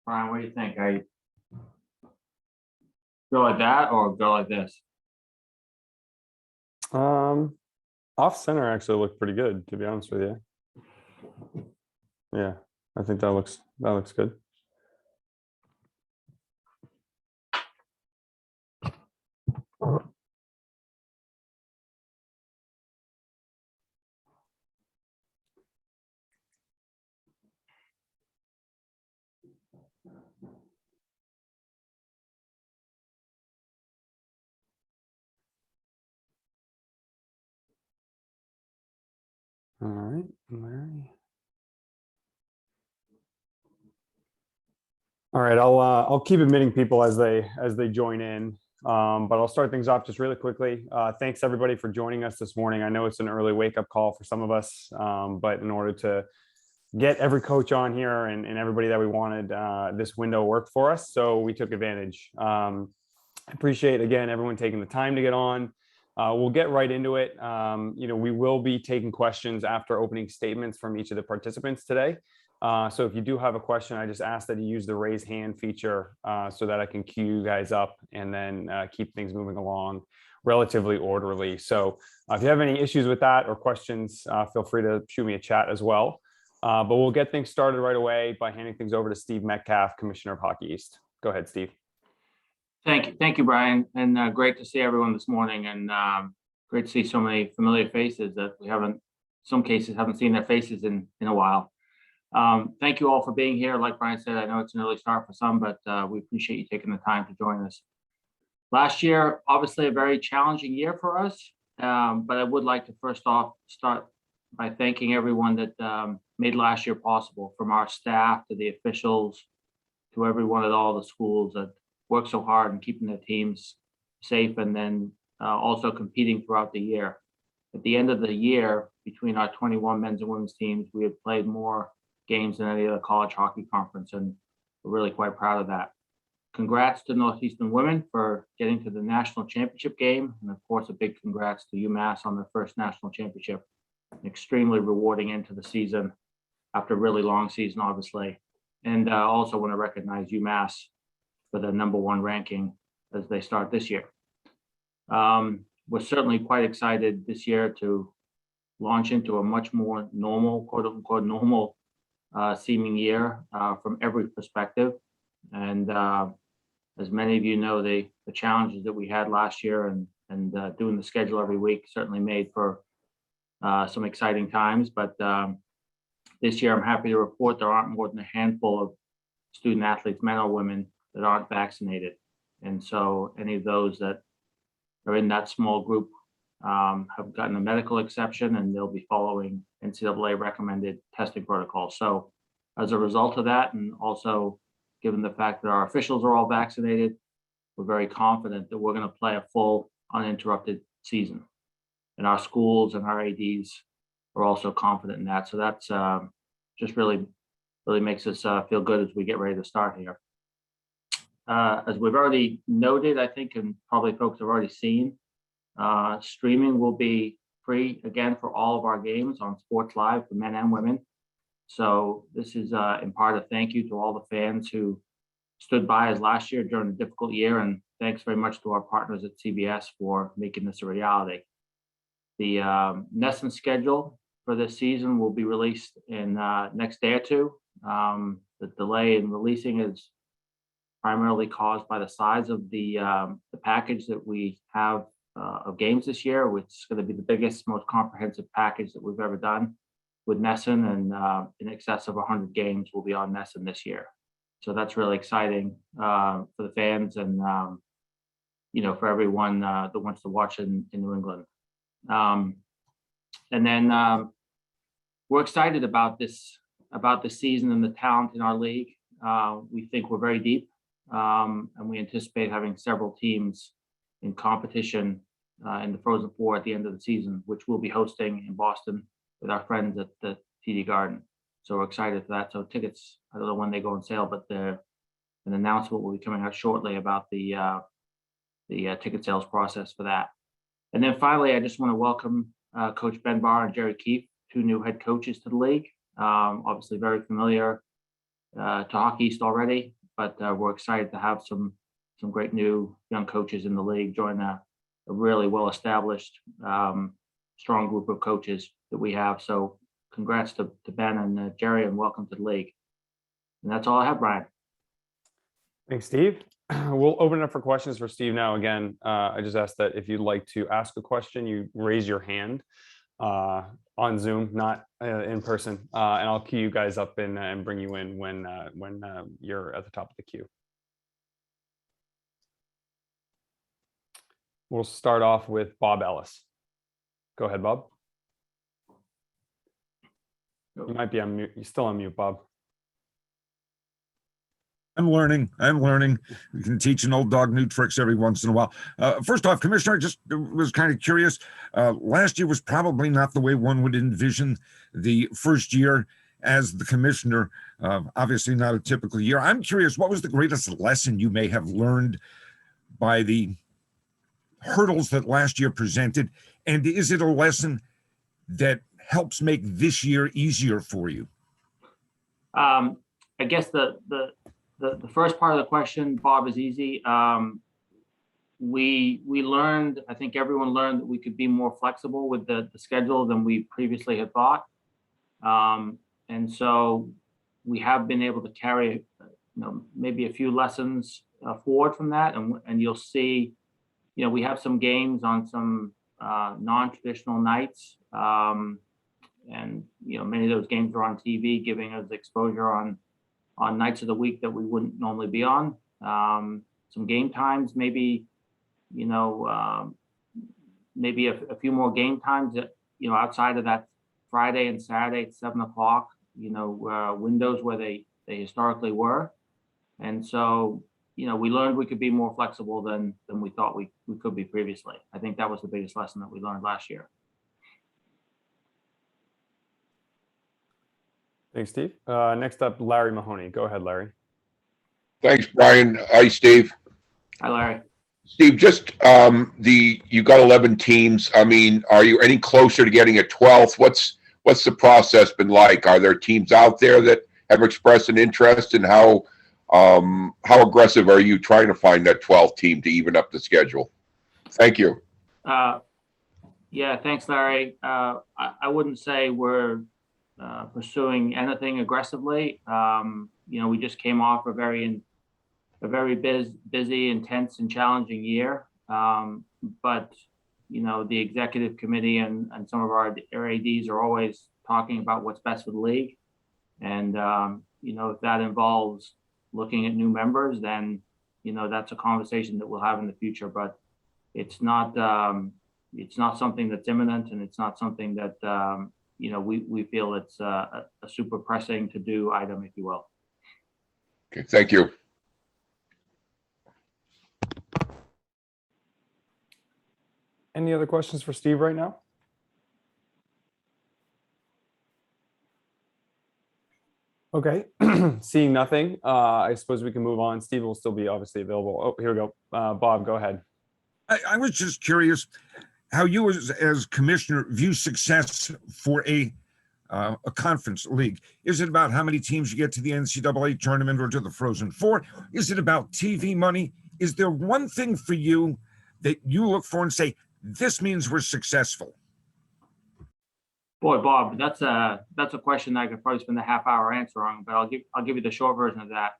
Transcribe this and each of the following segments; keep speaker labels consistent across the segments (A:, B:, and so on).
A: Brian, what do you think? I go like that or go like this?
B: Off center actually looked pretty good, to be honest with you. Yeah, I think that looks good. All right, Larry. All right, I'll keep admitting people as they join in, but I'll start things off just really quickly. Thanks everybody for joining us this morning. I know it's an early wake up call for some of us, but in order to get every coach on here and everybody that we wanted, this window worked for us, so we took advantage. I appreciate again everyone taking the time to get on. We'll get right into it. We will be taking questions after opening statements from each of the participants today. So if you do have a question, I just ask that you use the raise hand feature so that I can queue you guys up and then keep things moving along relatively orderly. So if you have any issues with that or questions, feel free to shoot me a chat as well. But we'll get things started right away by handing things over to Steve Metcalf, Commissioner of Hockey East. Go ahead, Steve.
A: Thank you, Brian, and great to see everyone this morning, and great to see so many familiar faces that we haven't, in some cases, haven't seen their faces in a while. Thank you all for being here. Like Brian said, I know it's an early start for some, but we appreciate you taking the time to join us. Last year, obviously a very challenging year for us, but I would like to first off start by thanking everyone that made last year possible, from our staff to the officials to everyone at all the schools that worked so hard in keeping their teams safe, and then also competing throughout the year. At the end of the year, between our 21 men's and women's teams, we had played more games than any other college hockey conference, and we're really quite proud of that. Congrats to Northeastern women for getting to the national championship game, and of course a big congrats to UMass on their first national championship. An extremely rewarding end to the season after a really long season, obviously. And also want to recognize UMass for the #1 ranking as they start this year. We're certainly quite excited this year to launch into a much more normal, quote unquote, normal seeming year from every perspective. And as many of you know, the challenges that we had last year and doing the schedule every week certainly made for some exciting times. But this year, I'm happy to report there aren't more than a handful of student athletes, men or women, that aren't vaccinated. And so any of those that are in that small group have gotten a medical exception, and they'll be following NCAA recommended testing protocols. So as a result of that, and also given the fact that our officials are all vaccinated, we're very confident that we're going to play a full uninterrupted season. And our schools and our ADs are also confident in that. So that's just really makes us feel good as we get ready to start here. As we've already noted, I think, and probably folks have already seen, streaming will be free again for all of our games on Sports Live for men and women. So this is in part a thank you to all the fans who stood by us last year during a difficult year, and thanks very much to our partners at CBS for making this a reality. The NESN schedule for this season will be released in next day or two. The delay in releasing is primarily caused by the size of the package that we have of games this year, which is going to be the biggest, most comprehensive package that we've ever done with NESN, and in excess of 100 games will be on NESN this year. So that's really exciting for the fans and for everyone that wants to watch in New England. And then we're excited about this season and the talent in our league. We think we're very deep, and we anticipate having several teams in competition in the Frozen Four at the end of the season, which we'll be hosting in Boston with our friends at the TD Garden. So we're excited for that. So tickets, I don't know when they go on sale, but an announcement will be coming out shortly about the ticket sales process for that. And then finally, I just want to welcome Coach Ben Barr and Jerry Keefe, two new head coaches to the league. Obviously very familiar to Hockey East already, but we're excited to have some great new young coaches in the league join a really well-established, strong group of coaches that we have. So congrats to Ben and Jerry, and welcome to the league. And that's all I have, Brian.
B: Thanks, Steve. We'll open it up for questions for Steve now. Again, I just asked that if you'd like to ask a question, you raise your hand on Zoom, not in person, and I'll queue you guys up and bring you in when you're at the top of the queue. We'll start off with Bob Ellis. Go ahead, Bob. You might be on mute. You're still on mute, Bob.
C: I'm learning. We can teach an old dog new tricks every once in a while. First off, Commissioner, I just was kind of curious. Last year was probably not the way one would envision the first year as the commissioner. Obviously not a typical year. I'm curious, what was the greatest lesson you may have learned by the hurdles that last year presented? And is it a lesson that helps make this year easier for you?
A: I guess the first part of the question, Bob, is easy. We learned, I think everyone learned, that we could be more flexible with the schedule than we previously had thought. And so we have been able to carry, maybe a few lessons forward from that. And you'll see, we have some games on some non-traditional nights. And, many of those games are on TV, giving us exposure on nights of the week that we wouldn't normally be on. Some game times, maybe, maybe a few more game times that, outside of that Friday and Saturday at 7 o'clock, windows where they historically were. And so, we learned we could be more flexible than we thought we could be previously. I think that was the biggest lesson that we learned last year.
B: Thanks, Steve. Next up, Larry Mahoney. Go ahead, Larry.
D: Thanks, Brian. Hi, Steve.
A: Hi, Larry.
D: Steve, just you got 11 teams. I mean, are you any closer to getting a 12th? What's the process been like? Are there teams out there that have expressed an interest, and how aggressive are you trying to find that 12th team to even up the schedule? Thank you.
A: Yeah, thanks, Larry. I wouldn't say we're pursuing anything aggressively. We just came off a very busy, intense, and challenging year. But the executive committee and some of our ADs are always talking about what's best for the league. And if that involves looking at new members, then that's a conversation that we'll have in the future. But it's not something that's imminent, and it's not something that we feel it's a super pressing to do item, if you will.
D: Okay, thank you.
B: Any other questions for Steve right now? Okay, seeing nothing, I suppose we can move on. Steve will still be obviously available. Oh, here we go. Bob, go ahead.
C: I was just curious how you as commissioner view success for a conference league. Is it about how many teams you get to the NCAA tournament or to the Frozen Four? Is it about TV money? Is there one thing for you that you look for and say, this means we're successful?
A: Boy, Bob, that's a question I could probably spend a half hour answering, but I'll give you the short version of that.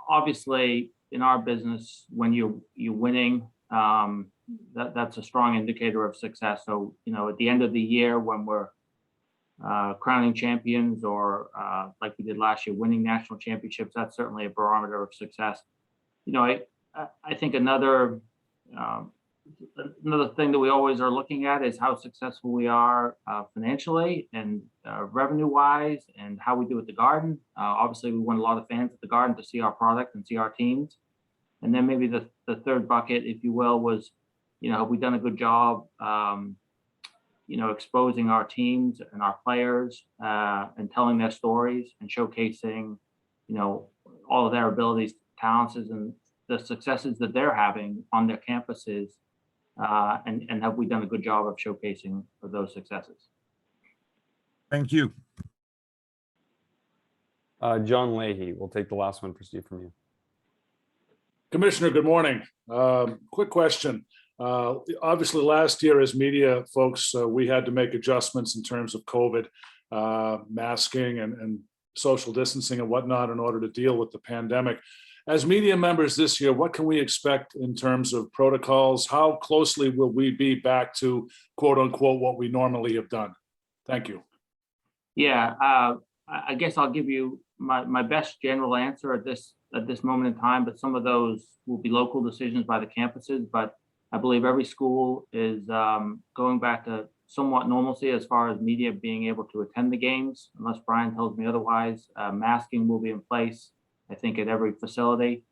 A: Obviously, in our business, when you're winning, that's a strong indicator of success. So, at the end of the year, when we're crowning champions, or like we did last year, winning national championships, that's certainly a barometer of success. I think another thing that we always are looking at is how successful we are financially and revenue wise, and how we do at the Garden. Obviously, we want a lot of fans at the Garden to see our product and see our teams. And then maybe the third bucket, if you will, was, have we done a good job, exposing our teams and our players and telling their stories and showcasing, all of their abilities, talents, and the successes that they're having on their campuses, and have we done a good job of showcasing those successes?
C: Thank you.
B: John Leahy, we'll take the last one for Steve from you.
E: Commissioner, good morning. Quick question. Obviously, last year as media folks, we had to make adjustments in terms of COVID, masking and social distancing and whatnot in order to deal with the pandemic. As media members this year, what can we expect in terms of protocols? How closely will we be back to quote unquote what we normally have done? Thank you.
A: Yeah, I guess I'll give you my best general answer at this moment in time, but some of those will be local decisions by the campuses. But I believe every school is going back to somewhat normalcy as far as media being able to attend the games, unless Brian tells me otherwise. Masking will be in place, I think, at every facility.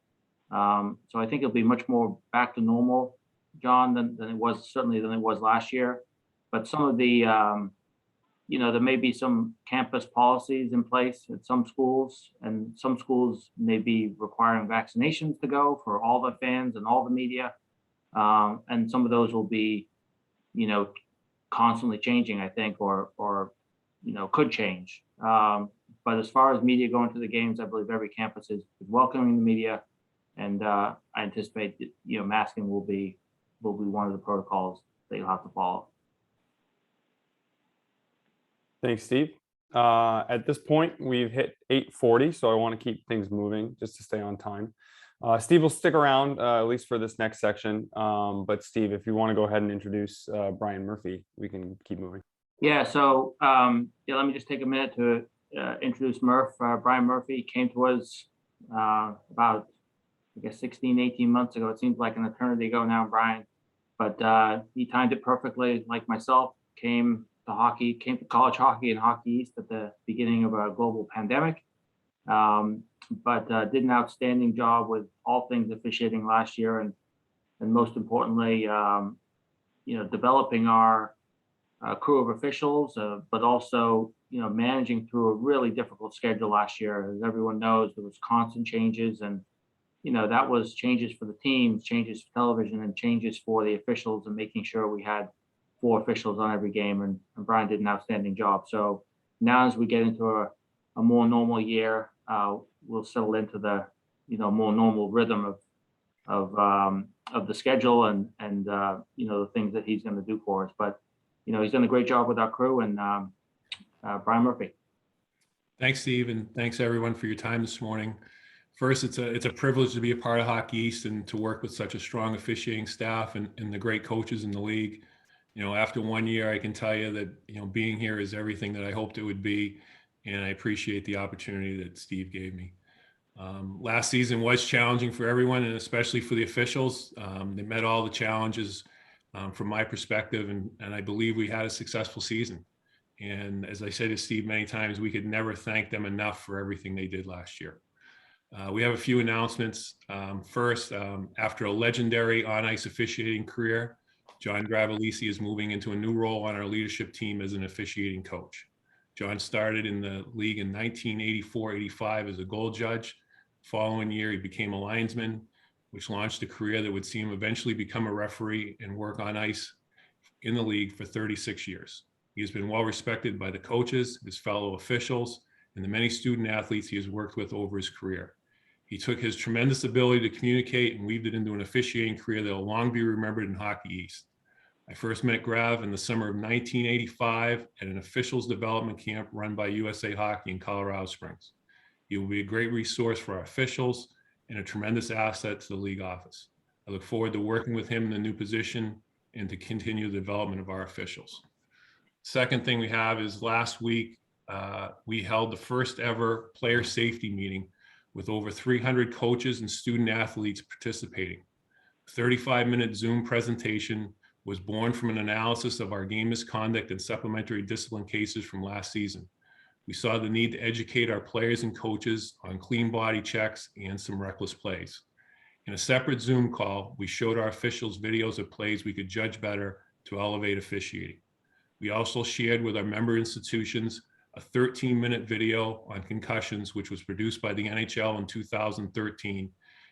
A: So I think it'll be much more back to normal, John, than it was last year. But some of the there may be some campus policies in place at some schools, and some schools may be requiring vaccinations to go for all the fans and all the media. And some of those will be, constantly changing, I think, or could change. But as far as media going to the games, I believe every campus is welcoming the media, and I anticipate that, masking will be one of the protocols that you'll have to follow.
B: Thanks, Steve. At this point, we've hit 8:40, so I want to keep things moving just to stay on time. Steve will stick around at least for this next section. But Steve, if you want to go ahead and introduce Brian Murphy, we can keep moving.
A: Yeah, so let me just take a minute to introduce Murph. Brian Murphy came to us about, 16, 18 months ago. It seems like an eternity ago now, Brian. But he timed it perfectly, like myself. Came to college hockey and Hockey East at the beginning of a global pandemic. But did an outstanding job with all things officiating last year, and most importantly, developing our crew of officials, but also managing through a really difficult schedule last year. As everyone knows, there was constant changes, and that was changes for the teams, changes for television, and changes for the officials, and making sure we had 4 officials on every game, and Brian did an outstanding job. So now as we get into a more normal year, we'll settle into the more normal rhythm of the schedule and the things that he's going to do for us. But he's done a great job with our crew, and Brian Murphy.
F: Thanks, Steve, and thanks everyone for your time this morning. First, it's a privilege to be a part of Hockey East and to work with such a strong officiating staff and the great coaches in the league. After 1 year, I can tell you that, being here is everything that I hoped it would be. And I appreciate the opportunity that Steve gave me. Last season was challenging for everyone, and especially for the officials. They met all the challenges from my perspective, and I believe we had a successful season. And as I said to Steve many times, we could never thank them enough for everything they did last year. We have a few announcements. First, after a legendary on-ice officiating career, John Gravelisi is moving into a new role on our leadership team as an officiating coach. John started in the league in 1984-85 as a goal judge. Following year, he became a linesman, which launched a career that would see him eventually become a referee and work on ice in the league for 36 years. He has been well respected by the coaches, his fellow officials, and the many student athletes he has worked with over his career. He took his tremendous ability to communicate and weaved it into an officiating career that will long be remembered in Hockey East. I first met Grav in the summer of 1985 at an officials development camp run by USA Hockey in Colorado Springs. He will be a great resource for our officials and a tremendous asset to the league office. I look forward to working with him in the new position and to continue the development of our officials. Second thing we have is last week, we held the first ever player safety meeting with over 300 coaches and student athletes participating. A 35-minute Zoom presentation was born from an analysis of our game misconduct and supplementary discipline cases from last season. We saw the need to educate our players and coaches on clean body checks and some reckless plays. In a separate Zoom call, we showed our officials videos of plays we could judge better to elevate officiating. We also shared with our member institutions a 13-minute video on concussions, which was produced by the NHL in 2013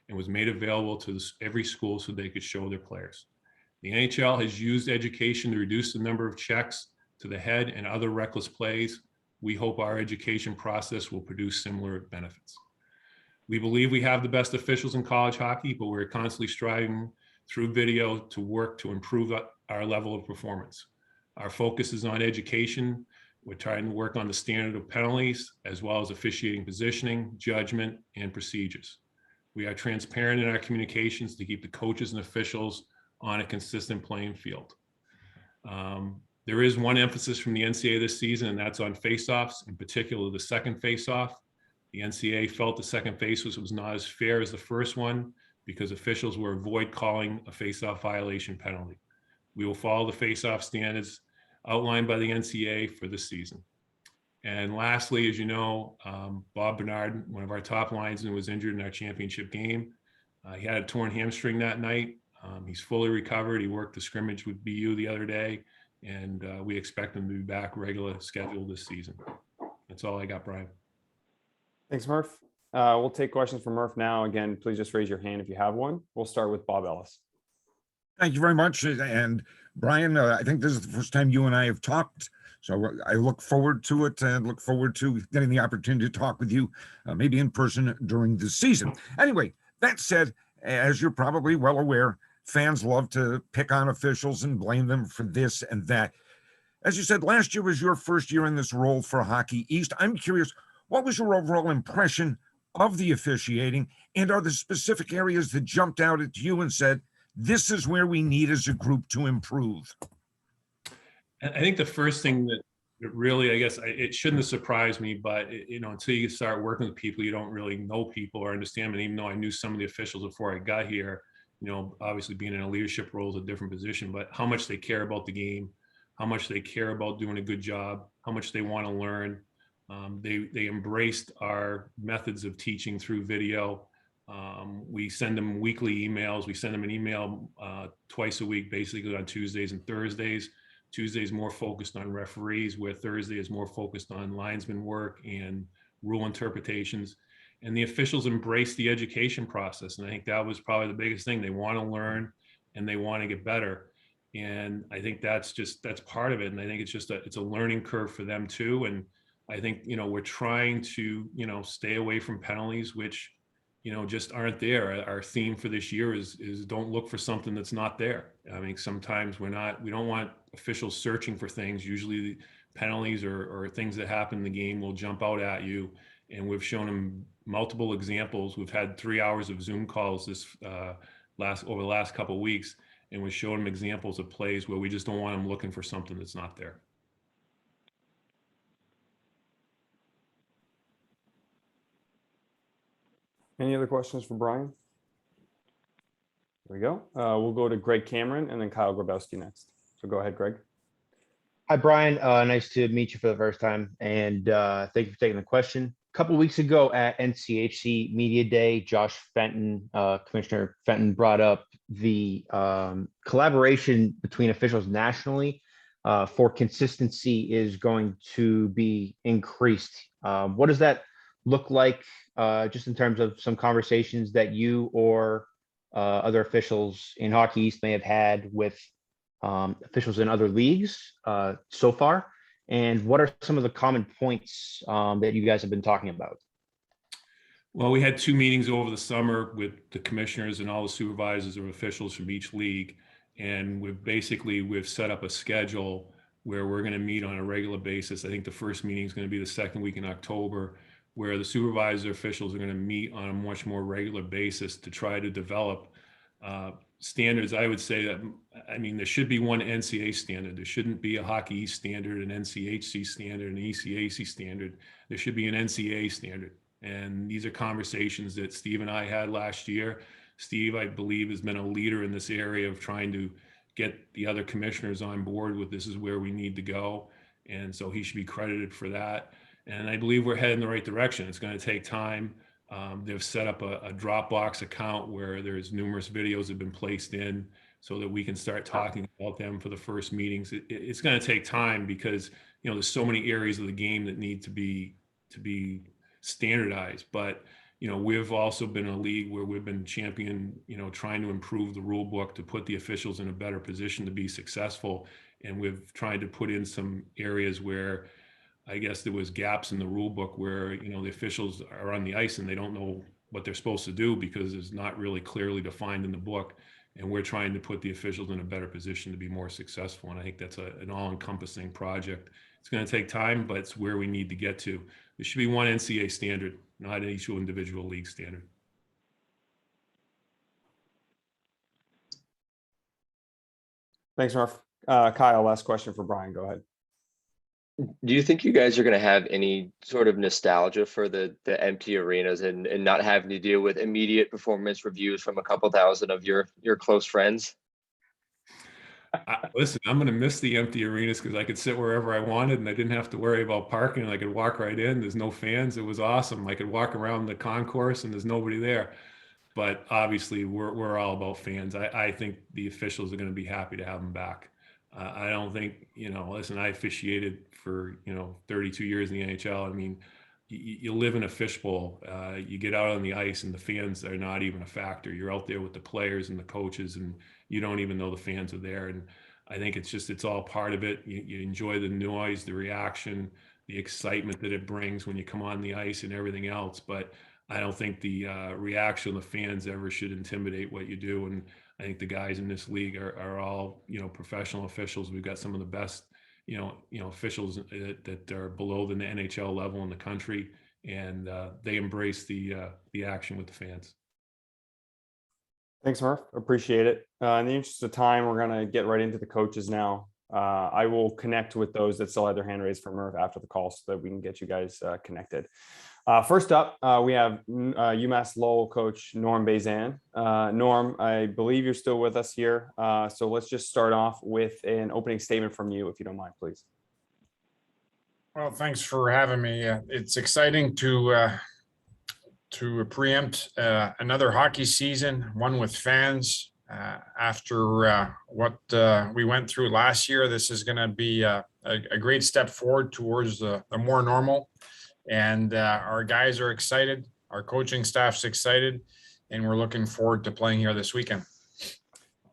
F: and was made available to every school so they could show their players. The NHL has used education to reduce the number of checks to the head and other reckless plays. We hope our education process will produce similar benefits. We believe we have the best officials in college hockey, but we're constantly striving through video to work to improve our level of performance. Our focus is on education. We're trying to work on the standard of penalties, as well as officiating positioning, judgment, and procedures. We are transparent in our communications to keep the coaches and officials on a consistent playing field. There is one emphasis from the NCAA this season, and that's on faceoffs, in particular the second faceoff. The NCAA felt the second faceoff was not as fair as the first one because officials were avoid calling a faceoff violation penalty. We will follow the faceoff standards outlined by the NCAA for this season. And lastly, as you know, Bob Bernard, one of our top linesmen, was injured in our championship game. He had a torn hamstring that night. He's fully recovered. He worked the scrimmage with BU the other day, and we expect him to be back regular schedule this season. That's all I got, Brian.
B: Thanks, Murph. We'll take questions from Murph now. Again, please just raise your hand if you have one. We'll start with Bob Ellis.
C: Thank you very much. And Brian, I think this is the first time you and I have talked. So I look forward to it and look forward to getting the opportunity to talk with you, maybe in person during the season. Anyway, that said, as you're probably well aware, fans love to pick on officials and blame them for this and that. As you said, last year was your first year in this role for Hockey East. I'm curious, what was your overall impression of the officiating, and are there specific areas that jumped out at you and said, this is where we need as a group to improve?
F: I think the first thing that really, I guess, it shouldn't have surprised me, but until you start working with people, you don't really know people or understand them. And even though I knew some of the officials before I got here, obviously being in a leadership role is a different position, but how much they care about the game, how much they care about doing a good job, how much they want to learn. They embraced our methods of teaching through video. We send them weekly emails. We send them an email twice a week, basically on Tuesdays and Thursdays. Tuesday is more focused on referees, where Thursday is more focused on linesman work and rule interpretations. And the officials embrace the education process. And I think that was probably the biggest thing. They want to learn and they want to get better. And I think that's part of it. And I think it's a learning curve for them too. And I think, we're trying to, stay away from penalties, which, just aren't there. Our theme for this year is don't look for something that's not there. I mean, sometimes we don't want officials searching for things. Usually penalties or things that happen in the game will jump out at you. And we've shown them multiple examples. We've had 3 hours of Zoom calls over the last couple of weeks, and we've shown them examples of plays where we just don't want them looking for something that's not there.
B: Any other questions for Brian? There we go. We'll go to Greg Cameron and then Kyle Grabowski next. So go ahead, Greg.
G: Hi, Brian. Nice to meet you for the first time. And thank you for taking the question. A couple of weeks ago at NCHC Media Day, Josh Fenton, Commissioner Fenton, brought up the collaboration between officials nationally for consistency is going to be increased. What does that look like, just in terms of some conversations that you or other officials in Hockey East may have had with officials in other leagues so far? And what are some of the common points that you guys have been talking about?
F: Well, we had 2 meetings over the summer with the commissioners and all the supervisors of officials from each league. And we've set up a schedule where we're going to meet on a regular basis. I think the first meeting is going to be the second week in October, where the supervisor officials are going to meet on a much more regular basis to try to develop standards. I would say that, there should be one NCAA standard. There shouldn't be a Hockey East standard, an NCHC standard, an ECAC standard. There should be an NCAA standard. And these are conversations that Steve and I had last year. Steve, I believe, has been a leader in this area of trying to get the other commissioners on board with this is where we need to go. And so he should be credited for that. And I believe we're heading in the right direction. It's going to take time. They've set up a Dropbox account where there's numerous videos that have been placed in so that we can start talking about them for the first meetings. It's going to take time because, there's so many areas of the game that need to be standardized. But, we've also been a league where we've been trying to improve the rule book to put the officials in a better position to be successful. And we've tried to put in some areas where I guess there was gaps in the rule book where, the officials are on the ice and they don't know what they're supposed to do because it's not really clearly defined in the book. And we're trying to put the officials in a better position to be more successful. And I think that's an all-encompassing project. It's going to take time, but it's where we need to get to. There should be one NCAA standard, not each individual league standard.
B: Thanks, Murph. Kyle, last question for Brian. Go ahead.
H: Do you think you guys are going to have any sort of nostalgia for the empty arenas and not having to deal with immediate performance reviews from a couple thousand of your close friends?
F: Listen, I'm going to miss the empty arenas because I could sit wherever I wanted and I didn't have to worry about parking and I could walk right in. There's no fans. It was awesome. I could walk around the concourse and there's nobody there. But obviously, we're all about fans. I think the officials are going to be happy to have them back. I don't think, listen, I officiated for, 32 years in the NHL. I mean, you live in a fishbowl. You get out on the ice and the fans are not even a factor. You're out there with the players and the coaches and you don't even know the fans are there. And I think it's all part of it. You enjoy the noise, the reaction, the excitement that it brings when you come on the ice and everything else. But I don't think the reaction of the fans ever should intimidate what you do. And I think the guys in this league are all, professional officials. We've got some of the best, officials that are below the NHL level in the country, and they embrace the action with the fans.
B: Thanks, Murph. Appreciate it. In the interest of time, we're going to get right into the coaches now. I will connect with those that still have their hand raised for Murph after the call so that we can get you guys connected. First up, we have UMass Lowell coach Norm Bazin. Norm, I believe you're still with us here. So let's just start off with an opening statement from you, if you don't mind, please.
I: Well, thanks for having me. It's exciting to preempt another hockey season, one with fans. After what we went through last year, this is going to be a great step forward towards a more normal. And our guys are excited. Our coaching staff's excited, and we're looking forward to playing here this weekend.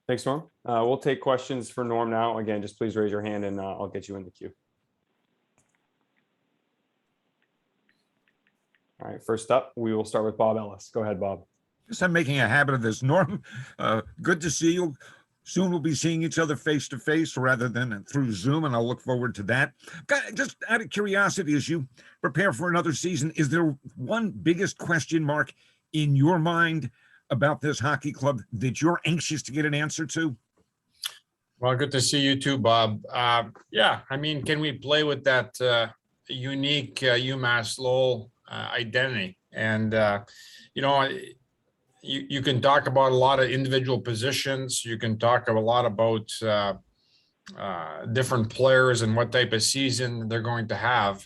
B: Thanks, Norm. We'll take questions for Norm now. Again, just please raise your hand and I'll get you in the queue. All right, first up, we will start with Bob Ellis. Go ahead, Bob.
C: Yes, I'm making a habit of this, Norm. Good to see you. Soon we'll be seeing each other face to face rather than through Zoom, and I'll look forward to that. Just out of curiosity, as you prepare for another season, is there one biggest question mark in your mind about this hockey club that you're anxious to get an answer to?
I: Well, good to see you too, Bob. Yeah, I mean, can we play with that unique UMass Lowell identity? And, you can talk about a lot of individual positions. You can talk a lot about different players and what type of season they're going to have.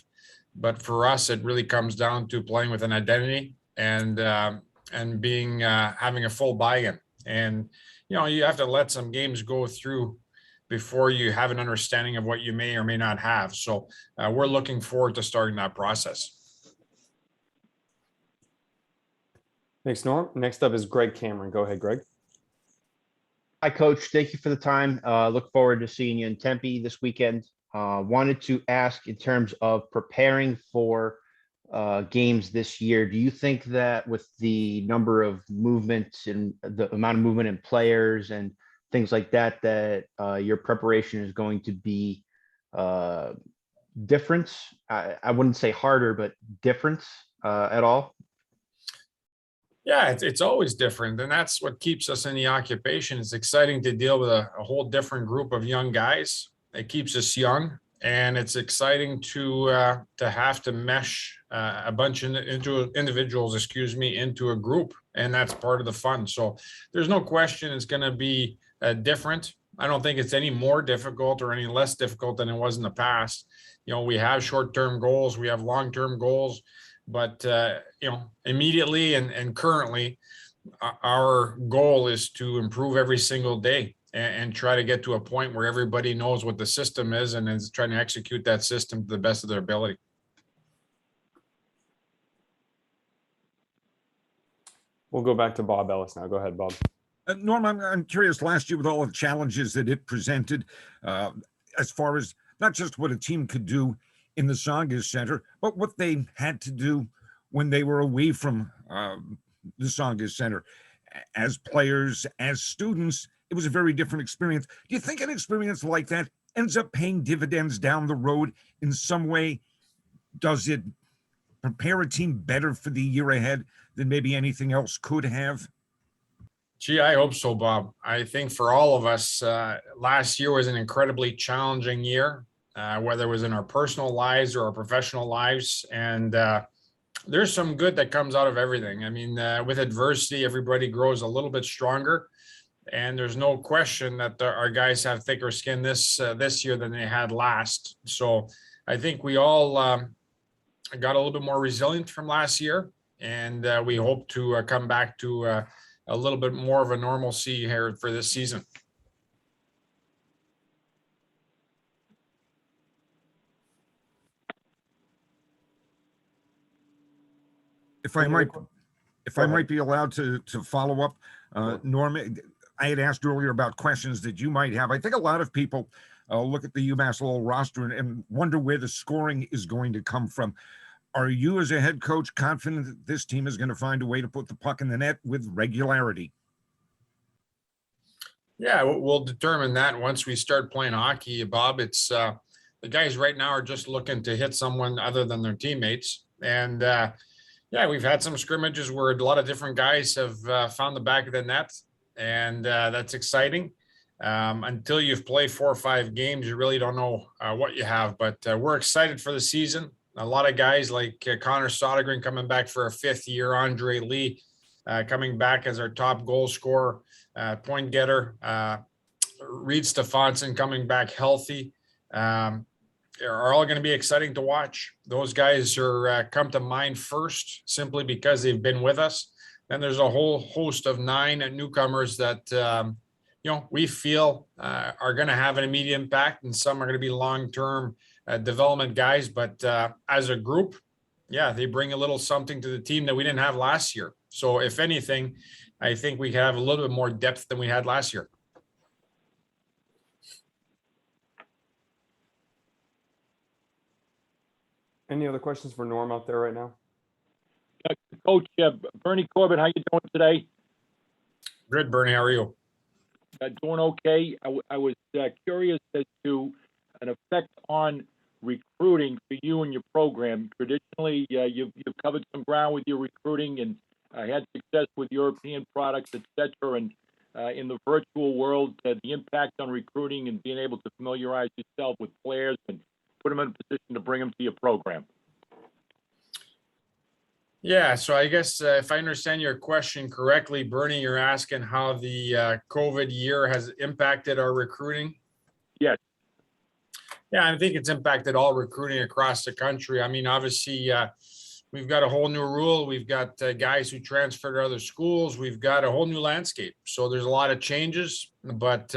I: But for us, it really comes down to playing with an identity and being having a full buy-in. And, you have to let some games go through before you have an understanding of what you may or may not have. So we're looking forward to starting that process.
B: Thanks, Norm. Next up is Greg Cameron. Go ahead, Greg.
G: Hi, Coach. Thank you for the time. Look forward to seeing you in Tempe this weekend. Wanted to ask in terms of preparing for games this year, do you think that with the number of movements and the amount of movement in players and things like that, that your preparation is going to be different? I wouldn't say harder, but different at all?
I: Yeah, it's always different, and that's what keeps us in the occupation. It's exciting to deal with a whole different group of young guys. It keeps us young, and it's exciting to have to mesh a bunch of individuals, into a group, and that's part of the fun. So there's no question it's going to be different. I don't think it's any more difficult or any less difficult than it was in the past. We have short-term goals, we have long-term goals. But, immediately and currently, our goal is to improve every single day and try to get to a point where everybody knows what the system is and is trying to execute that system to the best of their ability.
B: We'll go back to Bob Ellis now. Go ahead, Bob.
C: Norm, I'm curious, last year with all the challenges that it presented, as far as not just what a team could do in the Saugus Center, but what they had to do when they were away from the Tsongas Center. As players, as students, it was a very different experience. Do you think an experience like that ends up paying dividends down the road in some way? Does it prepare a team better for the year ahead than maybe anything else could have?
I: Gee, I hope so, Bob. I think for all of us, last year was an incredibly challenging year, whether it was in our personal lives or our professional lives. And there's some good that comes out of everything. I mean, with adversity, everybody grows a little bit stronger. And there's no question that our guys have thicker skin this year than they had last. So I think we all got a little bit more resilient from last year. And we hope to come back to a little bit more of a normalcy here for this season.
C: If I might be allowed to follow up, Norm, I had asked earlier about questions that you might have. I think a lot of people look at the UMass Lowell roster and wonder where the scoring is going to come from. Are you, as a head coach, confident that this team is going to find a way to put the puck in the net with regularity?
I: Yeah, we'll determine that once we start playing hockey, Bob. It's the guys right now are just looking to hit someone other than their teammates. And yeah, we've had some scrimmages where a lot of different guys have found the back of the net, and that's exciting. Until you've played 4 or 5 games, you really don't know what you have. But we're excited for the season. A lot of guys like Connor Sodergren coming back for a 5th year, Andre Lee coming back as our top goal scorer, point getter, Reed Stefansson coming back healthy. Are all going to be exciting to watch. Those guys are come to mind first simply because they've been with us. Then there's a whole host of 9 newcomers that we feel are going to have an immediate impact, and some are going to be long-term development guys. But as a group, yeah, they bring a little something to the team that we didn't have last year. So if anything, I think we have a little bit more depth than we had last year.
B: Any other questions for Norm out there right now?
J: Coach Bernie Corbett, how you doing today?
I: Good, Bernie. How are you?
J: Doing okay. I was curious as to an effect on recruiting for you and your program. Traditionally, you've covered some ground with your recruiting and had success with European products, etc. And in the virtual world, the impact on recruiting and being able to familiarize yourself with players and put them in a position to bring them to your program.
I: Yeah, so I guess if I understand your question correctly, Bernie, you're asking how the COVID year has impacted our recruiting?
J: Yes.
I: Yeah, I think it's impacted all recruiting across the country. I mean, obviously, we've got a whole new rule. We've got guys who transferred to other schools. We've got a whole new landscape. So there's a lot of changes, but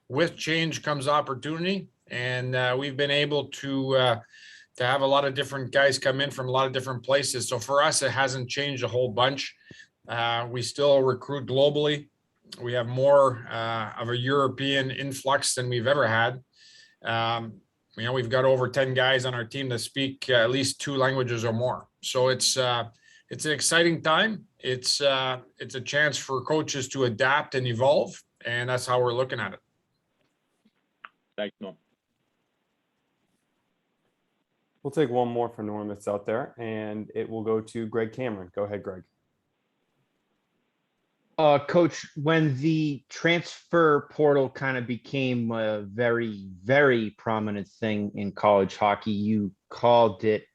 I: with change comes opportunity. And we've been able to have a lot of different guys come in from a lot of different places. So for us, it hasn't changed a whole bunch. We still recruit globally. We have more of a European influx than we've ever had. We've got over 10 guys on our team that speak at least 2 languages or more. So it's an exciting time. It's a chance for coaches to adapt and evolve, and that's how we're looking at it.
J: Thanks, Norm.
B: We'll take one more for Norm that's out there, and it will go to Greg Cameron. Go ahead, Greg.
G: Coach, when the transfer portal kind of became a very, very prominent thing in college hockey, you called it,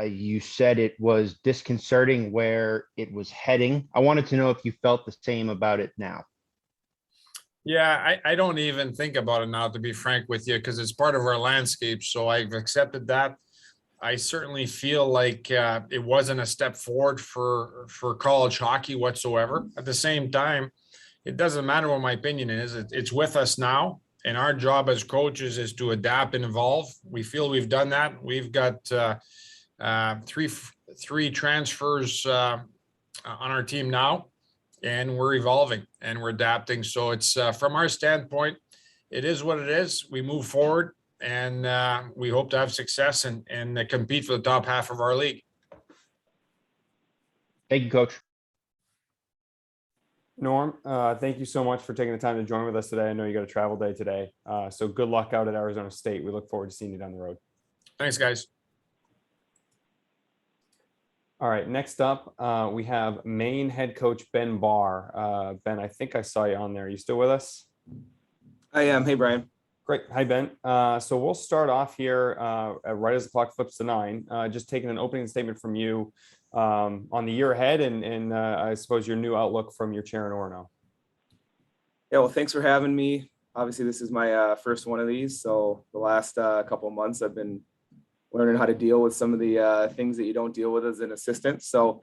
G: you said it was disconcerting where it was heading. I wanted to know if you felt the same about it now.
I: Yeah, I don't even think about it now, to be frank with you, because it's part of our landscape. So I've accepted that. I certainly feel like it wasn't a step forward for college hockey whatsoever. At the same time, it doesn't matter what my opinion is. It's with us now. And our job as coaches is to adapt and evolve. We feel we've done that. We've got three transfers on our team now. And we're evolving and we're adapting. So it's from our standpoint, it is what it is. We move forward and we hope to have success and compete for the top half of our league.
G: Thank you, Coach.
B: Norm, thank you so much for taking the time to join with us today. I know you got a travel day today. So good luck out at Arizona State. We look forward to seeing you down the road.
I: Thanks, guys.
B: All right, next up, we have Maine head coach Ben Barr. Ben, I think I saw you on there. Are you still with us?
K: I am. Hey, Brian.
B: Great. Hi, Ben. So we'll start off here right as the clock flips to 9. Just taking an opening statement from you on the year ahead and I suppose your new outlook from your chair in Orono.
K: Yeah, well, thanks for having me. Obviously, this is my first one of these. So the last couple of months, I've been learning how to deal with some of the things that you don't deal with as an assistant. So,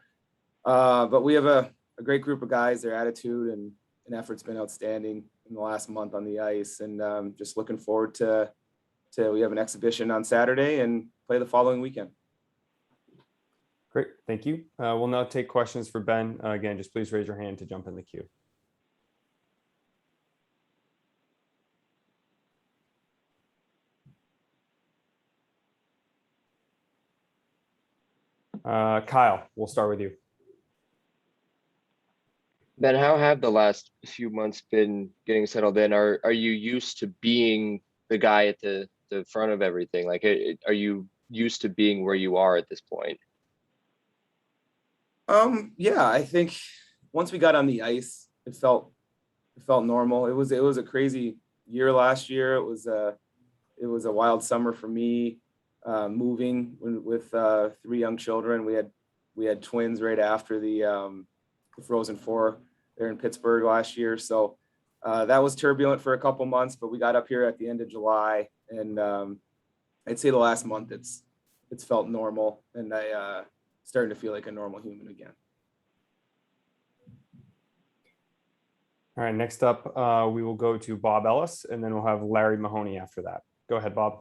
K: but we have a great group of guys. Their attitude and effort's been outstanding in the last month on the ice, and just looking forward to we have an exhibition on Saturday and play the following weekend.
B: Great, thank you. We'll now take questions for Ben. Again, just please raise your hand to jump in the queue. Kyle, we'll start with you.
H: Ben, how have the last few months been getting settled in? Are you used to being the guy at the front of everything? Like, are you used to being where you are at this point?
K: Yeah, I think once we got on the ice, it felt normal. It was a crazy year last year. It was a wild summer for me, moving with 3 young children. We had twins right after the Frozen Four there in Pittsburgh last year. So that was turbulent for a couple months, but we got up here at the end of July, and I'd say the last month it's felt normal, and I starting to feel like a normal human again.
B: All right, next up, we will go to Bob Ellis, and then we'll have Larry Mahoney after that. Go ahead, Bob.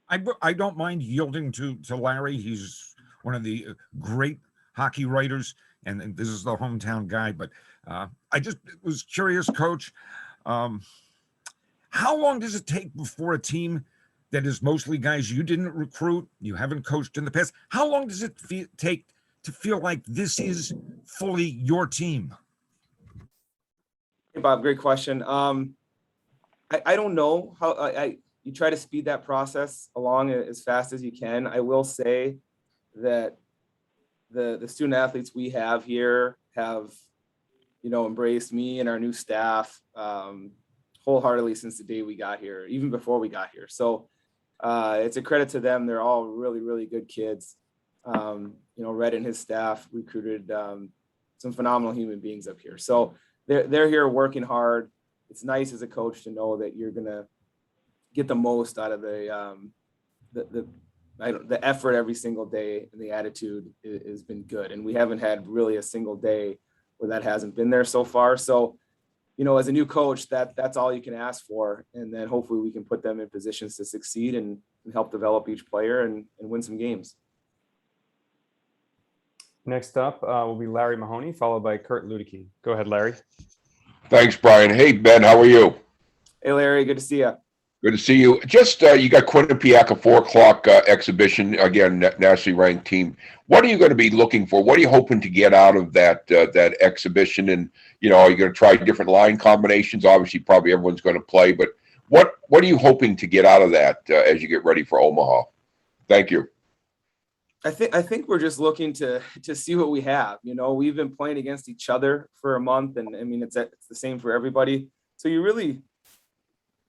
C: I don't mind yielding to Larry. He's one of the great hockey writers, and this is the hometown guy. But I just was curious, Coach, how long does it take before a team that is mostly guys you didn't recruit, you haven't coached in the past, how long does it take to feel like this is fully your team?
K: Hey, Bob, great question. I don't know how you try to speed that process along as fast as you can. I will say that the student athletes we have here have, embraced me and our new staff wholeheartedly since the day we got here, even before we got here. So it's a credit to them. They're all really, really good kids. Red and his staff recruited some phenomenal human beings up here. So they're here working hard. It's nice as a coach to know that you're gonna get the most out of the effort every single day, and the attitude has been good. And we haven't had really a single day where that hasn't been there so far. So, as a new coach, that's all you can ask for. And then hopefully we can put them in positions to succeed and help develop each player and win some games.
B: Next up will be Larry Mahoney, followed by Kurt Luedeke. Go ahead, Larry.
D: Thanks, Brian. Hey, Ben, how are you?
K: Hey, Larry, good to see you.
D: Good to see you. Just you got Quinnipiac, a 4:00 exhibition, again, nationally ranked team. What are you going to be looking for? What are you hoping to get out of that exhibition? And are you going to try different line combinations? Obviously, probably everyone's going to play, but what are you hoping to get out of that as you get ready for Omaha? Thank you.
K: I think we're just looking to see what we have. We've been playing against each other for a month, and I mean it's the same for everybody. So you really,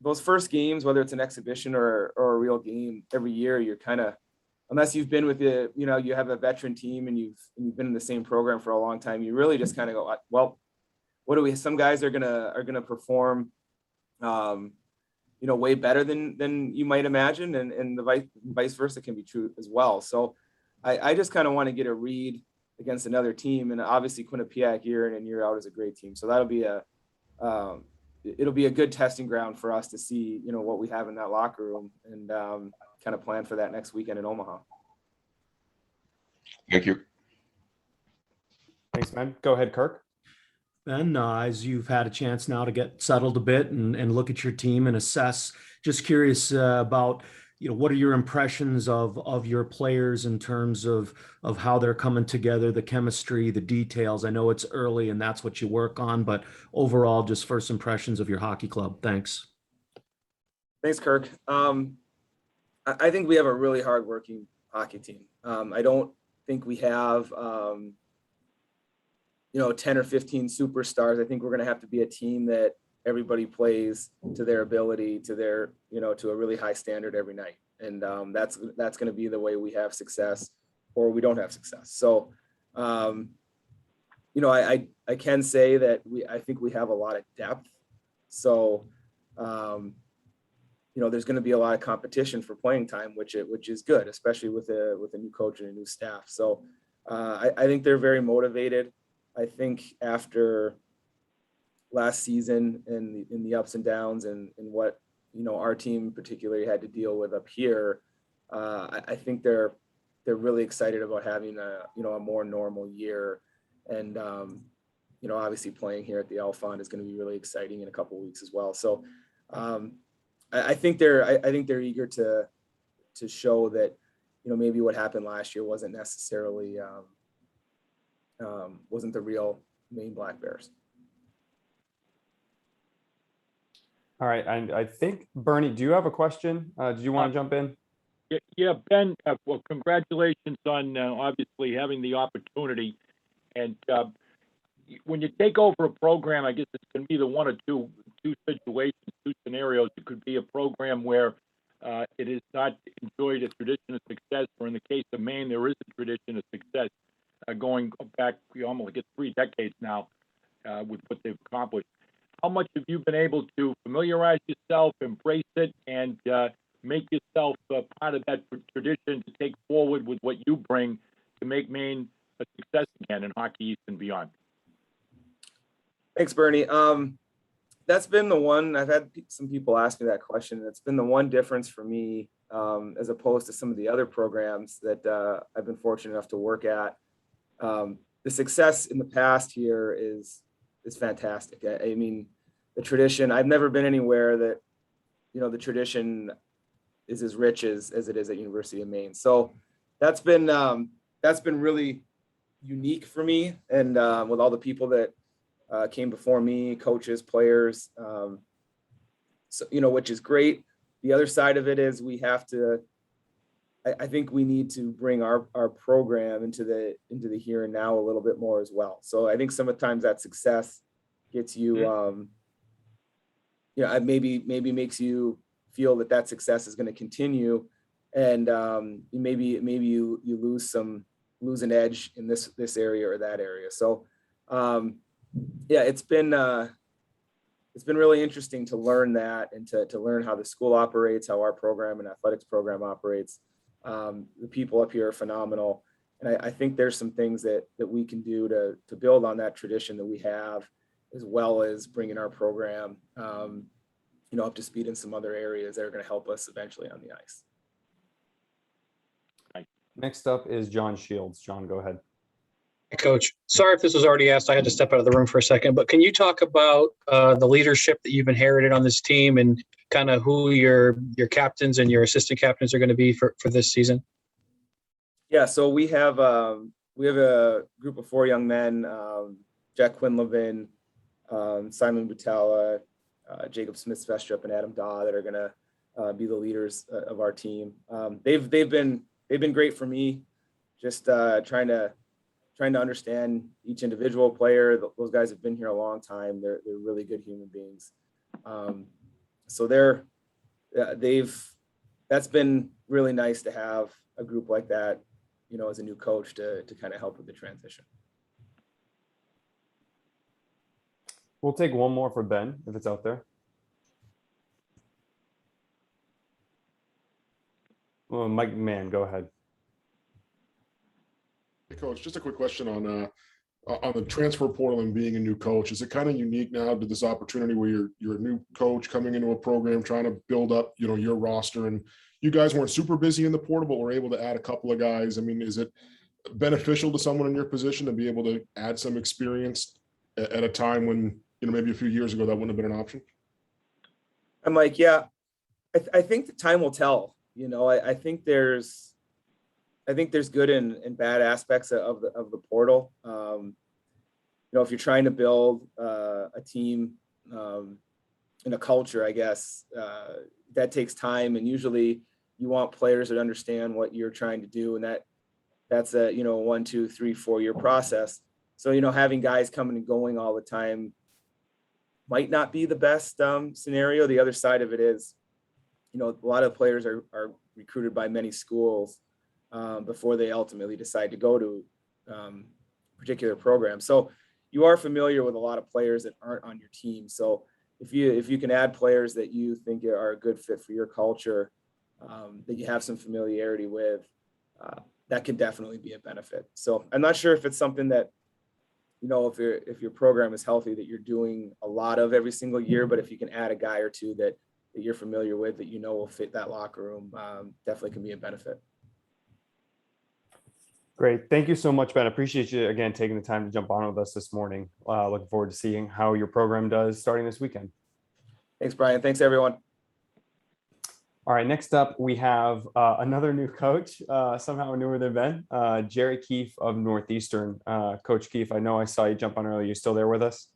K: those first games, whether it's an exhibition or a real game, every year you're kind of, unless you've been with you have a veteran team and you've been in the same program for a long time, you really just kind of go, well, what do we? Some guys are gonna perform, way better than you might imagine, and the vice versa can be true as well. So I just kind of want to get a read against another team, and obviously Quinnipiac year in and year out is a great team. So that'll be it'll be a good testing ground for us to see, what we have in that locker room, and kind of plan for that next weekend in Omaha.
D: Thank you.
B: Thanks, man. Go ahead, Kirk.
L: Ben, as you've had a chance now to get settled a bit and look at your team and assess, just curious about, what are your impressions of your players in terms of how they're coming together, the chemistry, the details? I know it's early and that's what you work on, but overall, just first impressions of your hockey club. Thanks.
K: Thanks, Kirk. I think we have a really hardworking hockey team. I don't think we have 10 or 15 superstars. I think we're going to have to be a team that everybody plays to their ability, to their, to a really high standard every night. And that's going to be the way we have success or we don't have success. So, I can say that I think we have a lot of depth. So, there's going to be a lot of competition for playing time, which is good, especially with a new coach and a new staff. So I think they're very motivated. I think after last season and in the ups and downs and what our team particularly had to deal with up here, I think they're really excited about having a more normal year, and obviously playing here at the Alfond is going to be really exciting in a couple of weeks as well. So I think they're eager to show that maybe what happened last year wasn't necessarily wasn't the real Maine Black Bears.
B: All right, and I think, Bernie, do you have a question? Do you want to jump in?
J: Yeah, Ben, well, congratulations on obviously having the opportunity. And when you take over a program, I guess it's going to be the one or two situations, two scenarios. It could be a program where it has not enjoyed a tradition of success, or in the case of Maine, there is a tradition of success going back almost 3 decades now with what they've accomplished. How much have you been able to familiarize yourself, embrace it, and make yourself part of that tradition to take forward with what you bring to make Maine a success again in Hockey East and beyond?
K: Thanks, Bernie. That's been the one, I've had some people ask me that question. It's been the one difference for me as opposed to some of the other programs that I've been fortunate enough to work at. The success in the past here is fantastic. I mean, the tradition, I've never been anywhere that, the tradition is as rich as it is at University of Maine. So that's been really unique for me. And with all the people that came before me, coaches, players, so, which is great. The other side of it is we have to, I think we need to bring our program into the here and now a little bit more as well. So I think sometimes that success gets you, maybe makes you feel that success is going to continue, and maybe you lose an edge in this area or that area. So it's been really interesting to learn that and to learn how the school operates, how our program and athletics program operates. The people up here are phenomenal. And I think there's some things that we can do to build on that tradition that we have, as well as bringing our program, up to speed in some other areas that are going to help us eventually on the ice.
B: Next up is John Shields. John, go ahead.
M: Coach, sorry if this was already asked. I had to step out of the room for a second, but can you talk about the leadership that you've inherited on this team and kind of who your captains and your assistant captains are going to be for this season?
K: Yeah, so we have a group of 4 young men, Jack Quinlivan, Simon Butala, Jacob Smith-Svestrup, and Adam Daw, that are going to be the leaders of our team. They've been great for me, just trying to understand each individual player. Those guys have been here a long time. They're really good human beings. So that's been really nice to have a group like that, as a new coach to kind of help with the transition.
B: We'll take one more for Ben, if it's out there. Well, Mike Mann, go ahead.
N: Hey, Coach, just a quick question on the transfer portal and being a new coach. Is it kind of unique now to this opportunity where you're a new coach coming into a program, trying to build up, your roster, and you guys weren't super busy in the portal, but were able to add a couple of guys? I mean, is it beneficial to someone in your position to be able to add some experience at a time when, maybe a few years ago that wouldn't have been an option?
K: I'm like, yeah, I think the time will tell. I think there's good and bad aspects of the portal. If you're trying to build a team and a culture, I guess that takes time, and usually you want players that understand what you're trying to do, and that's a 1, 2, 3, 4 year process. So having guys coming and going all the time might not be the best scenario. The other side of it is, a lot of players are recruited by many schools before they ultimately decide to go to particular programs. So you are familiar with a lot of players that aren't on your team. So if you can add players that you think are a good fit for your culture, that you have some familiarity with, that can definitely be a benefit. So I'm not sure if it's something that, if your program is healthy, that you're doing a lot of every single year, but if you can add a guy or two that you're familiar with, that will fit that locker room, definitely can be a benefit.
B: Great. Thank you so much, Ben. Appreciate you again taking the time to jump on with us this morning. Looking forward to seeing how your program does starting this weekend.
K: Thanks, Brian. Thanks, everyone.
B: All right, next up, we have another new coach, somehow newer than Ben, Jerry Keefe of Northeastern. Coach Keefe, I know I saw you jump on earlier. You still there with us?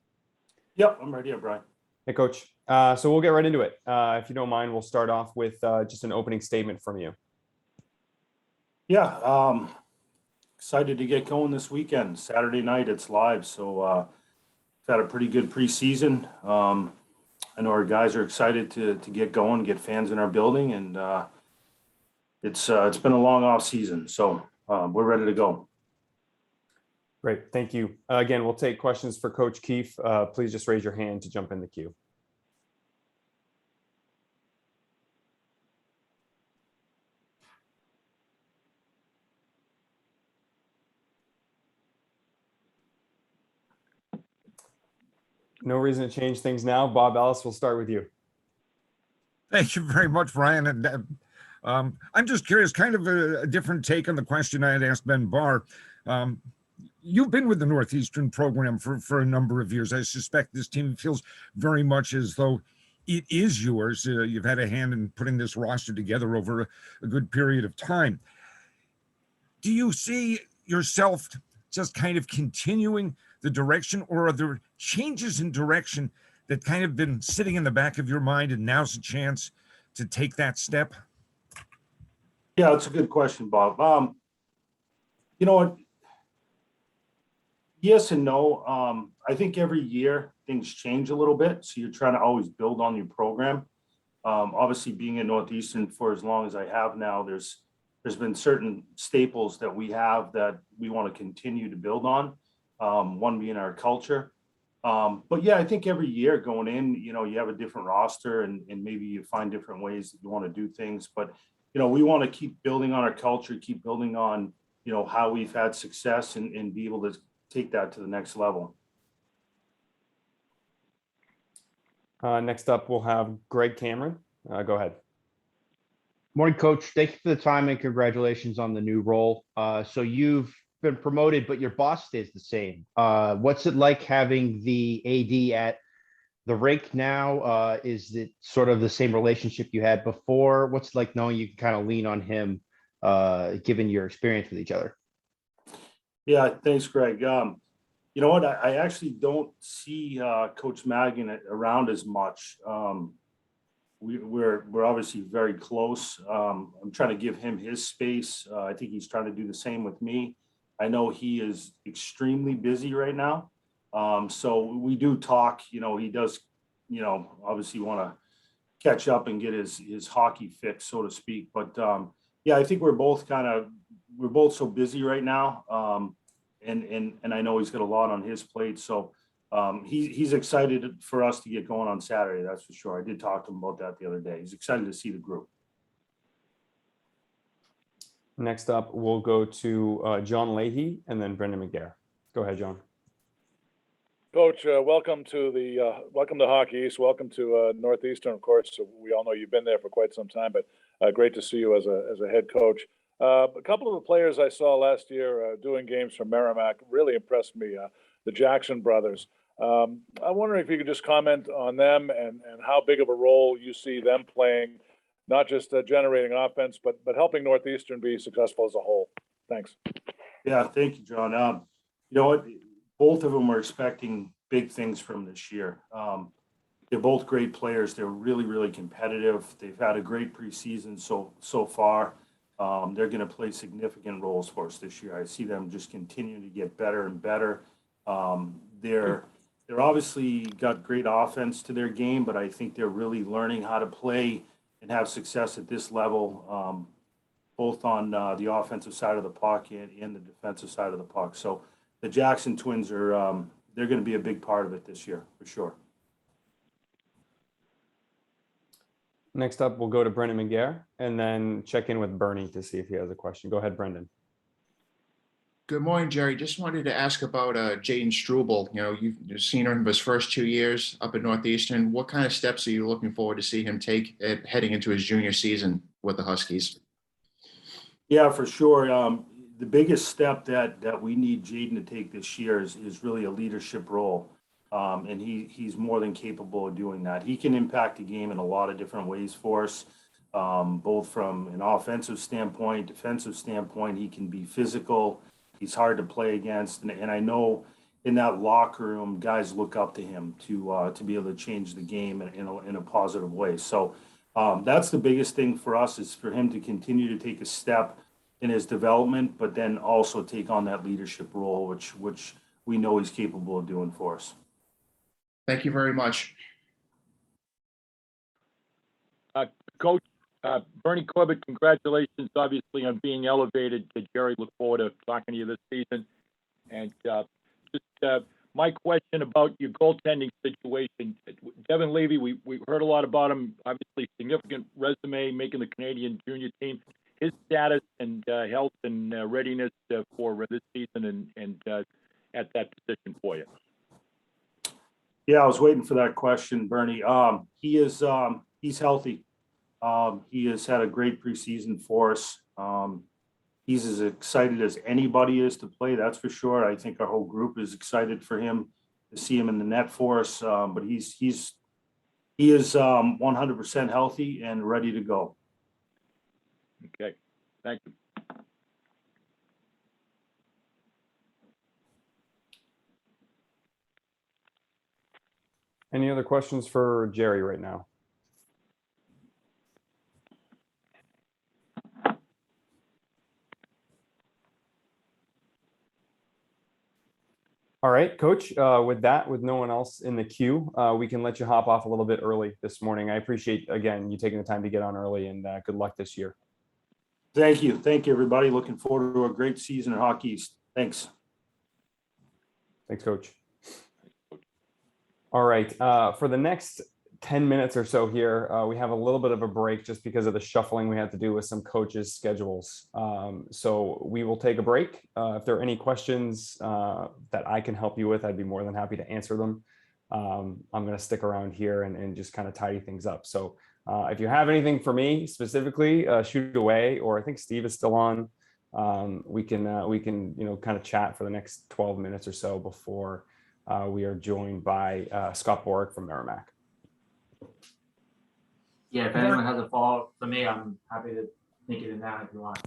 O: Yep, I'm right here, Brian.
B: Hey, Coach. So we'll get right into it. If you don't mind, we'll start off with just an opening statement from you.
O: Yeah, excited to get going this weekend. Saturday night, it's live. So we've had a pretty good preseason. I know our guys are excited to get going, get fans in our building, and it's been a long off season. So we're ready to go.
B: Great, thank you. Again, we'll take questions for Coach Keefe. Please just raise your hand to jump in the queue. No reason to change things now. Bob Ellis, we'll start with you.
C: Thank you very much, Brian. And I'm just curious, kind of a different take on the question I had asked Ben Barr. You've been with the Northeastern program for a number of years. I suspect this team feels very much as though it is yours. You've had a hand in putting this roster together over a good period of time. Do you see yourself just kind of continuing the direction, or are there changes in direction that kind of been sitting in the back of your mind and now's a chance to take that step?
O: Yeah, that's a good question, Bob. You know what? Yes and no. I think every year things change a little bit. So you're trying to always build on your program. Obviously being in Northeastern for as long as I have now, there's been certain staples that we have that we want to continue to build on. One being our culture. But yeah, I think every year going in, you have a different roster and maybe you find different ways that you want to do things. But, we want to keep building on our culture, keep building on, how we've had success and be able to take that to the next level.
B: Next up, we'll have Greg Cameron. Go ahead.
G: Morning, Coach. Thank you for the time and congratulations on the new role. So you've been promoted, but your boss stays the same. What's it like having the AD at the rink now? Is it sort of the same relationship you had before? What's it like knowing you can kind of lean on him, given your experience with each other?
O: Yeah, thanks, Greg. You know what? I actually don't see Coach Madigan around as much. We're obviously very close. I'm trying to give him his space. I think he's trying to do the same with me. I know he is extremely busy right now. So we do talk, he does, obviously want to catch up and get his hockey fix, so to speak. But yeah, I think we're both so busy right now. And I know he's got a lot on his plate. So he's excited for us to get going on Saturday. That's for sure. I did talk to him about that the other day. He's excited to see the group.
B: Next up, we'll go to John Leahy and then Brendan McGarry. Go ahead, John.
P: Coach, welcome to Hockey East. Welcome to Northeastern, of course. So we all know you've been there for quite some time, but great to see you as a head coach. A couple of the players I saw last year doing games for Merrimack really impressed me. The Jackson brothers. I'm wondering if you could just comment on them and how big of a role you see them playing not just generating offense, but helping Northeastern be successful as a whole. Thanks.
O: Yeah, thank you, John. You know what? Both of them are expecting big things from this year. They're both great players. They're really, really competitive. They've had a great preseason so far. They're going to play significant roles for us this year. I see them just continuing to get better and better. They're obviously got great offense to their game, but I think they're really learning how to play and have success at this level, both on the offensive side of the puck and the defensive side of the puck. So the Jackson twins are they're going to be a big part of it this year for sure.
B: Next up, we'll go to Brendan McGarr and then check in with Bernie to see if he has a question. Go ahead, Brendan.
Q: Good morning, Jerry. Just wanted to ask about Jaden Struble. You know, you've seen him his first 2 years up at Northeastern. What kind of steps are you looking forward to see him take heading into his junior season with the Huskies?
O: Yeah, for sure. The biggest step that we need Jaden to take this year is really a leadership role. And he's more than capable of doing that. He can impact the game in a lot of different ways for us, both from an offensive standpoint, defensive standpoint. He can be physical. He's hard to play against. And I know in that locker room, guys look up to him to be able to change the game in a positive way. So that's the biggest thing for us, is for him to continue to take a step in his development, but then also take on that leadership role, which we know he's capable of doing for us.
Q: Thank you very much.
J: Coach, Bernie Corbett, congratulations, obviously, on being elevated. Jerry, look forward to talking to you this season. And just my question about your goaltending situation. Devin Levy, we heard a lot about him, obviously significant resume, making the Canadian junior team. His status and health and readiness for this season and at that position for you.
O: Yeah, I was waiting for that question, Bernie. He's healthy. He has had a great preseason for us. He's as excited as anybody is to play, that's for sure. I think our whole group is excited for him, to see him in the net for us. But he is 100% healthy and ready to go.
J: Okay, thank you.
B: Any other questions for Jerry right now? All right, Coach, with no one else in the queue, we can let you hop off a little bit early this morning. I appreciate, again, you taking the time to get on early, and good luck this year.
O: Thank you. Thank you, everybody. Looking forward to a great season at Hockey East. Thanks.
B: Thanks, Coach. All right, for the next 10 minutes or so here, we have a little bit of a break just because of the shuffling we had to do with some coaches' schedules. So we will take a break. If there are any questions that I can help you with, I'd be more than happy to answer them. I'm going to stick around here and just kind of tidy things up. So if you have anything for me specifically, shoot it away. Or I think Steve is still on. We can kind of chat for the next 12 minutes or so before we are joined by Scott Borek from Merrimack.
A: Yeah, if anyone has a follow-up for me, I'm happy to make it in that if you want.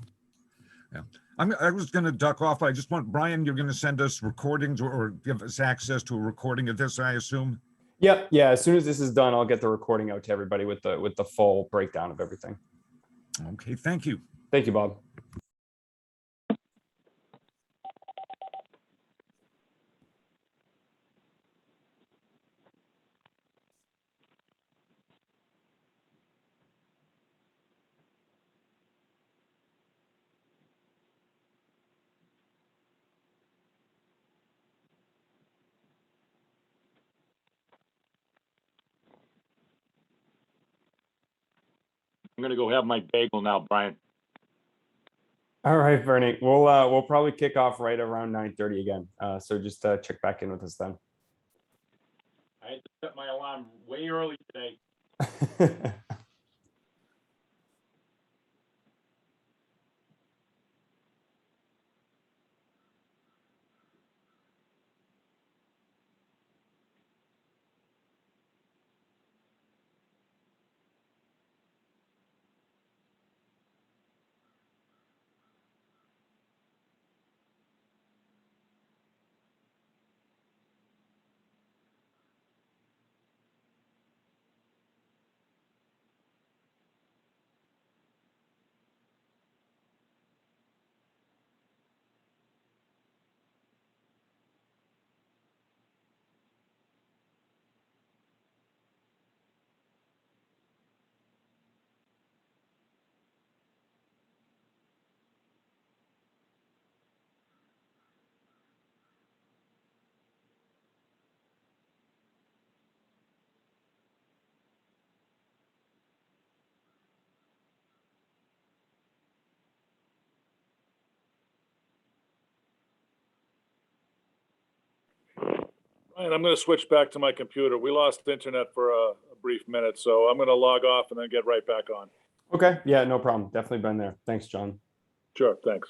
C: Yeah, I was going to duck off. I just want, Brian, you're going to send us recordings or give us access to a recording of this, I assume?
B: Yep. Yeah. As soon as this is done, I'll get the recording out to everybody with the full breakdown of everything.
C: Okay. Thank you.
B: Thank you, Bob.
J: I'm gonna go have my bagel now, Brian.
B: All right, Bernie. We'll probably kick off right around 9:30 again. So just check back in with us then.
J: I had to set my alarm way early today.
P: And I'm going to switch back to my computer. We lost internet for a brief minute, so I'm going to log off and then get right back on.
B: Okay, yeah, no problem. Definitely been there. Thanks, John.
P: Sure, thanks.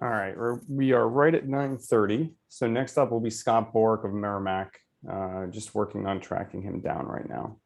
B: All right, we are right at 9:30. So next up will be Scott Borek of Merrimack. Just working on tracking him down right now.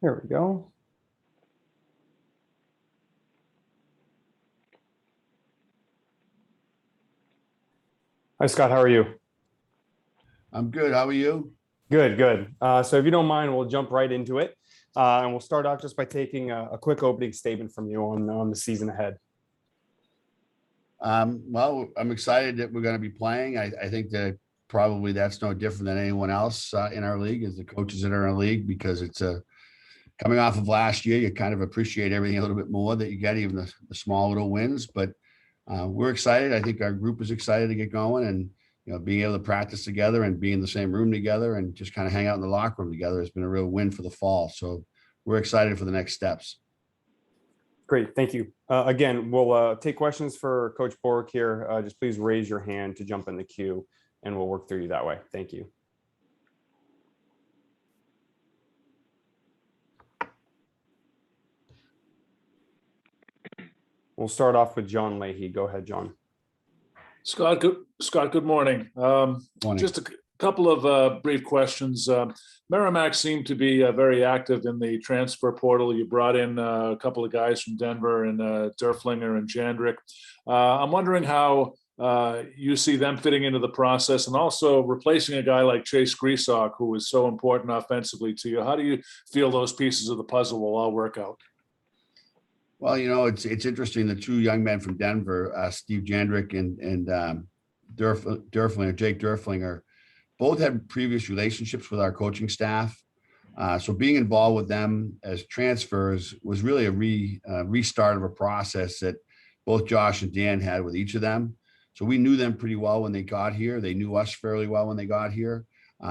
B: There we go. Hi, Scott. How are you?
R: I'm good. How are you?
B: Good, good. So if you don't mind, we'll jump right into it. And we'll start off just by taking a quick opening statement from you on the season ahead.
R: Well, I'm excited that we're going to be playing. I think that probably that's no different than anyone else in our league, as the coaches in our league, because it's coming off of last year, you kind of appreciate everything a little bit more that you get, even the small little wins. But we're excited. I think our group is excited to get going, and being able to practice together and be in the same room together and just kind of hang out in the locker room together has been a real win for the fall. So we're excited for the next steps.
B: Great, thank you. Again, we'll take questions for Coach Borek here. Just please raise your hand to jump in the queue, and we'll work through you that way. Thank you. We'll start off with John Leahy. Go ahead, John.
E: Scott, good morning.
R: Morning.
E: Just a couple of brief questions. Merrimack seemed to be very active in the transfer portal. You brought in a couple of guys from Denver, and Derflinger and Jandrick. I'm wondering how you see them fitting into the process, and also replacing a guy like Chase Greasock, who is so important offensively to you. How do you feel those pieces of the puzzle will all work out?
R: Well, it's interesting. The two young men from Denver, Steve Jandrick and Derflinger, Jake Derflinger, both had previous relationships with our coaching staff. So being involved with them as transfers was really a restart of a process that both Josh and Dan had with each of them. So we knew them pretty well when they got here. They knew us fairly well when they got here.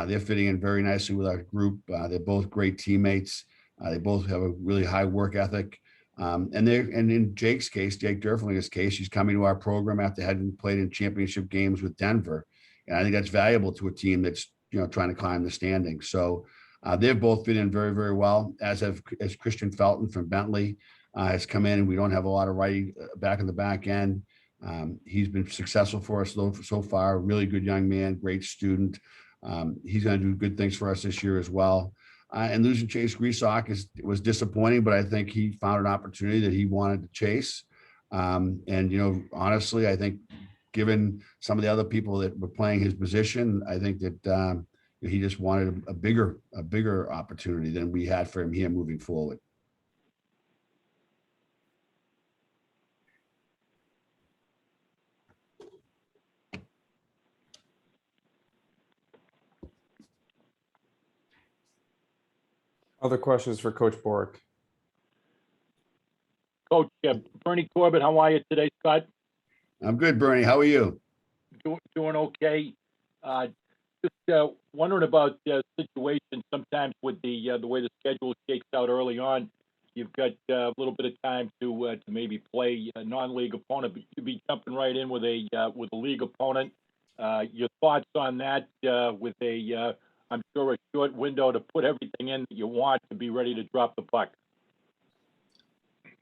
R: They're fitting in very nicely with our group. They're both great teammates. They both have a really high work ethic. And in Jake's case, Jake Derflinger's case, he's coming to our program after having played in championship games with Denver. And I think that's valuable to a team that's, trying to climb the standings. So they've both fit in very, very well, as Christian Felton from Bentley has come in, and we don't have a lot of righty back in the back end. He's been successful for us so far. Really good young man, great student. He's going to do good things for us this year as well. And losing Chase Greasock was disappointing, but I think he found an opportunity that he wanted to chase. And honestly, I think given some of the other people that were playing his position, I think that he just wanted a bigger opportunity than we had for him here moving forward.
B: Other questions for Coach Borek?
J: Coach Bernie Corbett, how are you today, Scott?
R: I'm good, Bernie. How are you?
J: Doing okay. Just wondering about the situation sometimes with the way the schedule shakes out early on. you've got a little bit of time to maybe play a non-league opponent, but you'd be jumping right in with a league opponent. Your thoughts on that with I'm sure a short window to put everything in that you want to be ready to drop the puck.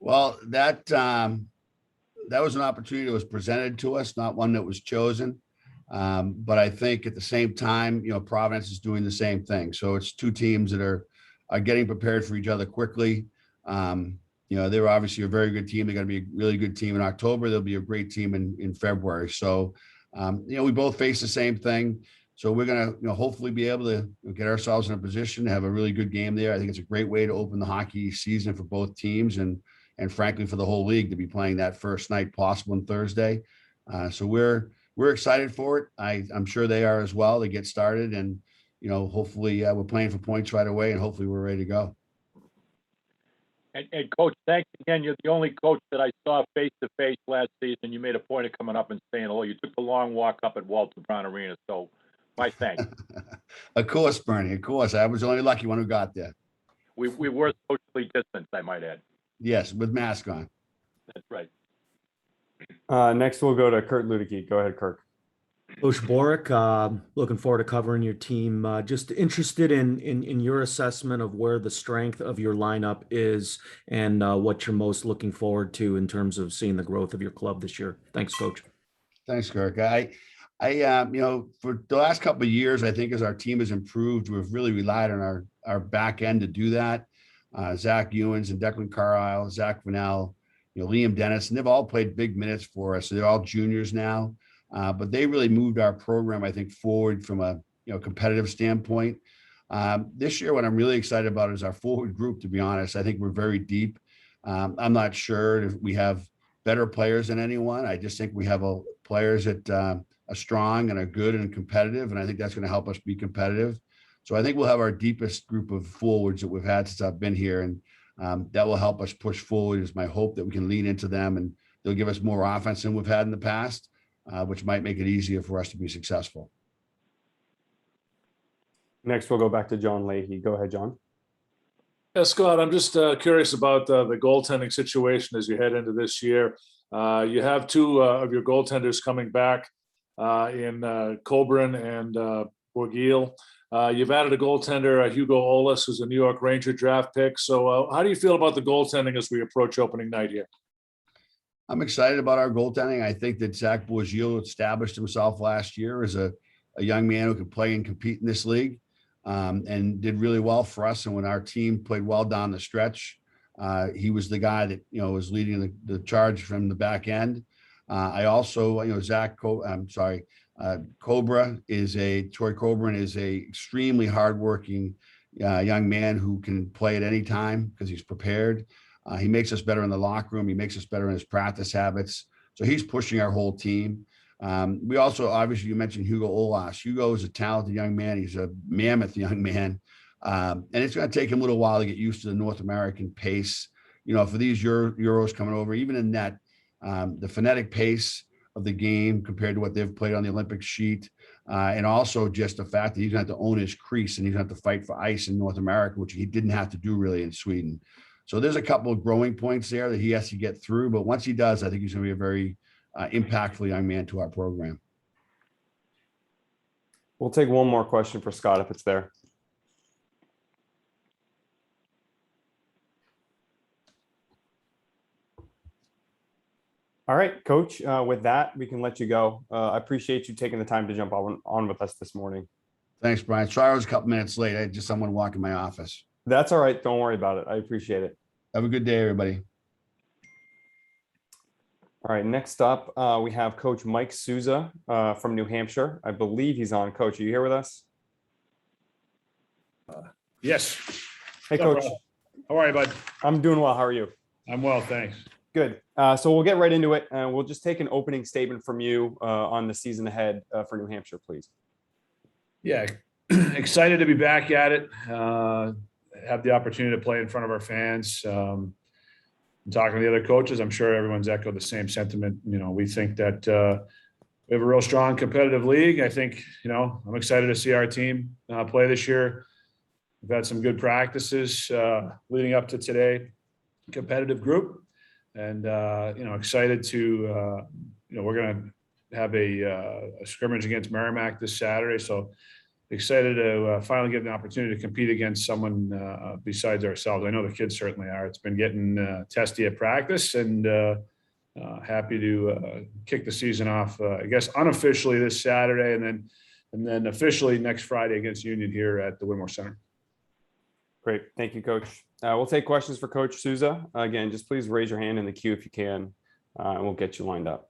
R: Well, that was an opportunity that was presented to us, not one that was chosen. But I think at the same time, Providence is doing the same thing. So it's two teams that are getting prepared for each other quickly. They're obviously a very good team. They're going to be a really good team in October. They'll be a great team in February. So, we both face the same thing. So we're going to, hopefully be able to get ourselves in a position to have a really good game there. I think it's a great way to open the hockey season for both teams and frankly, for the whole league to be playing that first night possible on Thursday. So we're excited for it. I'm sure they are as well to get started. And, hopefully we're playing for points right away and hopefully we're ready to go.
J: And Coach, thanks again. You're the only coach that I saw face-to-face last season. You made a point of coming up and saying hello. You took the long walk up at Walter Brown Arena. So my thanks.
R: Of course, Bernie, of course. I was the only lucky one who got there.
J: We were socially distanced, I might add.
R: Yes, with mask on.
J: That's right.
B: Next, we'll go to Kurt Luedeke. Go ahead, Kurt.
L: Coach Borek, looking forward to covering your team. Just interested in your assessment of where the strength of your lineup is and what you're most looking forward to in terms of seeing the growth of your club this year. Thanks, Coach.
R: Thanks, Kirk. I for the last couple of years, I think as our team has improved, we've really relied on our back end to do that. Zach Ewens and Declan Carlisle, Zach Vanel, Liam Dennis, and they've all played big minutes for us. So they're all juniors now. But they really moved our program, I think, forward from a competitive standpoint. This year, what I'm really excited about is our forward group, to be honest. I think we're very deep. I'm not sure if we have better players than anyone. I just think we have players that are strong and are good and competitive, and I think that's going to help us be competitive. So I think we'll have our deepest group of forwards that we've had since I've been here, and that will help us push forward. Is my hope that we can lean into them, and they'll give us more offense than we've had in the past. Which might make it easier for us to be successful.
B: Next, we'll go back to John Leahy. Go ahead, John.
E: Yeah, Scott, I'm just curious about the goaltending situation as you head into this year. You have two of your goaltenders coming back in Coburn and Borgil. You've added a goaltender, Hugo Olas, who's a New York Ranger draft pick. So how do you feel about the goaltending as we approach opening night here?
R: I'm excited about our goaltending. I think that Zach Borgil established himself last year as a young man who could play and compete in this league and did really well for us. And when our team played well down the stretch, he was the guy that, was leading the charge from the back end. I also, Troy Coburn is a extremely hardworking young man who can play at any time because he's prepared. He makes us better in the locker room. He makes us better in his practice habits. So he's pushing our whole team. We also, obviously, you mentioned Hugo Olas. Hugo is a talented young man. He's a mammoth young man. And it's going to take him a little while to get used to the North American pace. For these Euros coming over, even in that, the phonetic pace of the game compared to what they've played on the Olympic sheet. And also just the fact that he's going to have to own his crease and he's going to have to fight for ice in North America, which he didn't have to do really in Sweden. So there's a couple of growing points there that he has to get through. But once he does, I think he's going to be a very impactful young man to our program.
B: We'll take one more question for Scott if it's there. All right, Coach, with that, we can let you go. I appreciate you taking the time to jump on with us this morning.
R: Thanks, Brian. Sorry I was a couple minutes late. I had just someone walk in my office.
B: That's all right. Don't worry about it. I appreciate it.
R: Have a good day, everybody.
B: All right, next up, we have Coach Mike Souza from New Hampshire. I believe he's on. Coach, are you here with us?
P: Yes.
B: Hey, Coach.
P: How are you, bud?
B: I'm doing well. How are you?
P: I'm well, thanks.
B: Good. So we'll get right into it. And we'll just take an opening statement from you on the season ahead for New Hampshire, please.
P: Yeah, excited to be back at it. Have the opportunity to play in front of our fans. Talking to the other coaches, I'm sure everyone's echoed the same sentiment. We think that we have a real strong competitive league. I think, I'm excited to see our team play this year. We've had some good practices leading up to today.
E: competitive group, and excited to we're going to have a scrimmage against Merrimack this Saturday, so excited to finally get an opportunity to compete against someone besides ourselves. I know the kids certainly are. It's been getting testy at practice, and happy to kick the season off, I guess unofficially this Saturday, and then officially next Friday against Union here at the Whitmore Center.
B: Great. Thank you, Coach. We'll take questions for Coach Souza. Again, just please raise your hand in the queue if you can, and we'll get you lined up.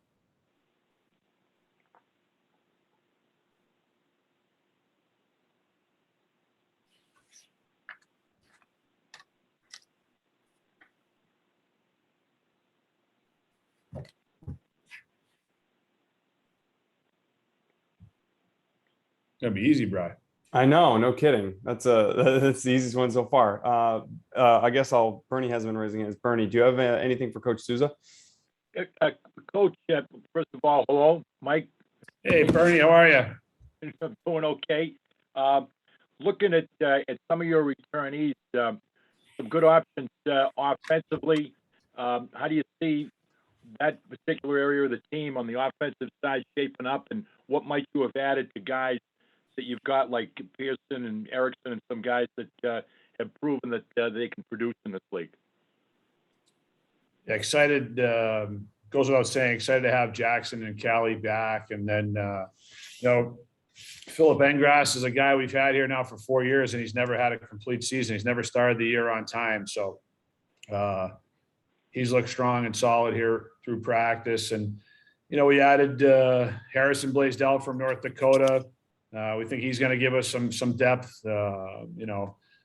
E: Gonna be easy, Brian.
B: I know, no kidding. That's the easiest one so far. I guess Bernie hasn't been raising hands. Bernie, do you have anything for Coach Souza?
J: Coach, first of all, hello, Mike.
E: Hey, Bernie, how are you?
J: I'm doing okay. Looking at some of your returnees, some good options offensively. How do you see that particular area of the team on the offensive side shaping up, and what might you have added to guys that you've got like Pearson and Erickson and some guys that have proven that they can produce in this league?
E: Yeah, excited. Goes without saying, excited to have Jackson and Callie back. And then, Philip Engrass is a guy we've had here now for 4 years, and he's never had a complete season. He's never started the year on time. So he's looked strong and solid here through practice. And, we added Harrison Blaisdell from North Dakota. We think he's going to give us some depth,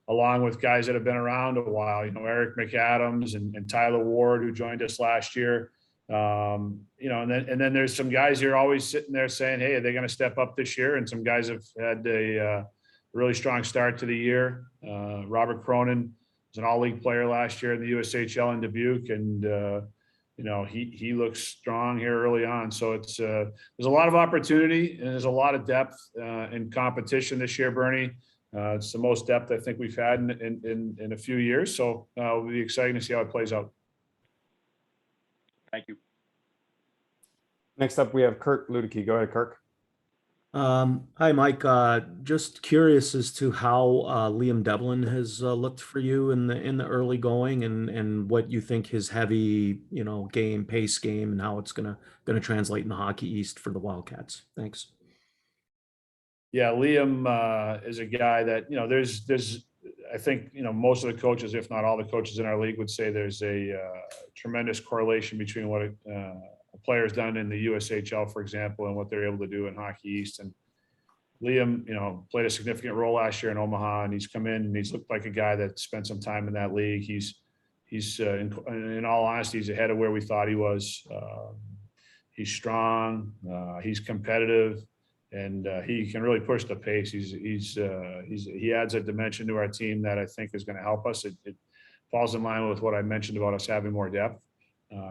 E: along with guys that have been around a while, Eric McAdams and Tyler Ward, who joined us last year. And then there's some guys here always sitting there saying, hey, are they going to step up this year? And some guys have had a really strong start to the year. Robert Cronin was an all-league player last year in the USHL in Dubuque, and he looks strong here early on. So it's there's a lot of opportunity, and there's a lot of depth in competition this year, Bernie. It's the most depth I think we've had in a few years. So it'll be exciting to see how it plays out.
J: Thank you.
B: Next up, we have Kirk Luedeke. Go ahead, Kirk.
L: Hi, Mike. Just curious as to how Liam Devlin has looked for you in the early going, and what you think his heavy, pace game, and how it's gonna translate in the Hockey East for the Wildcats. Thanks.
E: Yeah, Liam is a guy that there's I think most of the coaches, if not all the coaches in our league, would say there's a tremendous correlation between what a player's done in the USHL, for example, and what they're able to do in Hockey East. And Liam, played a significant role last year in Omaha, and he's come in and he's looked like a guy that spent some time in that league. He's in all honesty, he's ahead of where we thought he was. He's strong, he's competitive, and he can really push the pace. He adds a dimension to our team that I think is going to help us. It falls in line with what I mentioned about us having more depth.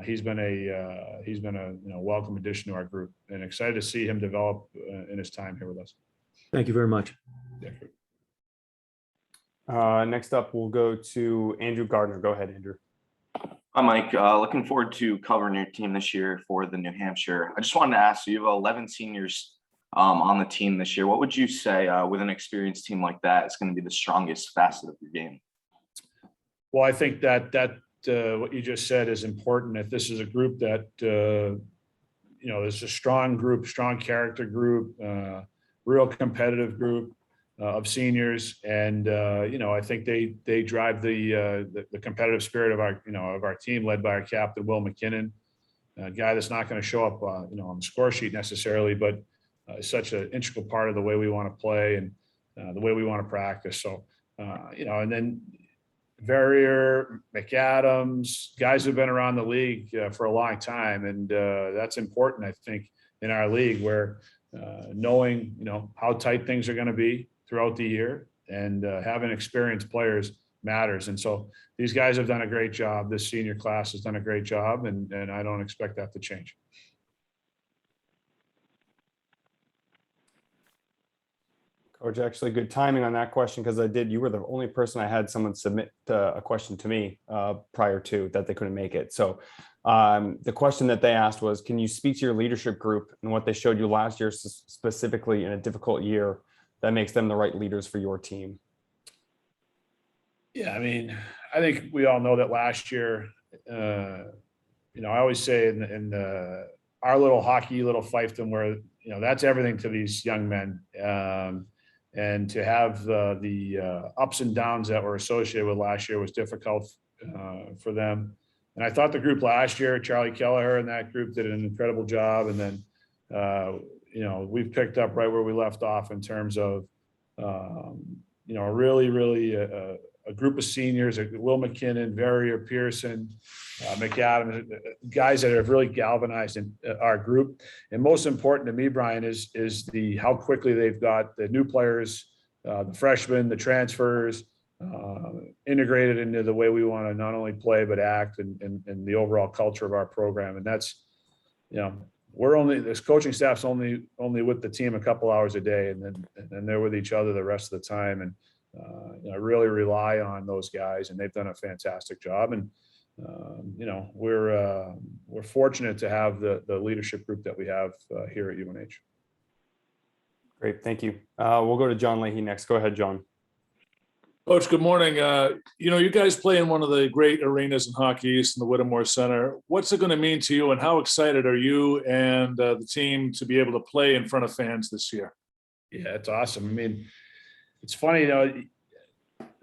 E: He's been a welcome addition to our group, and excited to see him develop in his time here with us.
L: Thank you very much.
B: Next up, we'll go to Andrew Gardner. Go ahead, Andrew.
S: Hi, Mike. Looking forward to covering your team this year for the New Hampshire. I just wanted to ask you, you have 11 seniors on the team this year. What would you say with an experienced team like that is going to be the strongest facet of your game?
E: Well, I think that what you just said is important. If this is a group that, there's a strong group, strong character group, real competitive group of seniors. And, I think they drive the competitive spirit of our team, led by our captain, Will McKinnon, a guy that's not going to show up, on the score sheet necessarily, but is such an integral part of the way we want to play and the way we want to practice. So, and then Verrier, McAdams, guys who've been around the league for a long time. And that's important, I think, in our league, where knowing, how tight things are going to be throughout the year, and having experienced players matters. And so these guys have done a great job. This senior class has done a great job, and I don't expect that to change.
B: Coach, actually good timing on that question because you were the only person I had someone submit a question to me prior to that they couldn't make it. So the question that they asked was, can you speak to your leadership group and what they showed you last year specifically in a difficult year that makes them the right leaders for your team?
E: Yeah, I mean, I think we all know that last year, I always say in our little fiefdom where, that's everything to these young men. And to have the ups and downs that were associated with last year was difficult for them. And I thought the group last year, Charlie Kelleher and that group did an incredible job. And then, we've picked up right where we left off in terms of, really a group of seniors, Will McKinnon, Verrier, Pearson, McAdams, guys that have really galvanized in our group. And most important to me, Brian, is how quickly they've got the new players, the freshmen, the transfers, integrated into the way we want to not only play but act and the overall culture of our program. And that's, this coaching staff's only with the team a couple hours a day, and then they're with each other the rest of the time. And I really rely on those guys, and they've done a fantastic job. And we're fortunate to have the leadership group that we have here at UNH.
B: Great, thank you. We'll go to John Leahy next. Go ahead, John.
P: Coach, good morning. You guys play in one of the great arenas in Hockey East in the Whittemore Center. What's it going to mean to you, and how excited are you and the team to be able to play in front of fans this year?
E: Yeah, it's awesome. I mean, it's funny, the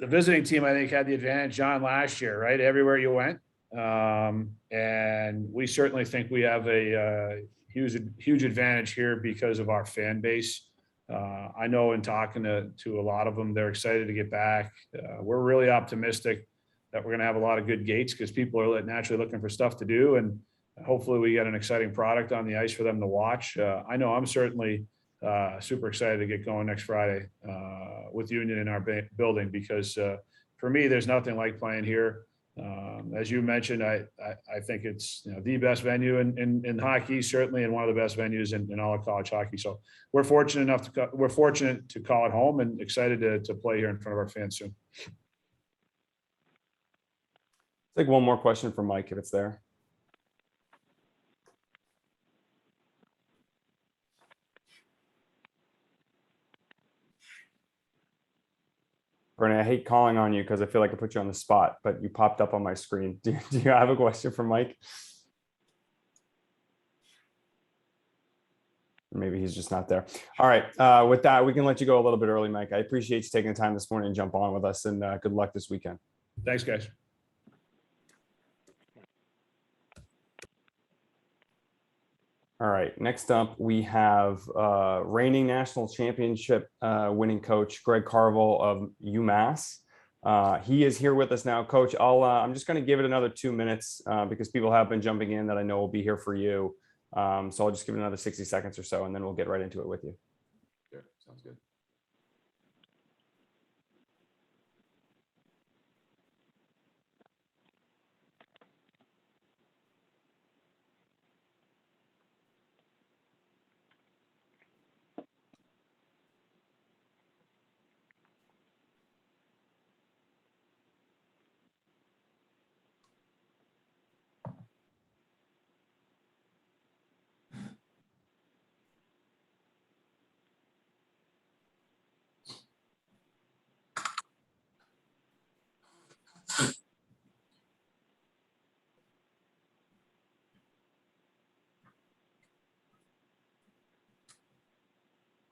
E: visiting team, I think, had the advantage, John, last year, right? Everywhere you went. And we certainly think we have a huge advantage here because of our fan base. I know in talking to a lot of them, they're excited to get back. We're really optimistic that we're going to have a lot of good gates because people are naturally looking for stuff to do. And hopefully we get an exciting product on the ice for them to watch. I know I'm certainly super excited to get going next Friday with Union in our building because for me, there's nothing like playing here. As you mentioned, I think it's the best venue in hockey, certainly, and one of the best venues in all of college hockey. So we're fortunate to call it home and excited to play here in front of our fans soon.
B: Take one more question from Mike if it's there. Bernie, I hate calling on you because I feel like I put you on the spot, but you popped up on my screen. Do you have a question for Mike? Maybe he's just not there. All right. With that, we can let you go a little bit early, Mike. I appreciate you taking the time this morning and jump on with us, and good luck this weekend.
E: Thanks, guys.
B: All right, next up we have reigning national championship winning coach Greg Carvel of UMass. He is here with us now. Coach, I'm just going to give it another 2 minutes because people have been jumping in that I know will be here for you. So I'll just give it another 60 seconds or so, and then we'll get right into it with you.
E: Sure, sounds good.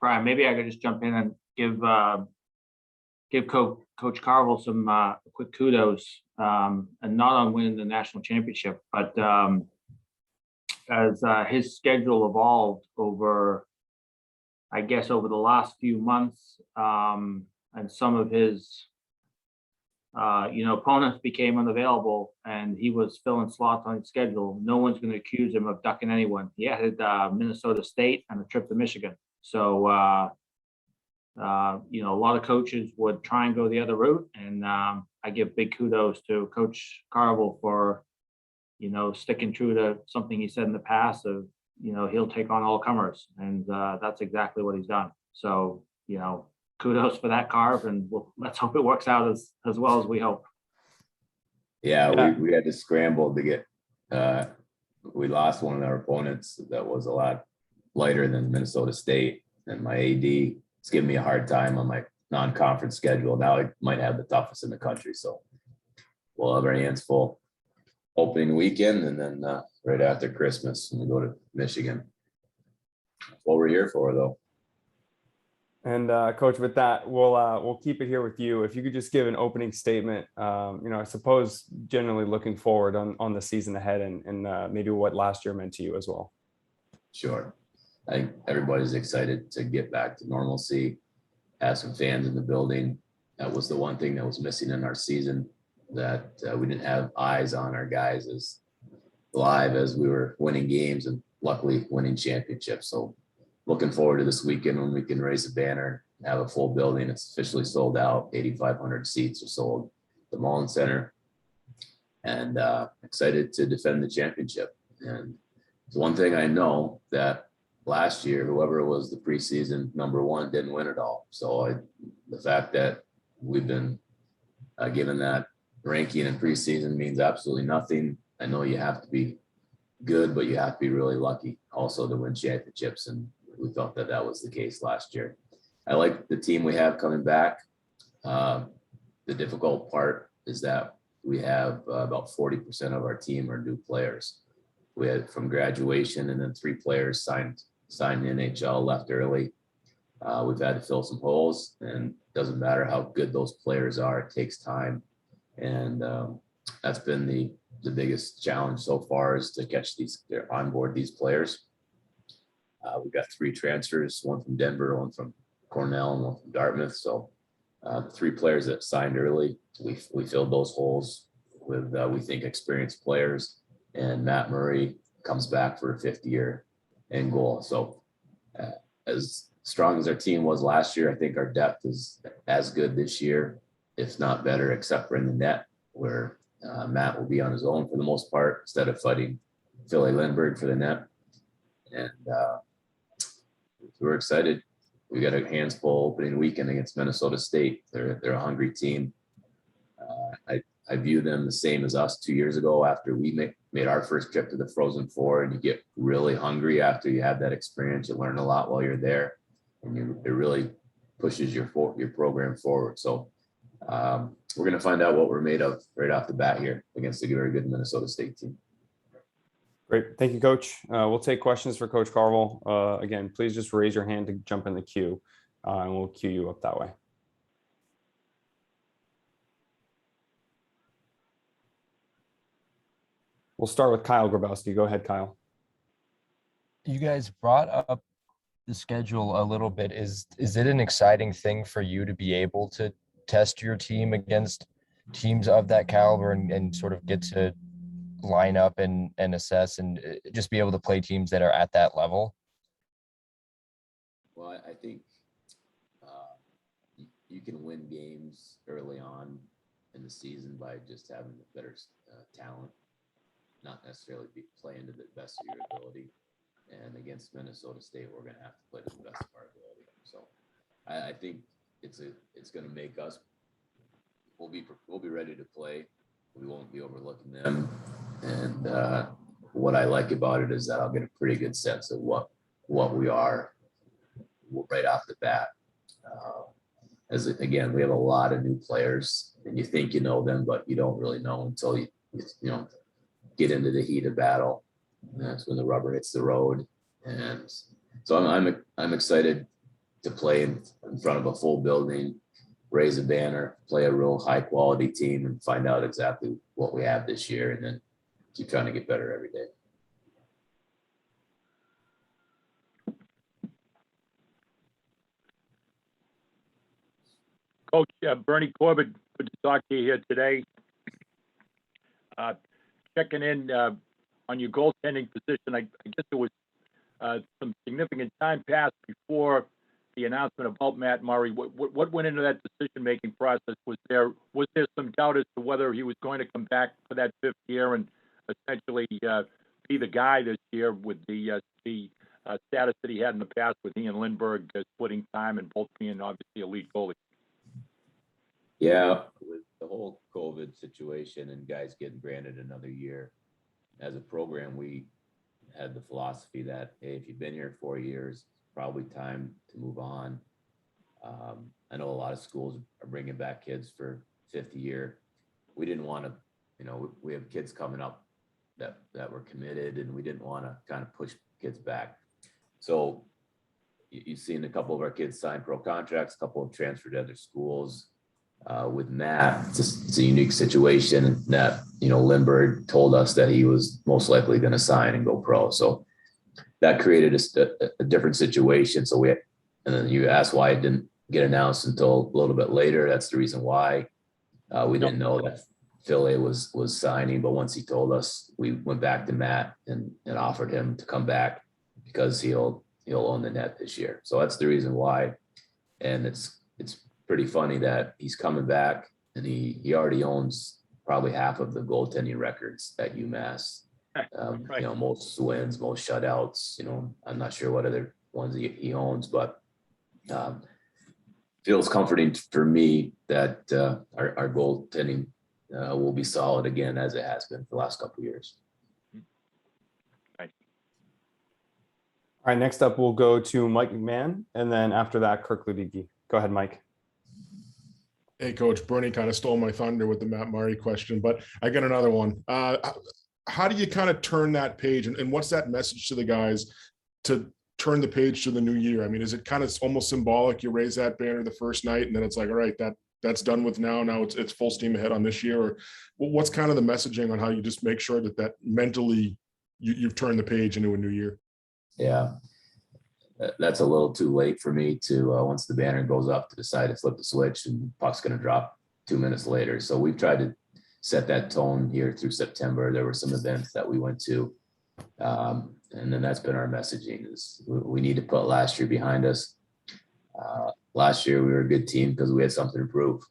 A: Brian, maybe I could just jump in and give Coach Carvel some quick kudos, and not on winning the national championship, but as his schedule evolved over the last few months, and some of his opponents became unavailable, and he was filling slots on his schedule. No one's going to accuse him of ducking anyone. He had Minnesota State and a trip to Michigan. So, a lot of coaches would try and go the other route. And I give big kudos to Coach Carvel for, sticking true to something he said in the past of, he'll take on all comers. And that's exactly what he's done. So, kudos for that, Carv, and let's hope it works out as well as we hope.
T: Yeah, we had to scramble to get, we lost one of our opponents that was a lot lighter than Minnesota State, and my AD is giving me a hard time on my non-conference schedule. Now I might have the toughest in the country, so we'll have our hands full opening weekend, and then right after Christmas, we go to Michigan. That's what we're here for, though.
B: And Coach, with that, we'll keep it here with you. If you could just give an opening statement, I suppose generally looking forward on the season ahead and maybe what last year meant to you as well.
T: Sure. I think everybody's excited to get back to normalcy, have some fans in the building. That was the one thing that was missing in our season, that we didn't have eyes on our guys as live as we were winning games and luckily winning championships. So looking forward to this weekend when we can raise a banner and have a full building. It's officially sold out. 8,500 seats are sold at the Mullen Center, and excited to defend the championship. And it's one thing I know, that last year, whoever was the preseason #1 didn't win it all. So the fact that we've been given that ranking in preseason means absolutely nothing. I know you have to be good, but you have to be really lucky also to win championships. And we felt that that was the case last year. I like the team we have coming back. The difficult part is that we have about 40% of our team are new players. We had from graduation, and then 3 players signed NHL, left early. We've had to fill some holes, and it doesn't matter how good those players are, it takes time. And that's been the biggest challenge so far, is to catch onboard these players. We've got 3 transfers, one from Denver, one from Cornell, and one from Dartmouth. So the 3 players that signed early, we filled those holes with, we think, experienced players. And Matt Murray comes back for a 5th year in goal. So as strong as our team was last year, I think our depth is as good this year, if not better, except for in the net, where Matt will be on his own for the most part, instead of fighting Philly Lindbergh for the net. And we're excited. We got our hands full opening weekend against Minnesota State. They're a hungry team. I view them the same as us 2 years ago after we made our first trip to the Frozen Four, and you get really hungry after you have that experience. You learn a lot while you're there, and it really pushes your program forward. So we're going to find out what we're made of right off the bat here against a very good Minnesota State team.
B: Great. Thank you, Coach. We'll take questions for Coach Carvel. Again, please just raise your hand to jump in the queue, and we'll queue you up that way. We'll start with Kyle Grabowski. Go ahead, Kyle.
U: You guys brought up the schedule a little bit. Is it an exciting thing for you to be able to test your team against teams of that caliber and sort of get to line up and assess and just be able to play teams that are at that level?
T: Well, I think you can win games early on in the season by just having better talent, not necessarily be playing to the best of your ability. And against Minnesota State, we're going to have to play to the best of our ability. So I think it's going to make us, we'll be ready to play. We won't be overlooking them. And what I like about it is that I'll get a pretty good sense of what we are right off the bat. Again, we have a lot of new players, and you think you know them, but you don't really know until you get into the heat of battle. And that's when the rubber hits the road. And so I'm excited to play in front of a full building, raise a banner, play a real high quality team, and find out exactly what we have this year, and then keep trying to get better every day.
J: Coach Bernie Corbett, good to talk to you here today. Checking in on your goaltending position. I guess there was some significant time passed before the announcement about Matt Murray. What went into that decision-making process? Was there some doubt as to whether he was going to come back for that 5th year and essentially be the guy this year with the status that he had in the past with he and Lindbergh splitting time and both being obviously elite goalies.
T: Yeah, with the whole COVID situation and guys getting granted another year, as a program, we had the philosophy that, hey, if you've been here 4 years, it's probably time to move on. I know a lot of schools are bringing back kids for 5th year. We didn't want to, we have kids coming up that were committed, and we didn't want to kind of push kids back. So you've seen a couple of our kids sign pro contracts, a couple have transferred to other schools. With Matt, it's a unique situation that, Lindbergh told us that he was most likely going to sign and go pro. So that created a different situation. So and then you asked why it didn't get announced until a little bit later. That's the reason why we didn't know that Philly was signing. But once he told us, we went back to Matt and offered him to come back because he'll own the net this year. So that's the reason why. And it's pretty funny that he's coming back, and he already owns probably half of the goaltending records at UMass.
J: Right.
T: Most wins, most shutouts. I'm not sure what other ones he owns, but feels comforting for me that our goaltending will be solid again, as it has been for the last couple of years.
B: All right, next up, we'll go to Mike McMahon, and then after that, Kirk Ludicki. Go ahead, Mike.
N: Hey, Coach, Bernie kind of stole my thunder with the Matt Murray question, but I got another one. How do you kind of turn that page, and what's that message to the guys to turn the page to the new year? I mean, is it kind of almost symbolic? You raise that banner the first night, and then it's like, all right, that's done with now. Now it's full steam ahead on this year. Or what's kind of the messaging on how you just make sure that mentally you've turned the page into a new year?
T: Yeah. That's a little too late for me to, once the banner goes up, to decide to flip the switch and puck's going to drop 2 minutes later. So we've tried to set that tone here through September. There were some events that we went to. And then that's been our messaging is we need to put last year behind us. Last year we were a good team because we had something to prove.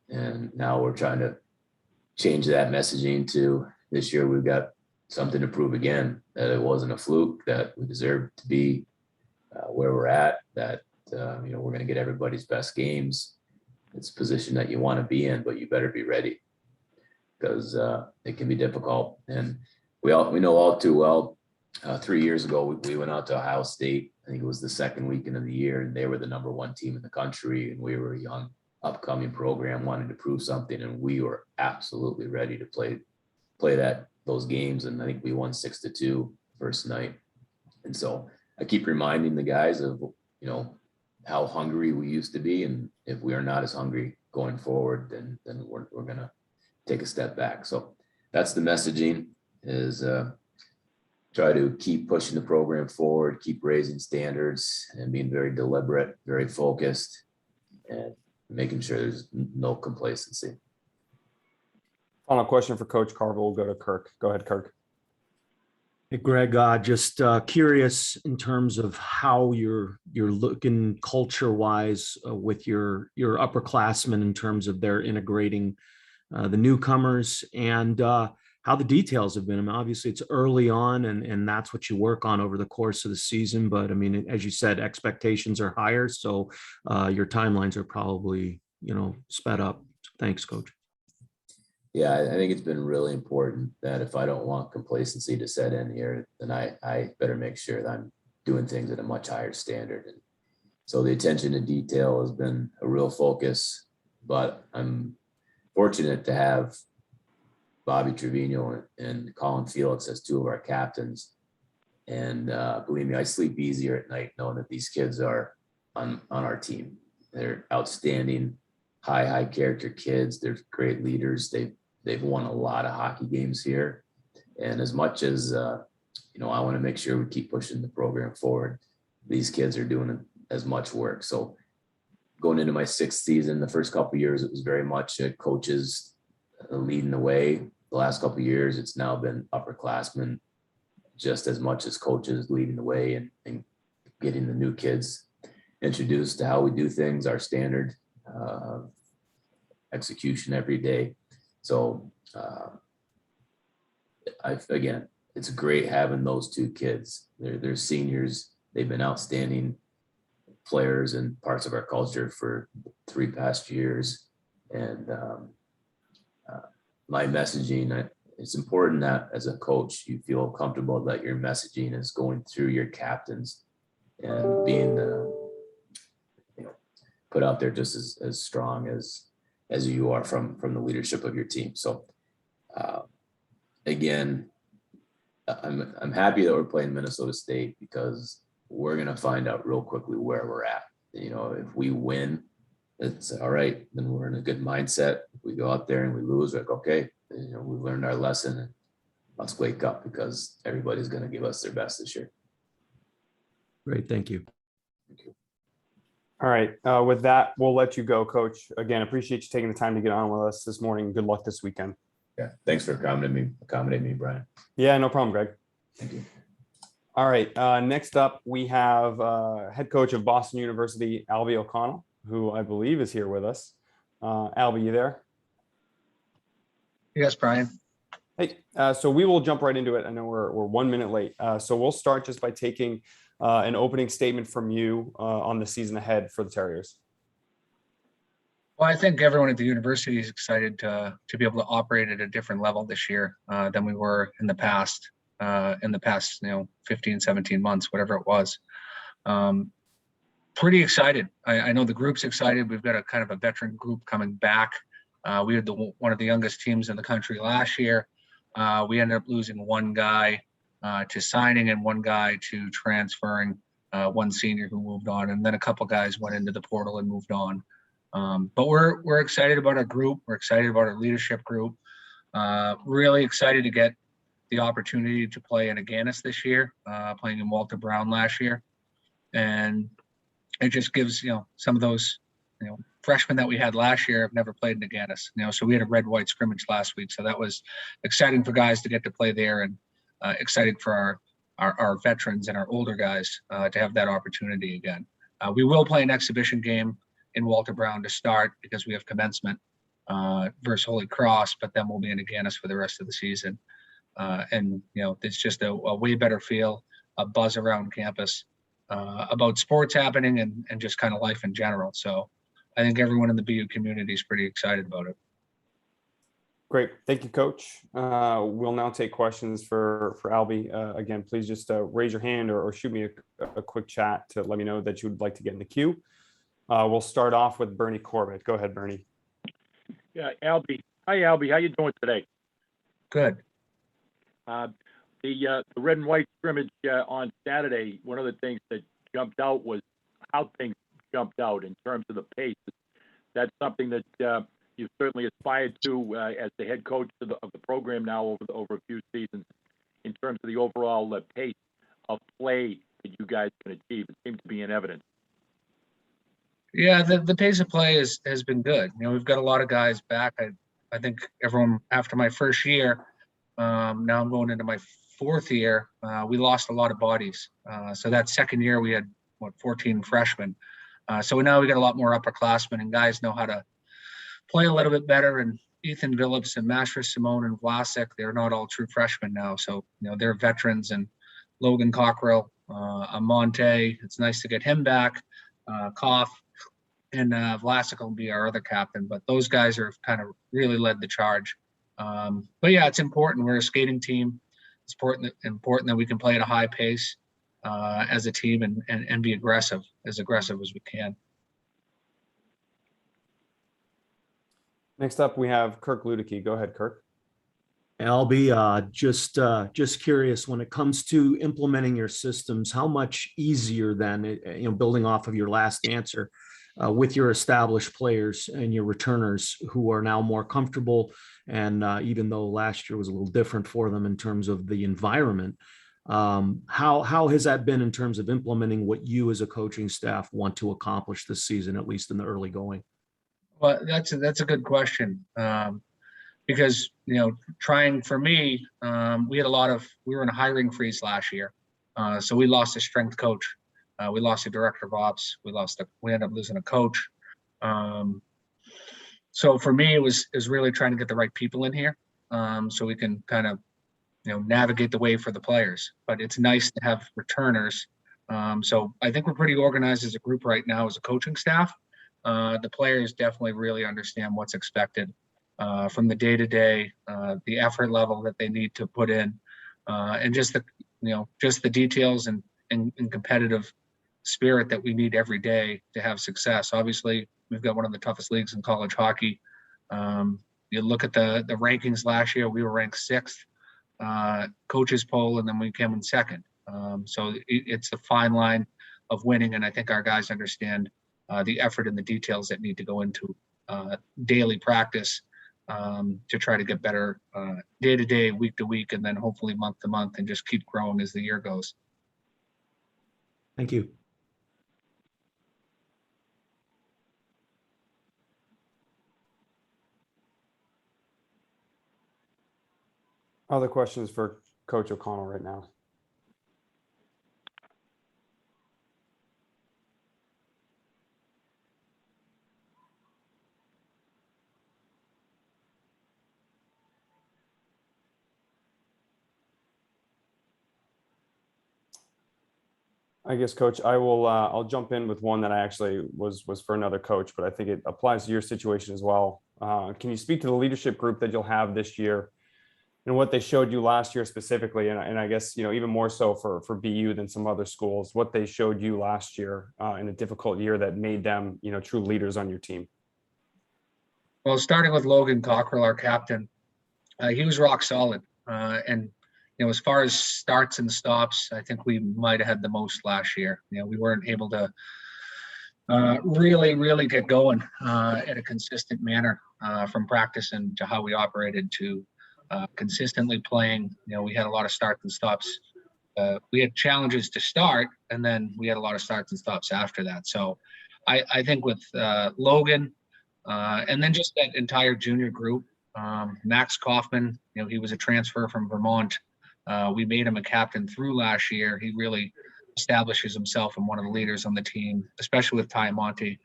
T: And now we're trying to change that messaging to this year. We've got something to prove again, that it wasn't a fluke, that we deserve to be where we're at, that we're going to get everybody's best games. It's a position that you want to be in, but you better be ready because it can be difficult. And we know all too well. 3 years ago, we went out to Ohio State. I think it was the second weekend of the year, and they were the #1 team in the country, and we were a young, upcoming program wanting to prove something, and we were absolutely ready to play those games. And I think we won 6-2 first night. And so I keep reminding the guys of, how hungry we used to be. And if we are not as hungry going forward, then we're going to take a step back. So that's the messaging is try to keep pushing the program forward, keep raising standards and being very deliberate, very focused, and making sure there's no complacency.
B: Final question for Coach Carvel. We'll go to Kirk. Go ahead, Kirk.
L: Hey, Greg, just curious in terms of how you're looking culture-wise with your upperclassmen in terms of their integrating the newcomers and how the details have been. I mean, obviously it's early on and that's what you work on over the course of the season. But I mean, as you said, expectations are higher. So your timelines are probably, sped up. Thanks, Coach.
T: Yeah, I think it's been really important that if I don't want complacency to set in here, then I better make sure that I'm doing things at a much higher standard. And so the attention to detail has been a real focus, but I'm fortunate to have Bobby Trevino and Colin Felix as two of our captains. And believe me, I sleep easier at night knowing that these kids are on our team. They're outstanding, high character kids. They're great leaders. They've won a lot of hockey games here. And as much as, I want to make sure we keep pushing the program forward, these kids are doing as much work. So going into my 6th season, the first couple of years, it was very much coaches leading the way. The last couple of years, it's now been upperclassmen just as much as coaches leading the way and getting the new kids introduced to how we do things, our standard execution every day. So again, it's great having those two kids. They're seniors they've been outstanding players and parts of our culture for 3 past years. And my messaging, it's important that as a coach, you feel comfortable that your messaging is going through your captains and being put out there just as strong as you are from the leadership of your team. So again, I'm happy that we're playing Minnesota State, because we're going to find out real quickly where we're at. If we win, it's all right, then we're in a good mindset. If we go out there and we lose, we're like, okay, we've learned our lesson, and let's wake up, because everybody's going to give us their best this year.
L: Great. Thank you.
B: All right. With that, we'll let you go, Coach. Again, appreciate you taking the time to get on with us this morning. Good luck this weekend.
T: Yeah. Thanks for accommodating me, Brian.
B: Yeah, no problem, Greg.
T: Thank you.
B: All right. Next up, we have head coach of Boston University, Albie O'Connell, who I believe is here with us. Albie, you there?
F: Yes, Brian.
B: Hey, so we will jump right into it. I know we're 1 minute late. So we'll start just by taking an opening statement from you on the season ahead for the Terriers.
F: Well, I think everyone at the university is excited to be able to operate at a different level this year than we were in the past, 15, 17 months, whatever it was. Pretty excited. I know the group's excited. We've got a kind of a veteran group coming back. We had one of the youngest teams in the country last year. We ended up losing one guy to signing and one guy to transferring, one senior who moved on, and then a couple guys went into the portal and moved on. But we're excited about our group. We're excited about our leadership group. Really excited to get the opportunity to play in Aganis this year, playing in Walter Brown last year. And it just gives, some of those, freshmen that we had last year have never played in Aganis. So we had a red-white scrimmage last week. So that was exciting for guys to get to play there, and excited for our veterans and our older guys to have that opportunity again. We will play an exhibition game in Walter Brown to start, because we have commencement versus Holy Cross, but then we'll be in Aganis for the rest of the season. And it's just a way better feel, a buzz around campus about sports happening and just kind of life in general. So I think everyone in the BU community is pretty excited about it.
B: Great. Thank you, Coach. We'll now take questions for Albie. Again, please just raise your hand or shoot me a quick chat to let me know that you would like to get in the queue. We'll start off with Bernie Corbett. Go ahead, Bernie.
J: Yeah, Albie. Hi, Albie. How you doing today?
F: Good.
J: The red and white scrimmage on Saturday, one of the things that jumped out was how things jumped out in terms of the pace. That's something that you've certainly aspired to as the head coach of the program now over a few seasons, in terms of the overall pace of play that you guys can achieve. It seems to be in evidence.
F: Yeah, the pace of play has been good. We've got a lot of guys back. I think everyone, after my first year, now I'm going into my 4th year, we lost a lot of bodies. So that second year we had 14 freshmen. So now we got a lot more upperclassmen, and guys know how to play a little bit better. And Ethan Phillips and Mashra Simone and Vlasic, they're not all true freshmen now. So, they're veterans. And Logan Cockrell, Amonte, it's nice to get him back. Koff and Vlasic will be our other captain. But those guys are kind of really led the charge. But yeah, it's important. We're a skating team. It's important that we can play at a high pace as a team and be aggressive as we can.
B: Next up, we have Kirk Luedeke. Go ahead, Kirk.
L: Albie, just curious, when it comes to implementing your systems, how much easier then, building off of your last answer, with your established players and your returners who are now more comfortable, and even though last year was a little different for them in terms of the environment, how has that been in terms of implementing what you as a coaching staff want to accomplish this season, at least in the early going?
F: Well, that's a good question. Because, trying for me, we were in a hiring freeze last year. So we lost a strength coach. We lost a director of ops. We ended up losing a coach. So for me, it was really trying to get the right people in here, so we can kind of, navigate the way for the players. But it's nice to have returners So I think we're pretty organized as a group right now as a coaching staff. The players definitely really understand what's expected from the day-to-day, the effort level that they need to put in, and just the details and competitive spirit that we need every day to have success. Obviously, we've got one of the toughest leagues in college hockey. You look at the rankings last year, we were ranked 6th, coaches poll, and then we came in 2nd. So it's a fine line of winning, and I think our guys understand the effort and the details that need to go into daily practice to try to get better day to day, week to week, and then hopefully month to month, and just keep growing as the year goes.
L: Thank you.
B: Other questions for Coach O'Connell right now? I guess, Coach, I will. I'll jump in with one that I actually was for another coach, but I think it applies to your situation as well. Can you speak to the leadership group that you'll have this year, and what they showed you last year specifically, and I guess even more so for BU than some other schools, what they showed you last year in a difficult year that made them true leaders on your team?
F: Well, starting with Logan Cockrell, our captain, he was rock solid, and as far as starts and stops, I think we might have had the most last year. We weren't able to really get going in a consistent manner from practice and to how we operated to consistently playing. We had a lot of starts and stops. We had challenges to start, and then we had a lot of starts and stops after that. So I think with Logan, and then just that entire junior group, Max Kaufman, he was a transfer from Vermont. We made him a captain through last year. He really establishes himself and one of the leaders on the team, especially with Ty Monte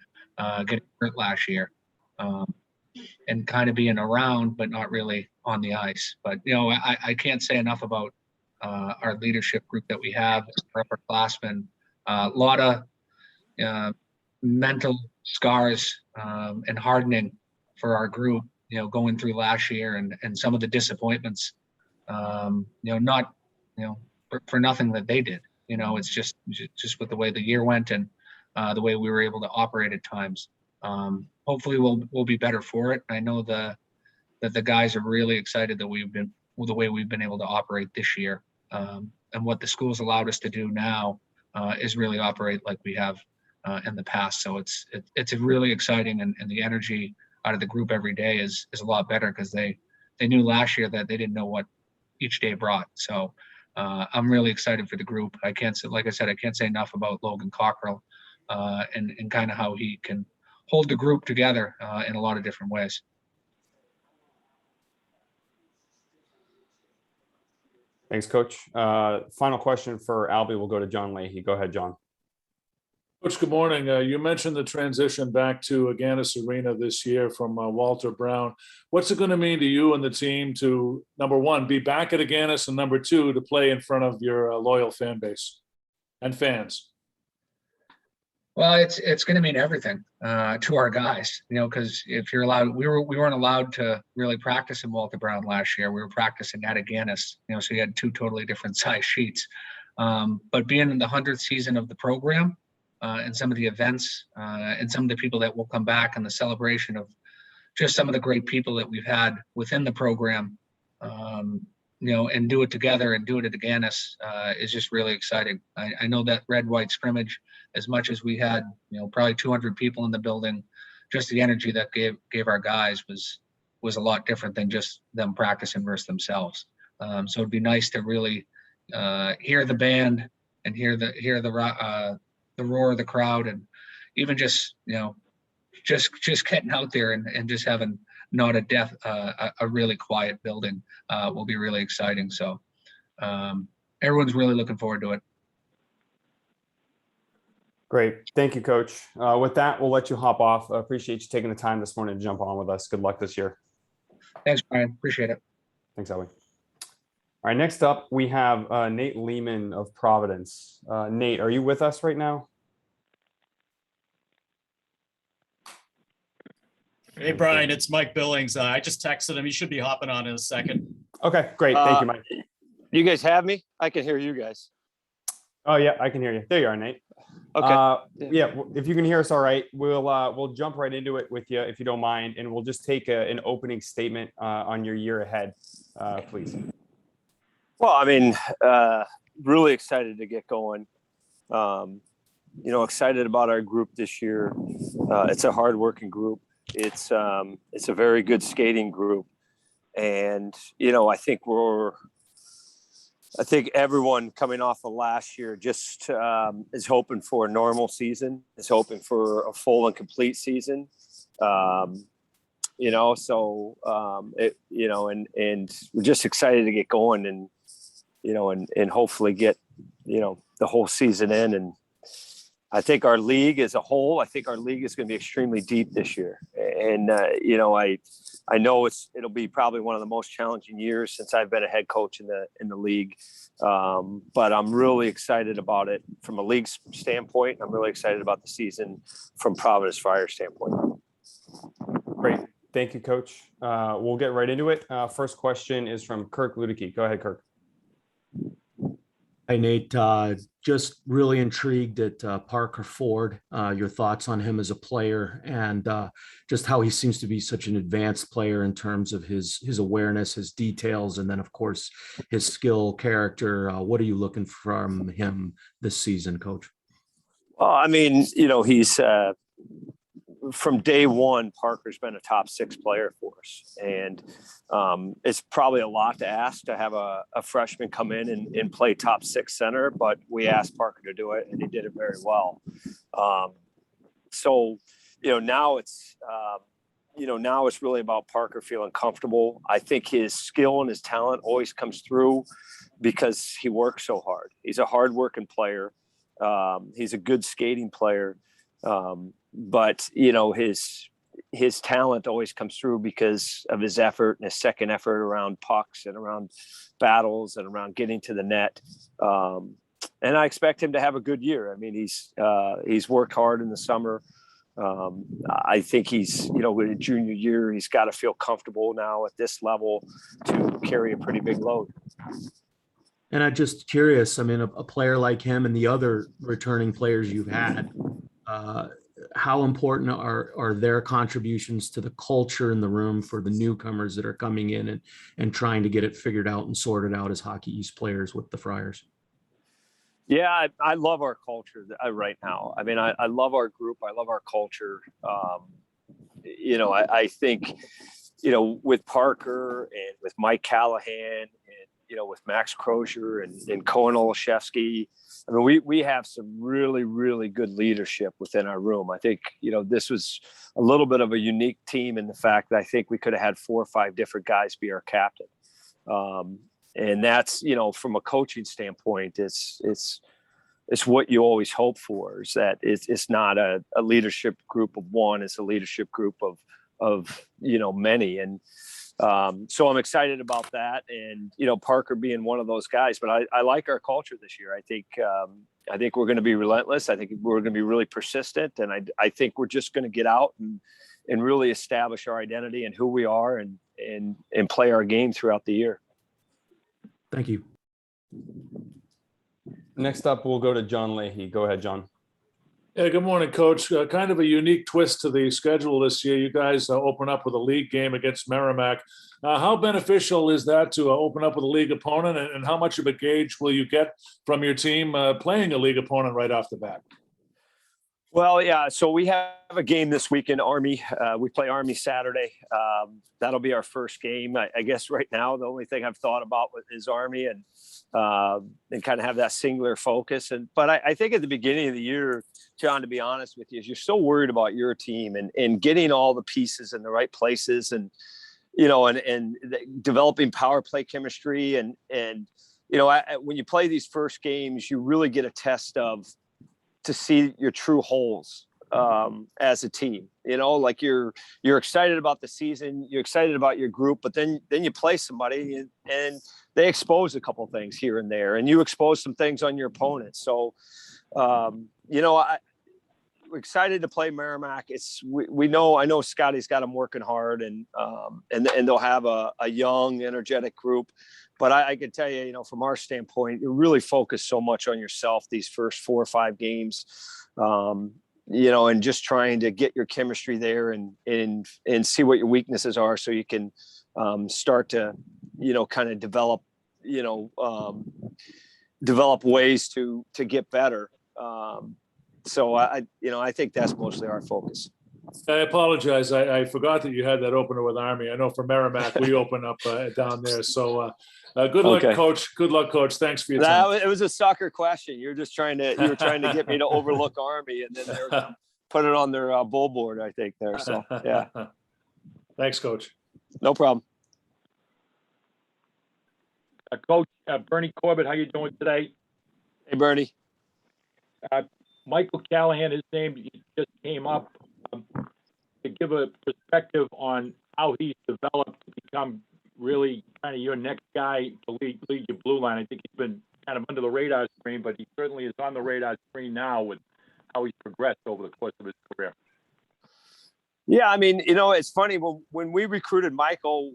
F: getting hurt last year, and kind of being around, but not really on the ice. But, I can't say enough about our leadership group that we have, our upperclassmen. A lot of mental scars and hardening for our group, going through last year and some of the disappointments. Not, for nothing that they did. It's just with the way the year went and the way we were able to operate at times. Hopefully we'll be better for it. I know that the guys are really excited that the way we've been able to operate this year. And what the school's allowed us to do now is really operate like we have in the past. So it's really exciting, and the energy out of the group every day is a lot better, because they knew last year that they didn't know what each day brought. So I'm really excited for the group. Like I said, I can't say enough about Logan Cockrell and kind of how he can hold the group together in a lot of different ways.
B: Thanks, Coach. Final question for Albie will go to John Leahy. Go ahead, John.
E: Coach, good morning. You mentioned the transition back to Agganis Arena this year from Walter Brown. What's it going to mean to you and the team to, number one, be back at Agganis, and number two, to play in front of your loyal fan base and fans?
F: Well, it's going to mean everything to our guys, because if you're allowed, we weren't allowed to really practice in Walter Brown last year. We were practicing at Agganis, so you had 2 totally different size sheets. But being in the 100th season of the program, and some of the events and some of the people that will come back, and the celebration of just some of the great people that we've had within the program, and do it together and do it at Agganis is just really exciting. I know that red-white scrimmage, as much as we had, probably 200 people in the building, just the energy that gave our guys was a lot different than just them practicing versus themselves. So it'd be nice to really hear the band and hear the roar of the crowd, and even just getting out there and just having not a really quiet building will be really exciting. So everyone's really looking forward to it.
B: Great. Thank you, Coach. With that, we'll let you hop off. I appreciate you taking the time this morning to jump on with us. Good luck this year.
F: Thanks, Brian. Appreciate it.
B: Thanks, Albie. All right, next up, we have Nate Leaman of Providence. Nate, are you with us right now?
I: Hey, Brian, it's Mike Billings. I just texted him. He should be hopping on in a second.
B: Okay, great. Thank you, Mike.
V: You guys have me? I can hear you guys.
B: Oh, yeah, I can hear you. There you are, Nate.
V: Okay.
B: Yeah, if you can hear us all right, we'll jump right into it with you, if you don't mind, and we'll just take an opening statement on your year ahead, please.
V: Well, I mean, really excited to get going. Excited about our group this year. It's a hardworking group. It's a very good skating group, and I think everyone coming off of last year just is hoping for a normal season, is hoping for a full and complete season. And we're just excited to get going and hopefully get, the whole season in. And I think our league as a whole, is going to be extremely deep this year. And, I know it'll be probably one of the most challenging years since I've been a head coach in the league. But I'm really excited about it from a league standpoint. I'm really excited about the season from Providence Fire standpoint.
B: Great. Thank you, Coach. We'll get right into it. First question is from Kirk Luedeke. Go ahead, Kirk.
L: Hey, Nate, just really intrigued at Parker Ford, your thoughts on him as a player and just how he seems to be such an advanced player in terms of his awareness, his details, and then, of course, his skill, character. What are you looking from him this season, Coach?
V: Well, I mean, he's from day one, Parker's been a top 6 player for us. And it's probably a lot to ask to have a freshman come in and play top 6 center, but we asked Parker to do it and he did it very well. Now it's really about Parker feeling comfortable. I think his skill and his talent always comes through because he works so hard. He's a hardworking player. He's a good skating player. But his talent always comes through because of his effort and his second effort around pucks and around battles and around getting to the net. And I expect him to have a good year. I mean, he's worked hard in the summer. I think he's, with a junior year, he's got to feel comfortable now at this level to carry a pretty big load.
L: And I'm just curious, I mean, a player like him and the other returning players you've had, how important are their contributions to the culture in the room for the newcomers that are coming in and trying to get it figured out and sorted out as Hockey East players with the Friars?
V: Yeah, I love our culture right now. I mean, I love our group. I love our culture. I think, with Parker and with Mike Callahan and, with Max Crozier and Cohen Olszewski, I mean, we have some really, really good leadership within our room. I think, this was a little bit of a unique team in the fact that I think we could have had 4 or 5 different guys be our captain. And that's, from a coaching standpoint, it's what you always hope for, is that it's not a leadership group of one, it's a leadership group of many. And so I'm excited about that. And, Parker being one of those guys, but I like our culture this year. I think we're going to be relentless. I think we're going to be really persistent. And I think we're just going to get out and really establish our identity and who we are and play our game throughout the year.
L: Thank you.
B: Next up, we'll go to John Leahy. Go ahead, John.
E: Yeah, good morning, Coach. Kind of a unique twist to the schedule this year. You guys open up with a league game against Merrimack. How beneficial is that to open up with a league opponent, and how much of a gauge will you get from your team playing a league opponent right off the bat?
V: Well, yeah, so we have a game this week in Army. We play Army Saturday. That'll be our first game. I guess right now the only thing I've thought about is Army and kind of have that singular focus. But I think at the beginning of the year, John, to be honest with you, is you're so worried about your team and getting all the pieces in the right places and developing power play chemistry. And when you play these first games, you really get a test to see your true holes as a team. You know, like you're excited about the season, you're excited about your group, but then you play somebody and they expose a couple things here and there, and you expose some things on your opponent. So, you know, we're excited to play Merrimack. I know Scotty's got them working hard, and they'll have a young, energetic group. But I can tell you, you know, from our standpoint, you really focus so much on yourself these first 4 or 5 games, you know, and just trying to get your chemistry there and see what your weaknesses are, so you can start to, you know, kind of develop ways to get better. So I think that's mostly our focus.
E: I apologize. I forgot that you had that opener with Army. I know for Merrimack, we open up down there. So good luck,
V: Okay.
E: Coach. Good luck, Coach. Thanks for your time.
V: It was a sucker question. You were trying to get me to overlook Army, and then they were gonna put it on their bull board, I think, there. So yeah.
E: Thanks, Coach.
V: No problem.
J: Coach Bernie Corbett, how you doing today?
V: Hey, Bernie.
J: Michael Callahan, his name just came up. To give a perspective on how he's developed to become really kind of your next guy to lead your blue line. I think he's been kind of under the radar screen, but he certainly is on the radar screen now with how he's progressed over the course of his career.
V: Yeah, I mean, you know, it's funny, when we recruited Michael,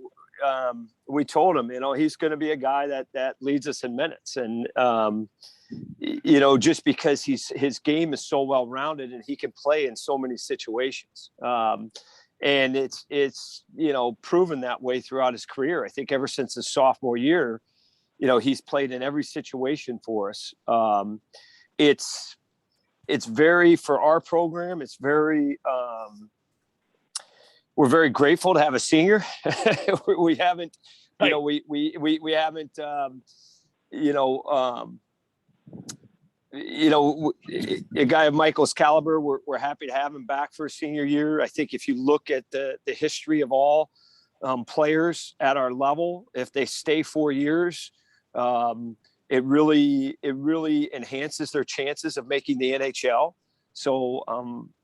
V: we told him, you know, he's going to be a guy that leads us in minutes. And, you know, just because his game is so well-rounded and he can play in so many situations. And it's, you know, proven that way throughout his career. I think ever since his sophomore year, you know, he's played in every situation for us. It's very, for our program, it's very, we're very grateful to have a senior. We haven't, you know, we haven't, a guy of Michael's caliber, we're happy to have him back for a senior year. I think if you look at the history of all players at our level, if they stay 4 years, it really enhances their chances of making the NHL. So,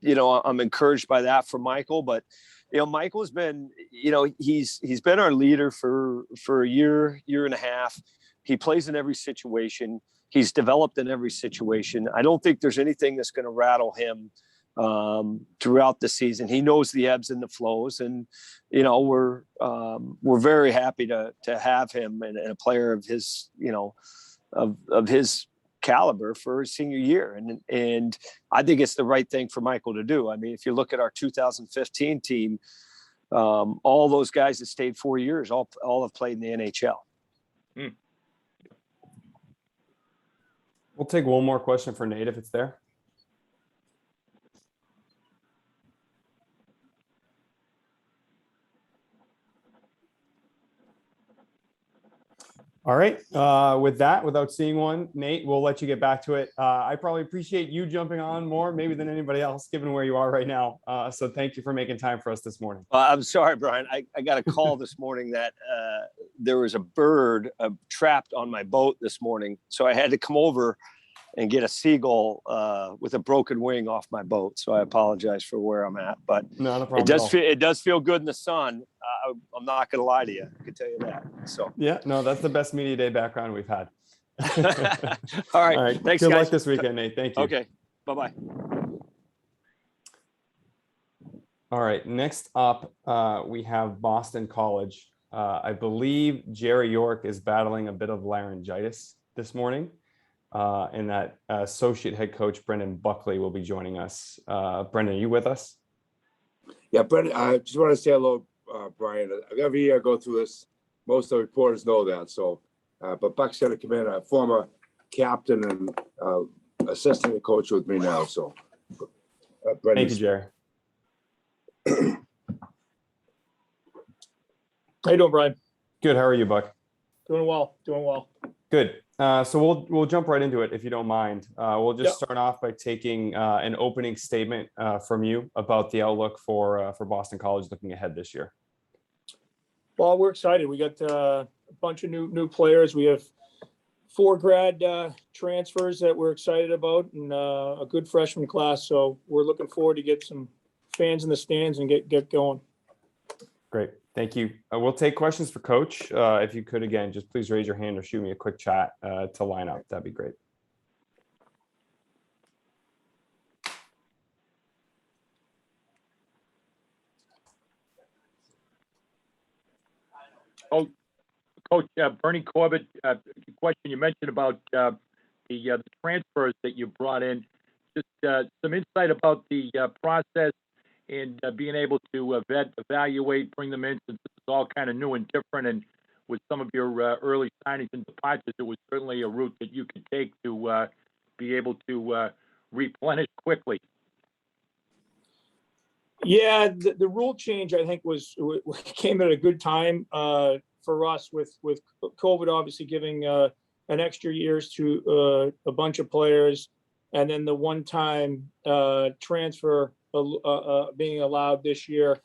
V: you know, I'm encouraged by that for Michael. But, you know, Michael's been, you know, he's been our leader for a year and a half. He plays in every situation. He's developed in every situation. I don't think there's anything that's going to rattle him throughout the season. He knows the ebbs and the flows, and you know, we're very happy to have him and a player of his, you know, of his caliber for his senior year. And I think it's the right thing for Michael to do. I mean, if you look at our 2015 team, all those guys that stayed 4 years, all have played in the NHL.
B: We'll take one more question for Nate if it's there. All right. With that, without seeing one, Nate, we'll let you get back to it. I probably appreciate you jumping on more maybe than anybody else, given where you are right now. So thank you for making time for us this morning.
V: I'm sorry, Brian. I got a call this morning that there was a bird trapped on my boat this morning. So I had to come over and get a seagull with a broken wing off my boat. So I apologize for where I'm at, but
B: not a problem.
V: It does feel good in the sun. I'm not going to lie to you. I can tell you that. So
B: yeah, no, that's the best media day background we've had.
V: All right.
B: All right.
V: Thanks,
B: Good
V: guys.
B: luck this weekend, Nate. Thank you.
V: Okay. Bye-bye.
B: All right. Next up, we have Boston College. I believe Jerry York is battling a bit of laryngitis this morning. And that associate head coach, Brendan Buckley, will be joining us. Brendan, are you with us?
D: Yeah, Brendan, I just want to say hello, Brian. Every year I go through this. Most of the reporters know that. So, but Buck's going to come in, a former captain and assistant coach with me now. So, Brendan.
B: Thank you, Jerry.
H: How you doing, Brian?
B: Good. How are you, Buck?
H: Doing well.
B: Good. So we'll jump right into it if you don't mind. We'll just start off by taking an opening statement from you about the outlook for Boston College looking ahead this year.
H: Well, we're excited. We got a bunch of new players. We have 4 grad transfers that we're excited about, and a good freshman class. So we're looking forward to get some fans in the stands and get going.
B: Great. Thank you. We'll take questions for Coach. If you could, again, just please raise your hand or shoot me a quick chat to line up. That'd be great.
J: Oh, Coach Bernie Corbett, question you mentioned about the transfers that you brought in. Just some insight about the process and being able to evaluate, bring them in, since it's all kind of new and different. And with some of your early signings and departures, it was certainly a route that you could take to be able to replenish quickly.
H: Yeah, the rule change, I think, came at a good time for us with COVID obviously giving an extra years to a bunch of players, and then the one-time transfer being allowed this year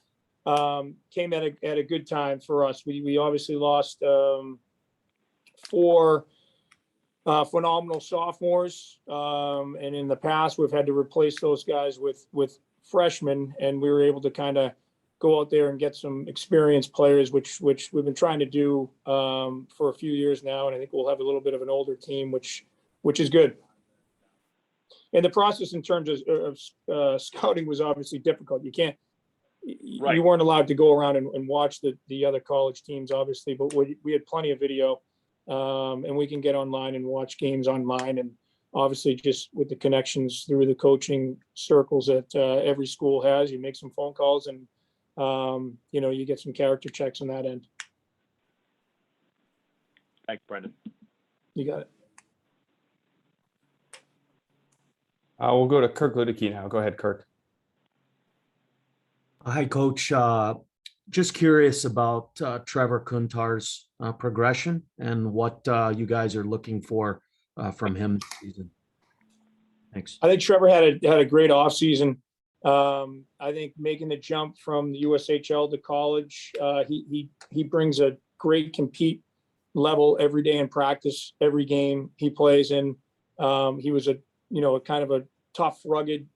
H: came at a good time for us. We obviously lost 4 phenomenal sophomores, and in the past we've had to replace those guys with freshmen, and we were able to kind of go out there and get some experienced players, which we've been trying to do for a few years now, and I think we'll have a little bit of an older team, which is good. And the process in terms of scouting was obviously difficult. You weren't allowed to go around and watch the other college teams, obviously, but we had plenty of video, and we can get online and watch games online. And obviously, just with the connections through the coaching circles that every school has, you make some phone calls and, you get some character checks on that end.
J: Thanks, Brendan.
H: You got it.
B: We'll go to Kirk Luedeke now. Go ahead, Kirk.
L: Hi, Coach. Just curious about Trevor Kuntar's progression and what you guys are looking for from him this season. Thanks.
H: I think Trevor had a great offseason. I think making the jump from the USHL to college, he brings a great compete level every day in practice, every game he plays in. He was a kind of a tough, rugged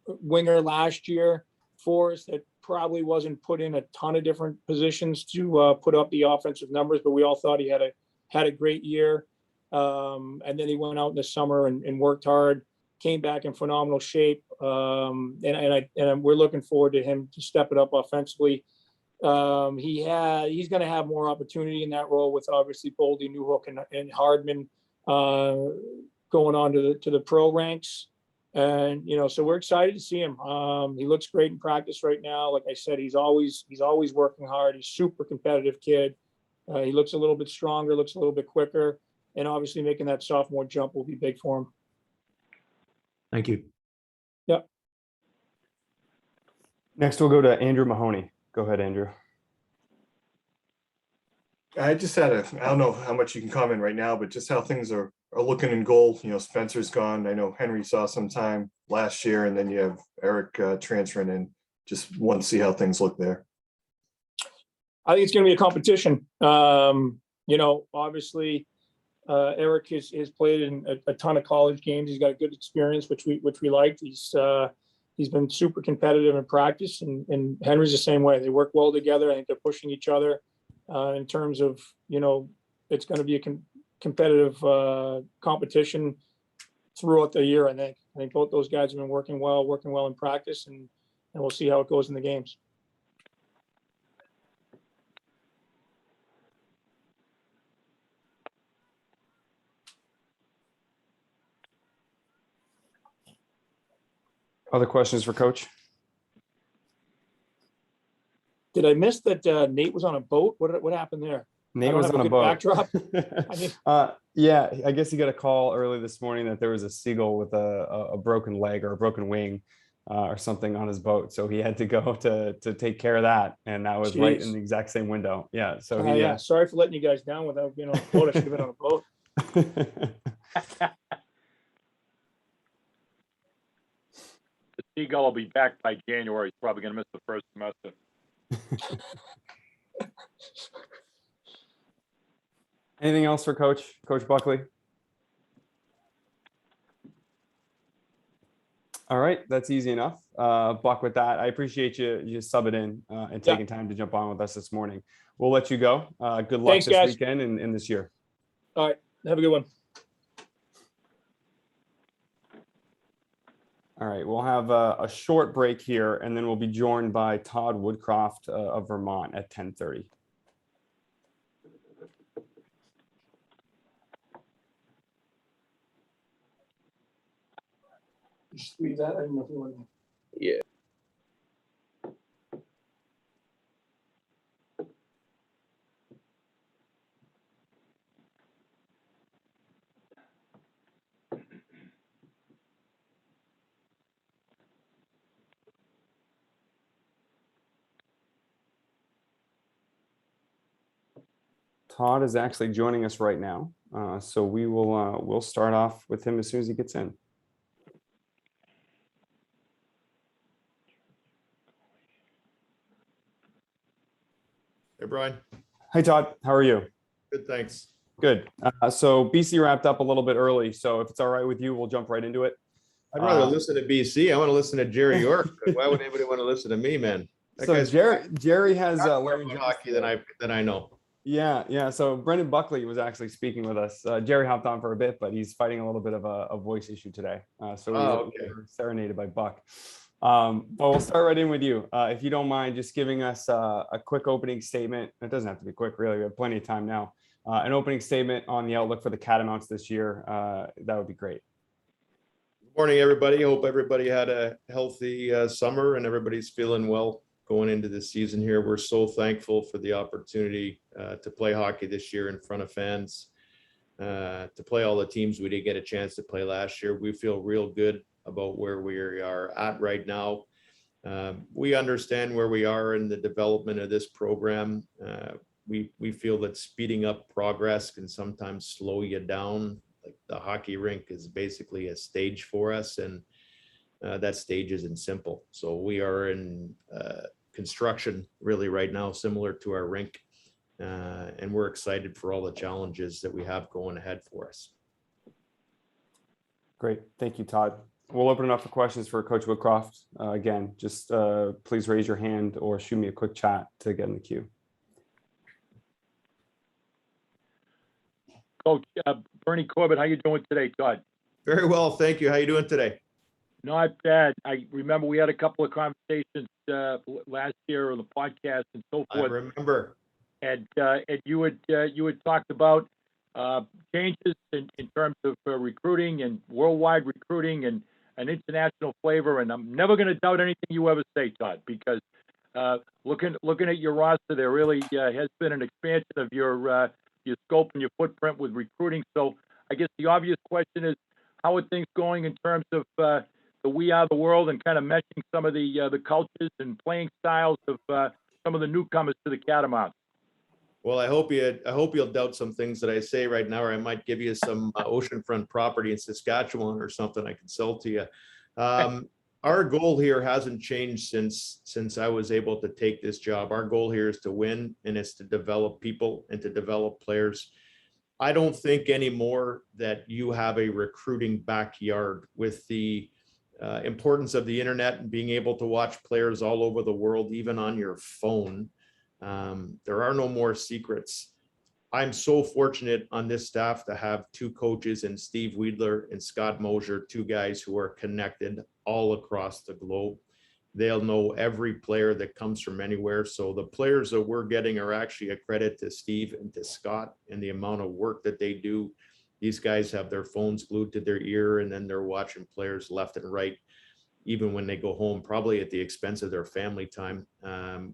H: winger last year for us that probably wasn't put in a ton of different positions to put up the offensive numbers, but we all thought he had a great year. And then he went out in the summer and worked hard, came back in phenomenal shape. And we're looking forward to him to step it up offensively. He's going to have more opportunity in that role with obviously Boldy, Newhook, and Hardman going on to the pro ranks. And, so we're excited to see him. He looks great in practice right now. Like I said, he's always working hard. He's a super competitive kid. He looks a little bit stronger, looks a little bit quicker, and obviously making that sophomore jump will be big for him.
L: Thank you.
H: Yep.
B: Next, we'll go to Andrew Mahoney. Go ahead, Andrew.
K: I just had I don't know how much you can comment right now, but just how things are looking in goal. Spencer's gone. I know Henry saw some time last year, and then you have Eric transferring in. Just want to see how things look there.
H: I think it's going to be a competition. Obviously, Eric has played in a ton of college games. He's got a good experience, which we liked. He's been super competitive in practice, and Henry's the same way. They work well together. I think they're pushing each other in terms of, it's going to be a competitive competition throughout the year. I think both those guys have been working well in practice, and we'll see how it goes in the games.
B: Other questions for Coach?
H: Did I miss that Nate was on a boat? What happened there?
B: Nate was on a boat.
H: Backdrop.
B: Yeah, I guess he got a call early this morning that there was a seagull with a broken leg or a broken wing or something on his boat. So he had to go to take care of that. And that was right in the exact same window. Yeah. So
H: yeah, sorry for letting you guys down without being on a boat. I should have been on a boat.
J: The seagull will be back by January. He's probably going to miss the first semester.
B: Anything else for Coach Buckley? All right, that's easy enough. Buck, with that, I appreciate you subbing in and taking time to jump on with us this morning. We'll let you go. Good luck
H: Thanks,
B: this
H: guys.
B: weekend and this year.
H: All right. Have a good one.
B: All right, we'll have a short break here, and then we'll be joined by Todd Woodcroft of Vermont at 10:30.
H: Just leave that. I don't know if you want to.
B: Yeah. Todd is actually joining us right now, so we'll start off with him as soon as he gets in.
G: Hey, Brian.
B: Hey, Todd, how are you?
G: Good, thanks.
B: Good. So BC wrapped up a little bit early, so if it's all right with you, we'll jump right into it.
G: I'd rather listen to BC. I want to listen to Jerry York. Why would anybody want to listen to me, man? That
B: So
G: guy's
B: Jerry has
G: more about hockey than I know.
B: Yeah. So Brendan Buckley was actually speaking with us. Jerry hopped on for a bit, but he's fighting a little bit of a voice issue today. So we were serenaded by Buck. But we'll start right in with you. If you don't mind just giving us a quick opening statement. It doesn't have to be quick, really. We have plenty of time now. An opening statement on the outlook for the Catamounts this year. That would be great.
G: Good morning, everybody. Hope everybody had a healthy summer and everybody's feeling well going into the season here. We're so thankful for the opportunity to play hockey this year in front of fans, to play all the teams we didn't get a chance to play last year. We feel real good about where we are at right now. We understand where we are in the development of this program. We feel that speeding up progress can sometimes slow you down. Like the hockey rink is basically a stage for us, and that stage isn't simple. So we are in construction really right now, similar to our rink, and we're excited for all the challenges that we have going ahead for us.
B: Great. Thank you, Todd. We'll open it up for questions for Coach Woodcroft. Again, just please raise your hand or shoot me a quick chat to get in the queue.
J: Coach Bernie Corbett, how you doing today, Todd?
G: Very well, thank you. How you doing today?
J: Not bad. I remember we had a couple of conversations last year on the podcast and so forth.
G: I remember.
J: And you had talked about changes in terms of recruiting and worldwide recruiting and an international flavor. And I'm never going to doubt anything you ever say, Todd, because looking at your roster, there really has been an expansion of your scope and your footprint with recruiting. So I guess the obvious question is, how are things going in terms of the We Are the World and kind of meshing some of the cultures and playing styles of some of the newcomers to the Catamounts?
G: Well, I hope you'll doubt some things that I say right now, or I might give you some oceanfront property in Saskatchewan or something I can sell to you. Our goal here hasn't changed since I was able to take this job. Our goal here is to win, and it's to develop people and to develop players. I don't think anymore that you have a recruiting backyard with the importance of the internet and being able to watch players all over the world, even on your phone. There are no more secrets. I'm so fortunate on this staff to have two coaches in Steve Weidler and Scott Mosier, two guys who are connected all across the globe. They'll know every player that comes from anywhere. So the players that we're getting are actually a credit to Steve and to Scott and the amount of work that they do. These guys have their phones glued to their ear, and then they're watching players left and right, even when they go home, probably at the expense of their family time.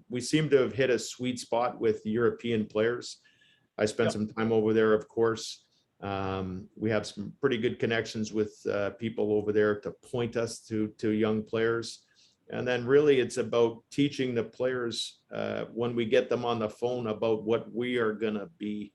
G: We seem to have hit a sweet spot with European players. I spent some time over there, of course. We have some pretty good connections with people over there to point us to young players. And then really it's about teaching the players when we get them on the phone about what we are going to be.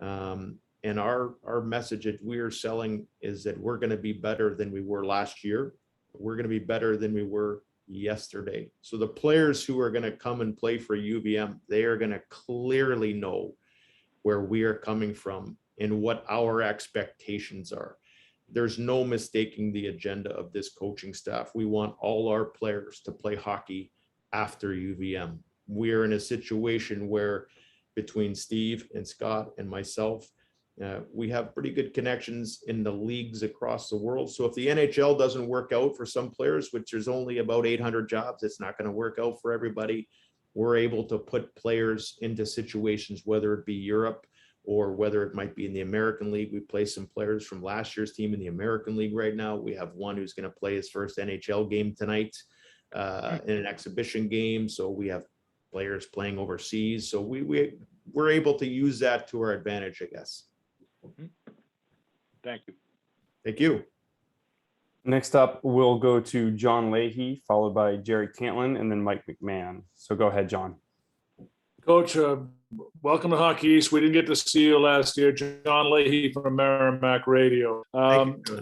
G: And our message that we are selling is that we're going to be better than we were last year. We're going to be better than we were yesterday. So the players who are going to come and play for UVM, they are going to clearly know where we are coming from and what our expectations are. there's no mistaking the agenda of this coaching staff. We want all our players to play hockey after UVM. We're in a situation where between Steve and Scott and myself, we have pretty good connections in the leagues across the world. So if the NHL doesn't work out for some players, which there's only about 800 jobs, it's not going to work out for everybody. We're able to put players into situations, whether it be Europe or whether it might be in the American League. We play some players from last year's team in the American League right now. We have one who's going to play his first NHL game tonight in an exhibition game. So we have players playing overseas. So we're able to use that to our advantage, I guess.
J: Thank you.
G: Thank you.
B: Next up, we'll go to John Leahy, followed by Jerry Cantlin, and then Mike McMahon. So go ahead, John.
E: Coach, welcome to Hockey East. We didn't get to see you last year. John Leahy from Merrimack Radio.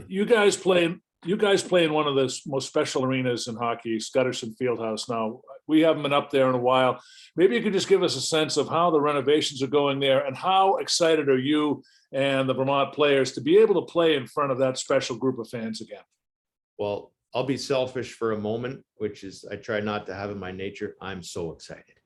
E: You guys play in one of the most special arenas in hockey, Gutterson Fieldhouse. Now, we haven't been up there in a while. Maybe you could just give us a sense of how the renovations are going there and how excited are you and the Vermont players to be able to play in front of that special group of fans again?
G: Well, I'll be selfish for a moment, which is I try not to have in my nature. I'm so excited.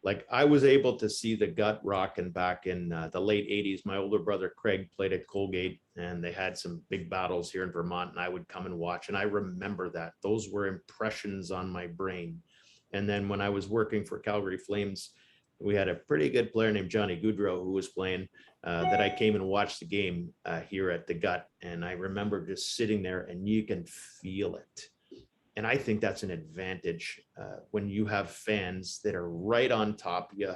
G: Like I was able to see the gut rocking back in the late 80s. My older brother Craig played at Colgate and they had some big battles here in Vermont and I would come and watch. And I remember that. Those were impressions on my brain. And then when I was working for Calgary Flames, we had a pretty good player named Johnny Goudreau who was playing that I came and watched the game here at the Gut. And I remember just sitting there and you can feel it. And I think that's an advantage when you have fans that are right on top of you.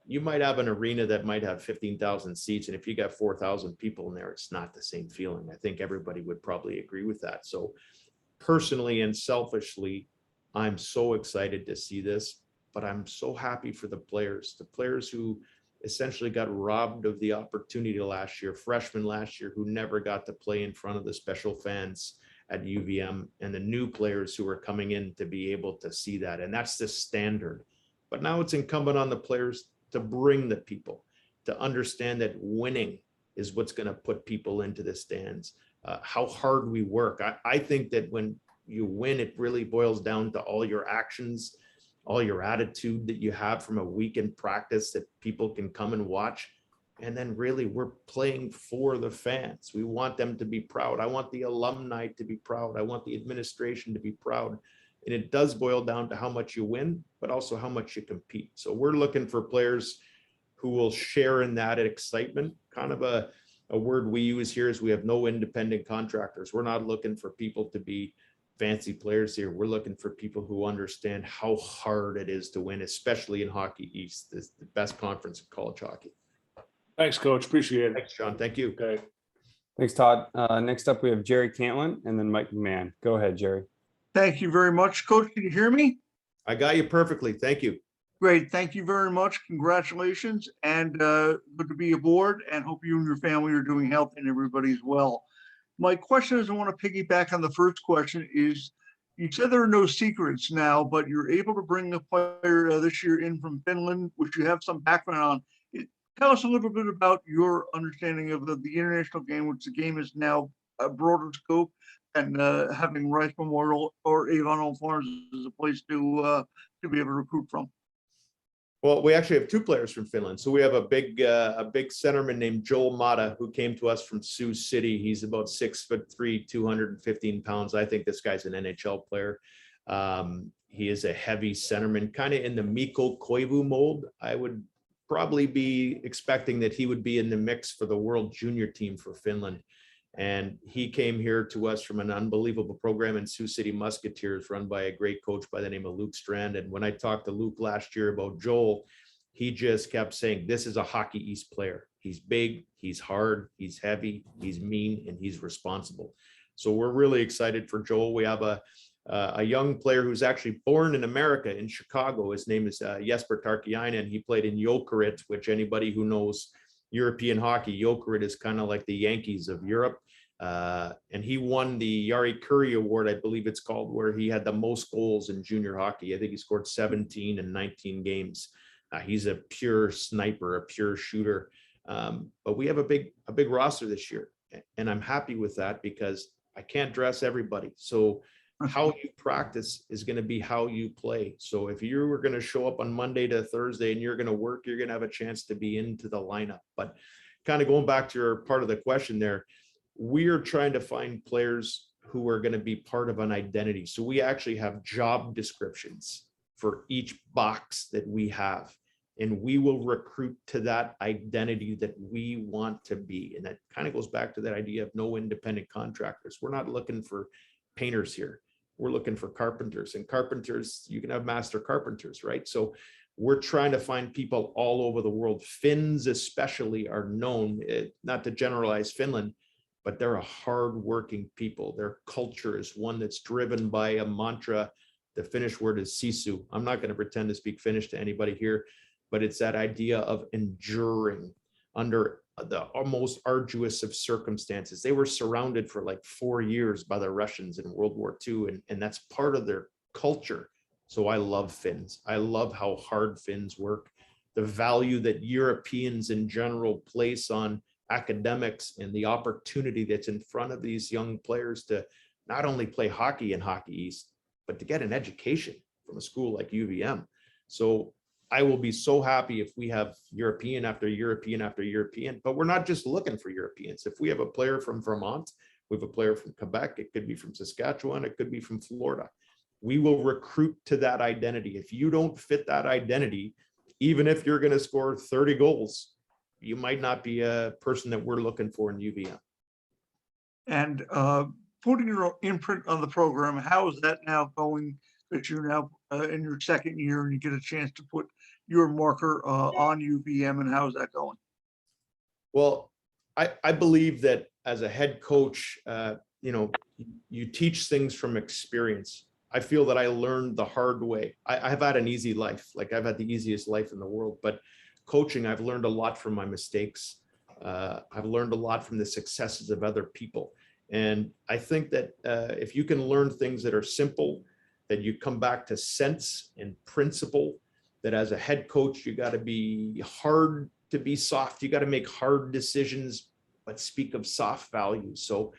G: You might have an arena that might have 15,000 seats. And if you got 4,000 people in there, it's not the same feeling. I think everybody would probably agree with that. So personally and selfishly, I'm so excited to see this, but I'm so happy for the players who essentially got robbed of the opportunity last year, freshmen last year who never got to play in front of the special fans at UVM, and the new players who are coming in to be able to see that. And that's the standard. But now it's incumbent on the players to bring the people, to understand that winning is what's going to put people into the stands, how hard we work. I think that when you win, it really boils down to all your actions, all your attitude that you have from a week in practice that people can come and watch. And then really we're playing for the fans. We want them to be proud. I want the alumni to be proud. I want the administration to be proud. And it does boil down to how much you win, but also how much you compete. So we're looking for players who will share in that excitement. Kind of a word we use here is we have no independent contractors. We're not looking for people to be fancy players here. We're looking for people who understand how hard it is to win, especially in Hockey East, the best conference in college hockey.
E: Thanks, Coach. Appreciate it.
G: Thanks, John. Thank you.
E: Okay.
B: Thanks, Todd. Next up, we have Jerry Cantlin and then Mike McMahon. Go ahead, Jerry.
M: Thank you very much. Coach, can you hear me?
G: I got you perfectly. Thank you.
M: Great. Thank you very much. Congratulations and good to be aboard and hope you and your family are doing healthy and everybody's well. My question is, I want to piggyback on the first question is, you said there are no secrets now, but you're able to bring a player this year in from Finland, which you have some background on. Tell us a little bit about your understanding of the international game, which the game is now a broader scope, and having Rice Memorial or Avon Old Farms as a place to be able to recruit from.
G: Well, we actually have two players from Finland. So we have a big centerman named Joel Mata, who came to us from Sioux City. He's about 6'3", 215 pounds. I think this guy's an NHL player. He is a heavy centerman, kind of in the Mikko Koivu mold. I would probably be expecting that he would be in the mix for the world junior team for Finland. And he came here to us from an unbelievable program in Sioux City Musketeers run by a great coach by the name of Luke Strand. And when I talked to Luke last year about Joel, he just kept saying, this is a Hockey East player. He's big, he's hard, he's heavy, he's mean, and he's responsible. So we're really excited for Joel. We have a young player who's actually born in America in Chicago. His name is Jesper Tarkiainen. He played in Jokerit, which anybody who knows European hockey, Jokerit is kind of like the Yankees of Europe. And he won the Jari Kurri Award, I believe it's called, where he had the most goals in junior hockey. I think he scored 17 in 19 games. He's a pure sniper, a pure shooter. But we have a big roster this year. And I'm happy with that because I can't dress everybody. So how you practice is going to be how you play. So if you were going to show up on Monday to Thursday and you're going to work, you're going to have a chance to be into the lineup. But kind of going back to your part of the question there, we are trying to find players who are going to be part of an identity. So we actually have job descriptions for each box that we have, and we will recruit to that identity that we want to be. And that kind of goes back to that idea of no independent contractors. We're not looking for painters here. We're looking for carpenters, and carpenters, you can have master carpenters, right? So we're trying to find people all over the world. Finns especially are known, not to generalize Finland, but they're a hardworking people. Their culture is one that's driven by a mantra. The Finnish word is sisu. I'm not going to pretend to speak Finnish to anybody here, but it's that idea of enduring under the most arduous of circumstances. They were surrounded for like 4 years by the Russians in World War II, and that's part of their culture. So I love Finns. I love how hard Finns work. The value that Europeans in general place on academics and the opportunity that's in front of these young players to not only play hockey in Hockey East, but to get an education from a school like UVM. So I will be so happy if we have European after European after European, but we're not just looking for Europeans. If we have a player from Vermont, we have a player from Quebec, it could be from Saskatchewan, it could be from Florida. We will recruit to that identity. If you don't fit that identity, even if you're going to score 30 goals, you might not be a person that we're looking for in UVM.
M: And putting your imprint on the program, how is that now going that you're now in your second year and you get a chance to put your marker on UVM, and how is that going?
G: Well, I believe that as a head coach, you teach things from experience. I feel that I learned the hard way. I've had an easy life, like I've had the easiest life in the world, but coaching, I've learned a lot from my mistakes. I've learned a lot from the successes of other people. And I think that if you can learn things that are simple, that you come back to sense and principle, that as a head coach, you got to be hard to be soft. You got to make hard decisions, but speak of soft values. So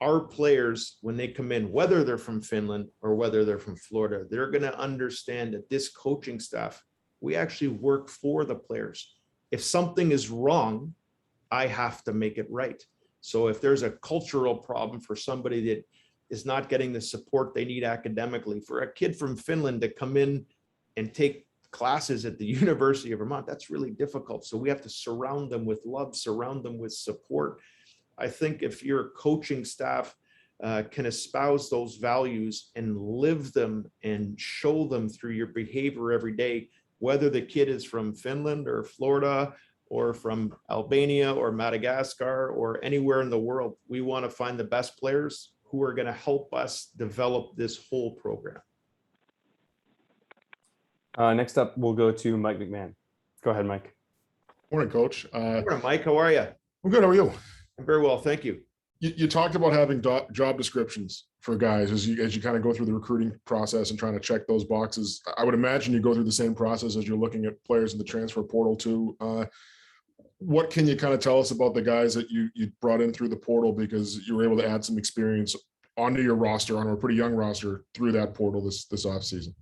G: our players, when they come in, whether they're from Finland or whether they're from Florida, they're going to understand that this coaching staff, we actually work for the players. If something is wrong, I have to make it right. So if there's a cultural problem for somebody that is not getting the support they need academically, for a kid from Finland to come in and take classes at the University of Vermont, that's really difficult. So we have to surround them with love, surround them with support. I think if your coaching staff can espouse those values and live them and show them through your behavior every day, whether the kid is from Finland or Florida or from Albania or Madagascar or anywhere in the world, we want to find the best players who are going to help us develop this whole program.
B: Next up, we'll go to Mike McMahon. Go ahead, Mike.
N: Morning, Coach.
G: Morning, Mike. How are you?
N: I'm good. How are you?
G: I'm very well, thank you.
N: You talked about having job descriptions for guys as you kind of go through the recruiting process and trying to check those boxes. I would imagine you go through the same process as you're looking at players in the transfer portal too. What can you kind of tell us about the guys that you brought in through the portal, because you were able to add some experience onto your roster, on a pretty young roster, through that portal this offseason?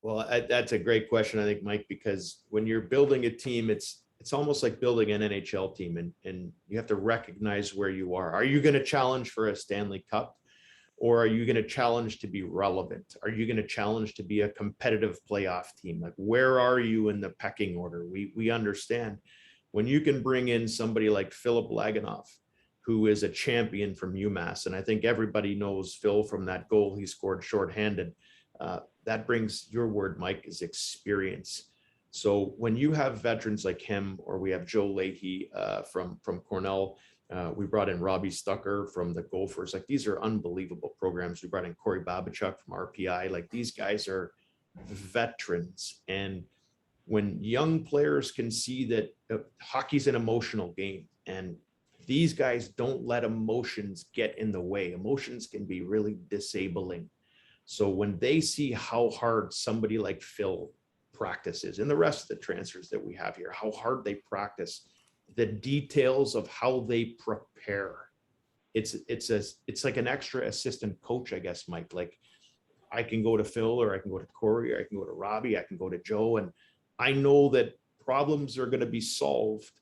G: Well, that's a great question, I think, Mike, because when you're building a team, it's almost like building an NHL team, and you have to recognize where you are. Are you going to challenge for a Stanley Cup, or are you going to challenge to be relevant? Are you going to challenge to be a competitive playoff team? Like, where are you in the pecking order? We understand when you can bring in somebody like Philip Laganoff, who is a champion from UMass, and I think everybody knows Phil from that goal he scored shorthanded. That brings your word, Mike, is experience. So when you have veterans like him, or we have Joe Leahy from Cornell, we brought in Robbie Stucker from the Gophers. Like, these are unbelievable programs. We brought in Corey Babachuk from RPI. Like, these guys are veterans. And when young players can see that hockey's an emotional game, and these guys don't let emotions get in the way. Emotions can be really disabling. So when they see how hard somebody like Phil practices, and the rest of the transfers that we have here, how hard they practice, the details of how they prepare, it's like an extra assistant coach, I guess, Mike. Like I can go to Phil, or I can go to Corey, or I can go to Robbie, I can go to Joe, and I know that problems are going to be solved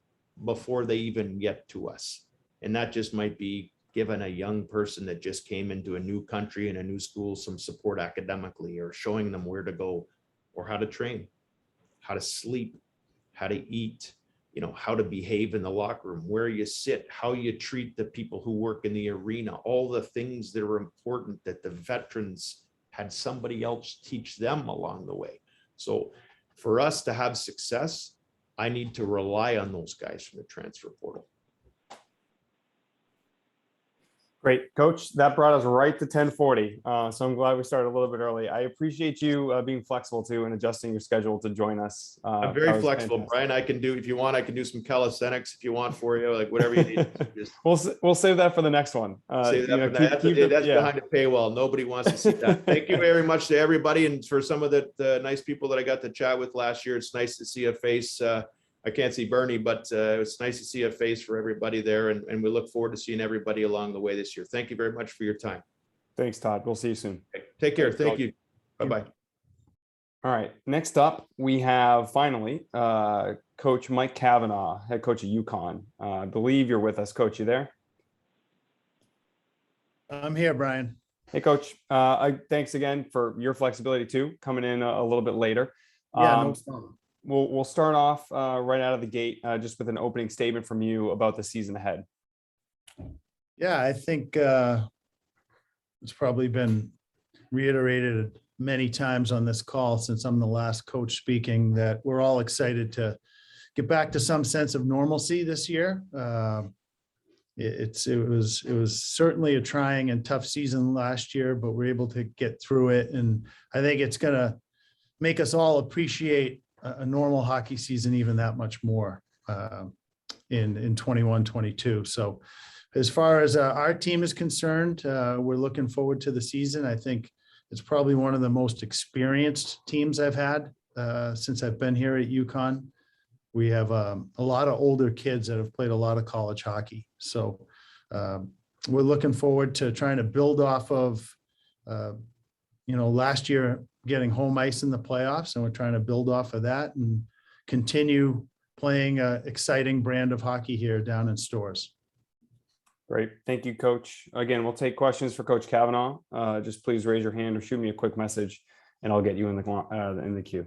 G: before they even get to us. And that just might be giving a young person that just came into a new country and a new school some support academically, or showing them where to go, or how to train, how to sleep, how to eat, how to behave in the locker room, where you sit, how you treat the people who work in the arena, all the things that are important that the veterans had somebody else teach them along the way. So for us to have success, I need to rely on those guys from the transfer portal.
B: Great, Coach. That brought us right to 10:40. So I'm glad we started a little bit early. I appreciate you being flexible too and adjusting your schedule to join us.
G: I'm very flexible, fantastic. Brian. I can do, if you want, I can do some calisthenics if you want for you, like whatever you need.
B: We'll save that for the next one.
G: Save that for that's behind a paywall. Nobody wants to see that. Thank you very much to everybody, and for some of the nice people that I got to chat with last year. It's nice to see a face. I can't see Bernie, but it's nice to see a face for everybody there. And we look forward to seeing everybody along the way this year. Thank you very much for your time.
B: Thanks, Todd. We'll see you soon.
G: Take care. Thank you. Bye-bye.
B: All right. Next up, we have finally Coach Mike Kavanaugh, head coach of UConn. I believe you're with us, Coach. You there?
O: I'm here, Brian.
B: Hey, Coach. Thanks again for your flexibility too, coming in a little bit later.
O: Yeah, no problem.
B: We'll start off right out of the gate just with an opening statement from you about the season ahead.
O: Yeah, I think it's probably been reiterated many times on this call since I'm the last coach speaking that we're all excited to get back to some sense of normalcy this year. It was certainly a trying and tough season last year, but we're able to get through it, and I think it's going to make us all appreciate a normal hockey season even that much more in 21-22. So as far as our team is concerned, we're looking forward to the season. I think it's probably one of the most experienced teams I've had since I've been here at UConn. We have a lot of older kids that have played a lot of college hockey. So we're looking forward to trying to build off of, last year getting home ice in the playoffs, and we're trying to build off of that and continue playing an exciting brand of hockey here down in Stores.
B: Great. Thank you, Coach. Again, we'll take questions for Coach Kavanaugh. Just please raise your hand or shoot me a quick message and I'll get you in the queue.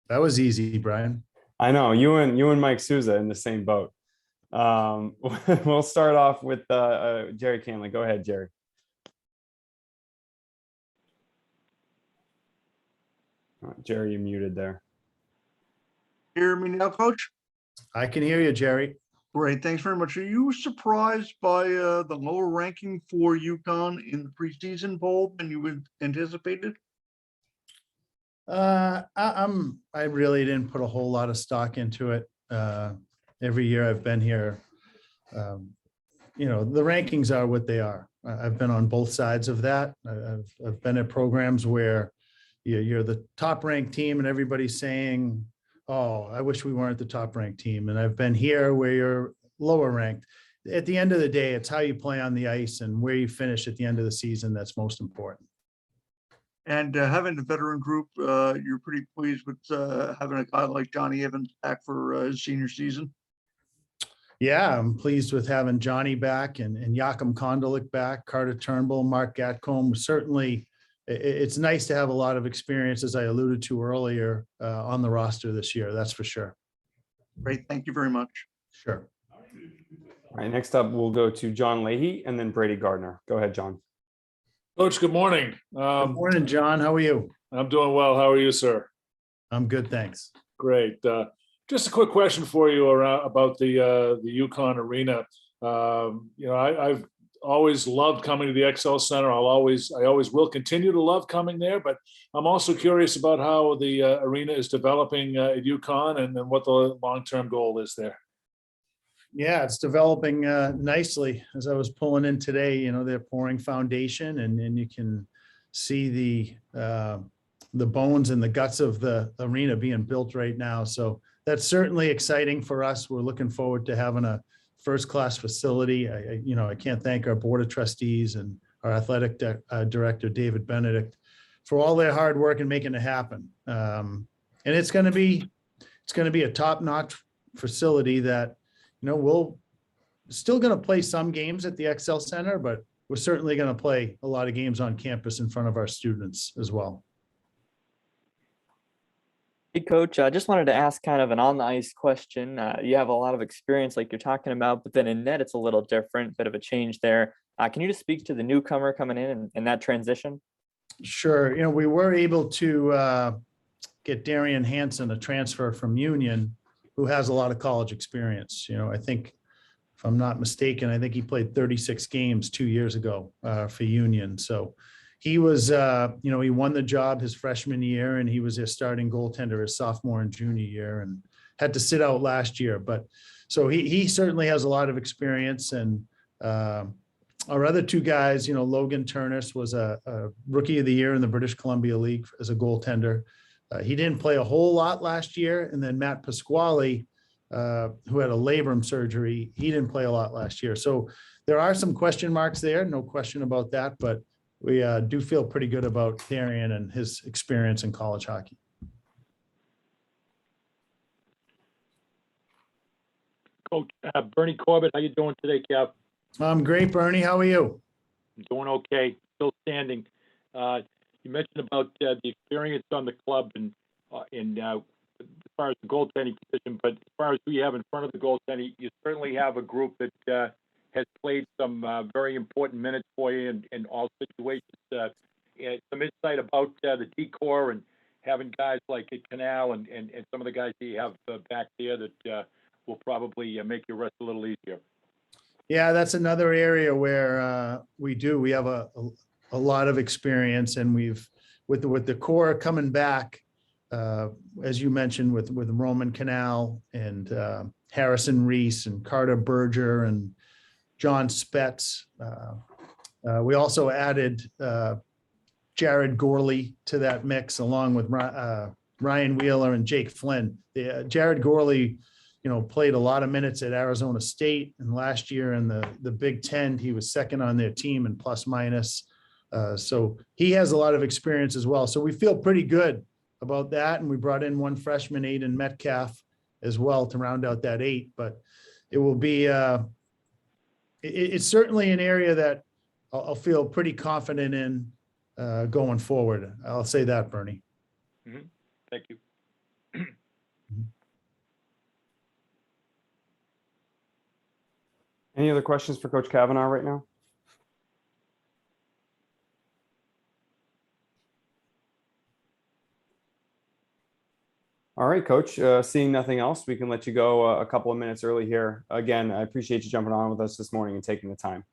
O: That was easy, Brian.
B: I know you and Mike Souza in the same boat. We'll start off with Jerry Canley. Go ahead, Jerry. Jerry, you muted there.
M: Hear me now, Coach?
O: I can hear you, Jerry.
M: Great, thanks very much. Are you surprised by the lower ranking for UConn in the preseason poll than you anticipated?
O: I really didn't put a whole lot of stock into it. Every year I've been here, the rankings are what they are. I've been on both sides of that. I've been at programs where you're the top ranked team and everybody's saying, oh, I wish we weren't the top ranked team. And I've been here where you're lower ranked. At the end of the day, it's how you play on the ice and where you finish at the end of the season that's most important.
M: And having the veteran group, you're pretty pleased with having a guy like Johnny Evans back for his senior season?
O: Yeah, I'm pleased with having Johnny back and Jakob Kondelik back, Carter Turnbull, Mark Gatcombe. Certainly, it's nice to have a lot of experience, as I alluded to earlier, on the roster this year. That's for sure.
M: Great. Thank you very much.
O: Sure.
B: All right, next up, we'll go to John Leahy and then Brady Gardner. Go ahead, John.
P: Coach, good morning.
O: Good morning, John. How are you?
P: I'm doing well. How are you, sir?
O: I'm good, thanks.
P: Great. Just a quick question for you about the UConn arena. I've always loved coming to the XL Center. I always will continue to love coming there, but I'm also curious about how the arena is developing at UConn and what the long-term goal is there.
O: Yeah, it's developing nicely. As I was pulling in today, they're pouring foundation and you can see the bones and the guts of the arena being built right now. So that's certainly exciting for us. We're looking forward to having a first-class facility. I can't thank our board of trustees and our athletic director, David Benedict, for all their hard work in making it happen. And it's going to be a top-notch facility that, we'll still going to play some games at the Excel Center, but we're certainly going to play a lot of games on campus in front of our students as well.
C: Hey, Coach, I just wanted to ask kind of an on the ice question. You have a lot of experience like you're talking about, but then in net, it's a little different, bit of a change there. Can you just speak to the newcomer coming in and that transition?
O: Sure. We were able to get Darian Hansen, a transfer from Union, who has a lot of college experience. I think, if I'm not mistaken, I think he played 36 games 2 years ago for Union. So he was, he won the job his freshman year, and he was their starting goaltender his sophomore and junior year, and had to sit out last year. But so he certainly has a lot of experience. And our other two guys, Logan Turnus was a rookie of the year in the British Columbia League as a goaltender. He didn't play a whole lot last year. And then Matt Pasquale, who had a labrum surgery, he didn't play a lot last year. So there are some question marks there, no question about that. But we do feel pretty good about Darian and his experience in college hockey.
J: Coach Bernie Corbett, how you doing today, Kev?
O: I'm great, Bernie. How are you?
J: I'm doing okay. Still standing. You mentioned about the experience on the club and as far as the goaltending position, but as far as who you have in front of the goaltending, you certainly have a group that has played some very important minutes for you in all situations. Some insight about the D-Corps and having guys like Canal and some of the guys that you have back there that will probably make your rest a little easier.
O: Yeah, that's another area where we have a lot of experience, and with the core coming back, as you mentioned, with Roman Canal and Harrison Reese and Carter Berger and John Spetz. We also added Jared Gorley to that mix, along with Ryan Wheeler and Jake Flynn. Jared Gorley, played a lot of minutes at Arizona State, and last year in the Big Ten, he was second on their team in plus minus. So he has a lot of experience as well. So we feel pretty good about that. And we brought in one freshman, Aiden Metcalf, as well to round out that 8. But it will be, it's certainly an area that I'll feel pretty confident in going forward. I'll say that, Bernie.
J: Mm-hmm. Thank you.
B: Any other questions for Coach Kavanaugh right now? All right, Coach, seeing nothing else, we can let you go a couple of minutes early here. Again, I appreciate you jumping on with us this morning and taking the time.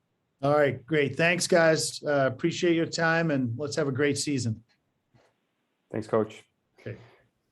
O: All right, great. Thanks, guys. Appreciate your time, and let's have a great season.
B: Thanks, Coach.
O: Okay.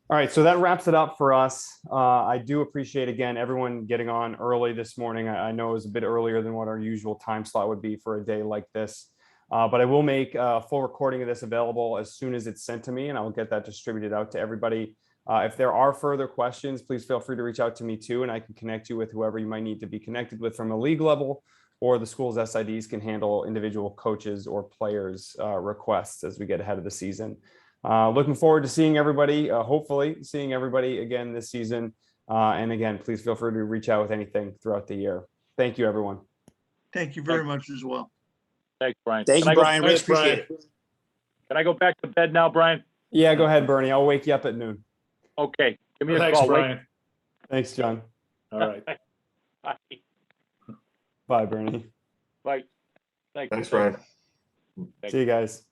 B: All right, so that wraps it up for us. I do appreciate, again, everyone getting on early this morning. I know it was a bit earlier than what our usual time slot would be for a day like this. But I will make a full recording of this available as soon as it's sent to me, and I will get that distributed out to everybody. If there are further questions, please feel free to reach out to me too, and I can connect you with whoever you might need to be connected with from a league level, or the school's SIDs can handle individual coaches or players' requests as we get ahead of the season. Looking forward to seeing everybody, hopefully seeing everybody again this season. And again, please feel free to reach out with anything throughout the year. Thank you, everyone.
M: Thank you very much as well.
J: Thanks, Brian.
E: Thank you, Brian. Really appreciate it.
J: Can I go back to bed now, Brian?
B: Yeah, go ahead, Bernie. I'll wake you up at noon.
J: Okay. Give me a
E: Thanks,
J: call.
E: Brian.
B: Thanks, John.
E: All right.
J: Bye.
B: Bye, Bernie.
J: Bye.
K: Thanks, Brian.
B: See you guys.